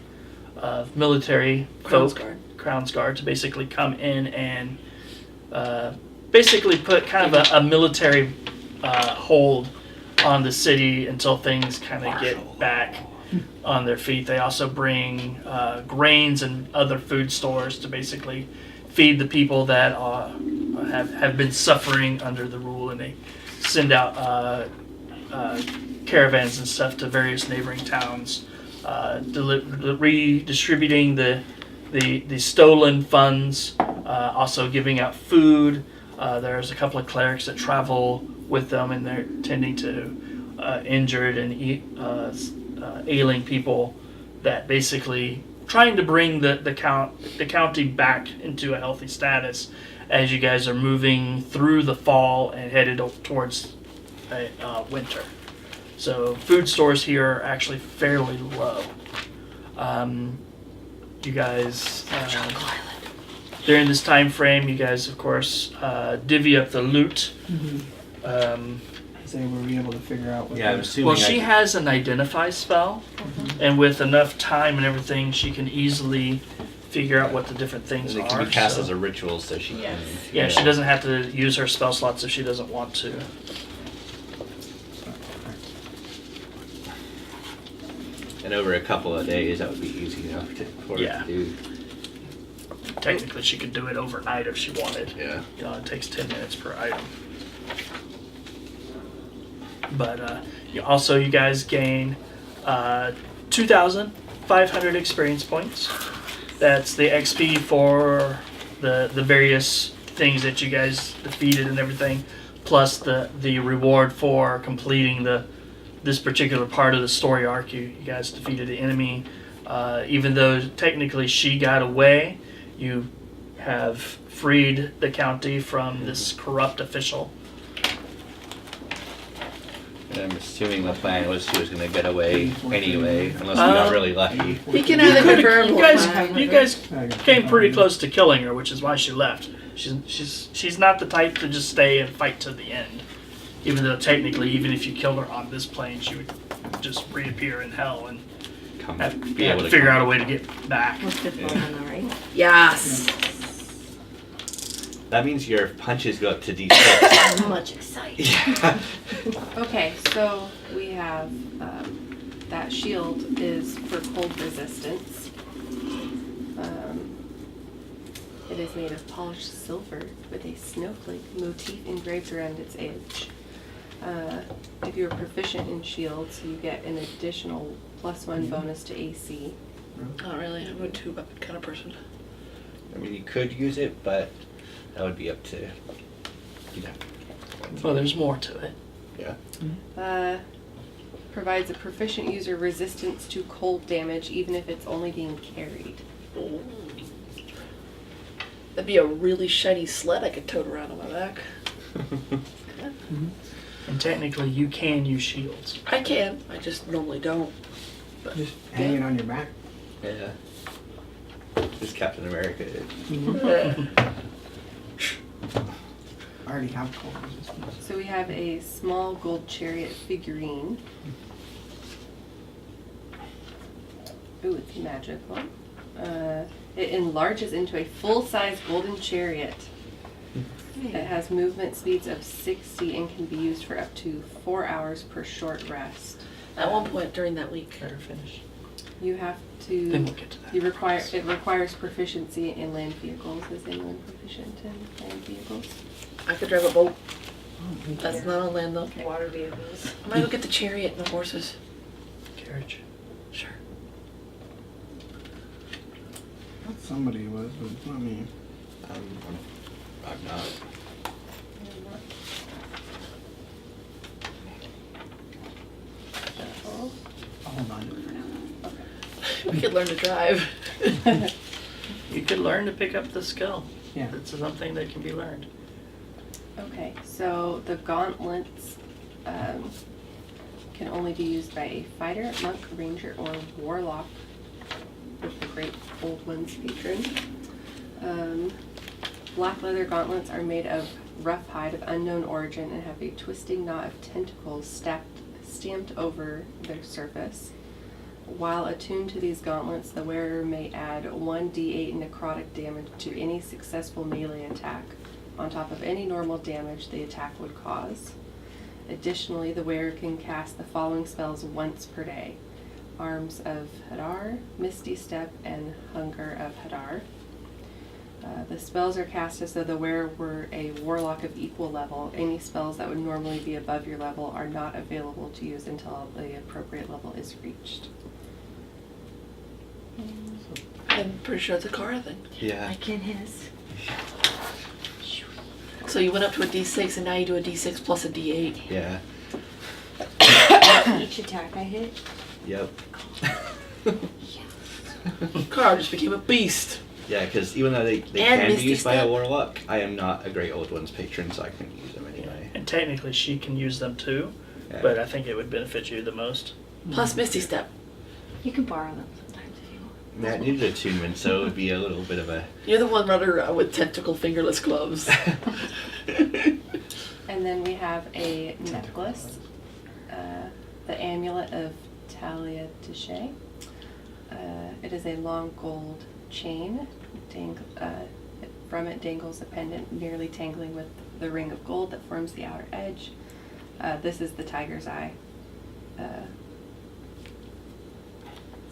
military folk, Crown's Guard, to basically come in and basically put kind of a military hold on the city until things kind of get back on their feet. They also bring grains and other food stores to basically feed the people that have been suffering under the rule, and they send out caravans and stuff to various neighboring towns, redistributing the stolen funds, also giving out food. There's a couple of clerics that travel with them, and they're tending to injured and ailing people, that basically trying to bring the county back into a healthy status as you guys are moving through the fall and headed towards winter. So food stores here are actually fairly low. You guys, during this time frame, you guys, of course, divvy up the loot. So were we able to figure out what? Yeah, I'm assuming. Well, she has an identify spell, and with enough time and everything, she can easily figure out what the different things It are. can be cast so- as a ritual, so she can. Yeah, she doesn't have to use her spell slots if she doesn't want to. And over a couple of days, that would be easy enough for her to do. Technically, she could do it overnight if she wanted. Yeah. It takes 10 minutes per item. But you guys gain 2,500 experience points. That's the XP for the various things that you guys defeated and everything, plus the reward for completing this particular part of the story arc. You guys defeated the enemy. Even though technically she got away, you have freed the county from this corrupt official. And I'm assuming the plan was she was going to get away anyway, unless we got really lucky. He can either confirm You or guys, deny. you guys came pretty close to killing her, which is why she left. She's not the type to just stay and fight to the end. Even though technically, even if you killed her on this plane, she would just reappear in hell and have to figure out a way to get back. That's good for them, though, right? Yes. That means your punches go up to D6. I'm much excited. Yeah. Okay, so we have that shield is for cold resistance. It is made of polished silver with a snowflake motif engraved around its edge. If you're proficient in shields, you get an additional +1 bonus to AC. Not really. I'm a two-weapon kind of person. I mean, you could use it, but that would be up to, Well, there's more to it. Yeah. Provides a proficient user resistance to cold damage, even if it's only being carried. Ooh. That'd be a really shiny sled I could tote around on my back. And technically, you can use shields. I can. I just normally don't. But Just hang it on your back. Yeah. Just Captain America did. I already have cold resistance. So we have a small gold chariot figurine. Ooh, it's magical. It enlarges into a full-size golden chariot. It has movement speeds of 60 and can be used for up to 4 hours per short rest. At one point during that week. Better finish. You have Then to. we'll get to that. It requires proficiency in land vehicles. Is anyone proficient in land vehicles? I could drive a boat. Oh, That's not on land though. Water vehicles. I'm gonna go get the chariot and the horses. Carriage. Sure. Somebody was, but it's not me. I'm not. Oh. I'll hold on to it for now. We could learn to drive. You could learn to pick up the skill. Yeah. It's something that can be learned. Okay, so the gauntlets can only be used by a fighter, monk, ranger, or warlock with the Great Old One's patron. Black leather gauntlets are made of rough hide of unknown origin and have a twisting knot of tentacles stamped over their surface. While attuned to these gauntlets, the wearer may add 1d8 necrotic damage to any successful melee attack, on top of any normal damage the attack would cause. Additionally, the wearer can cast the following spells once per day: Arms of Hadar, Misty Step, and Hunger of Hadar. The spells are cast as though the wearer were a warlock of equal level. Any spells that would normally be above your level are not available to use until the appropriate level is reached. I'm pretty sure it's a car thing. Yeah. I can hiss. So you went up to a D6 and now you do a D6 plus a D8. Yeah. Each attack I hit. Yep. Car just became a beast. Yeah, because even though they And can be Misty used by a Step. warlock, I am not a Great Old One's patron, so I couldn't use them anyway. And technically she can use them too, Yeah. but I think it would benefit you the most. Plus Misty Step. You can borrow them sometimes if you want. Yeah, it needed attunement, so it would be a little bit of a... You're the one running around with tentacle fingerless gloves. And then we have a necklace, the Amulet of Talia Tishay. It is a long gold chain. From it dangles a pendant nearly tangling with the ring of gold that forms the outer edge. This is the tiger's eye.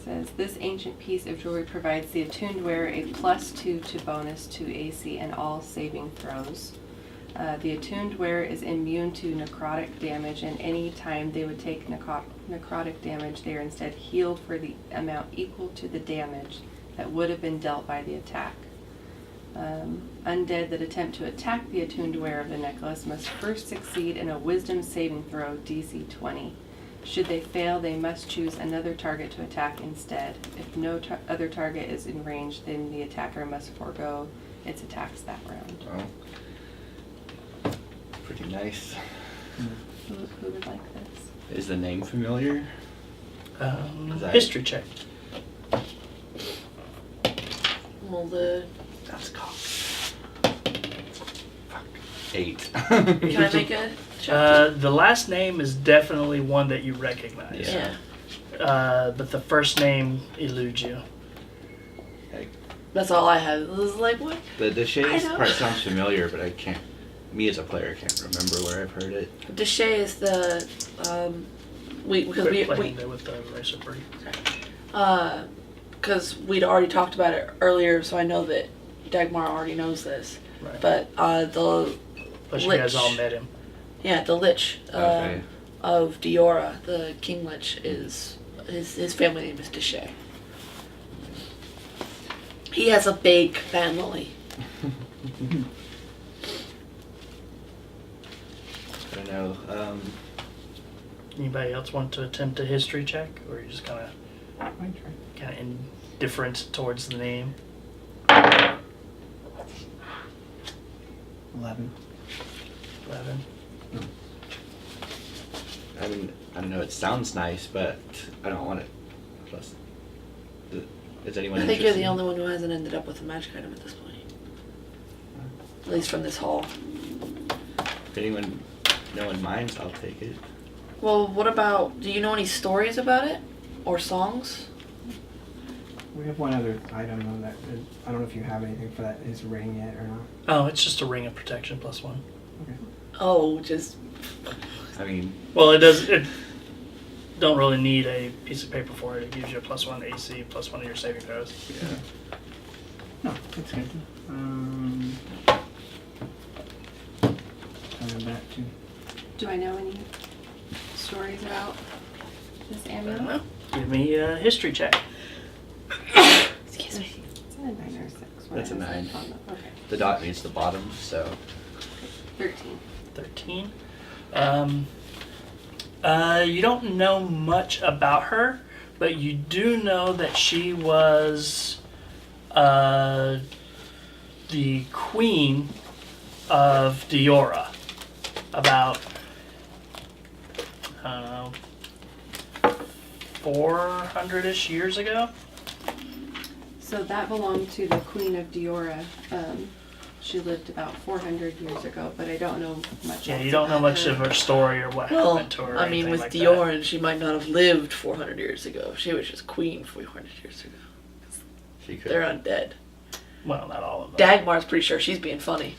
Says, this ancient piece of jewelry provides the attuned wearer a +2 to bonus to AC and all saving throws. The attuned wearer is immune to necrotic damage, and any time they would take necrotic damage, they are instead healed for the amount equal to the damage that would have been dealt by the attack. Undead that attempt to attack the attuned wearer of the necklace must first succeed in a wisdom saving throw DC 20. Should they fail, they must choose another target to attack instead. If no other target is in range, then the attacker must forego its attacks that round. Oh. Pretty nice. Who would like this? Is the name familiar? Is that- History check. Well, the... That's cock. 8. Can I make a check? The last name is definitely one that you recognize. Yeah. But the first name eludes you. That's all I had. It was like, what? The I Deshays know. part sounds familiar, but I can't... Me as a player can't remember where I've heard it. Deshay is the... because Quit playing we there with the racer breed. because we'd already talked about it earlier, so I know that Dagmar already knows this. Right. But the Plus you guys Lich. all met him. yeah, the Lich Okay. of Diora, the King Lich, is his family name is Deshay. He has a big family. I don't know. Anybody else want to attempt a history check? Or are you just kind I try. of indifferent towards the name? 11. 11. I mean, I don't know, it sounds nice, but I don't want it. Plus, is anyone I think you're interested? the only one who hasn't ended up with a magic item at this point. At least from this hall. If no one minds, I'll take it. Well, what about, do you know any stories about it? Or songs? We have one other item on that. I don't know if you have anything for that. His ring yet or not? Oh, it's just a ring of protection plus 1. Okay. Oh, just... I mean, Well, it does. don't really need a piece of paper for it. It gives you a +1 AC, +1 of your saving throws. Yeah. No, that's good. Coming back to. Do I know any stories about this I don't amulet? know. Give me a history check. Excuse me. It's a 9 or 6. What That's a is it 9. on the- Okay. The dot means the bottom, so 13. 13. You don't know much about her, but you do know that she was the queen of Diora about, I don't know, 400-ish years ago. So that belonged to the Queen of Diora. She lived about 400 years ago, but I don't know much. Yeah, else you don't know about much her. of her story or what Well, happened to her. Or I mean, anything with like Dioran, she might not have lived 400 years ago. She was just queen 400 years ago. she could. They're undead. Well, not all of them. Dagmar's pretty sure she's being funny.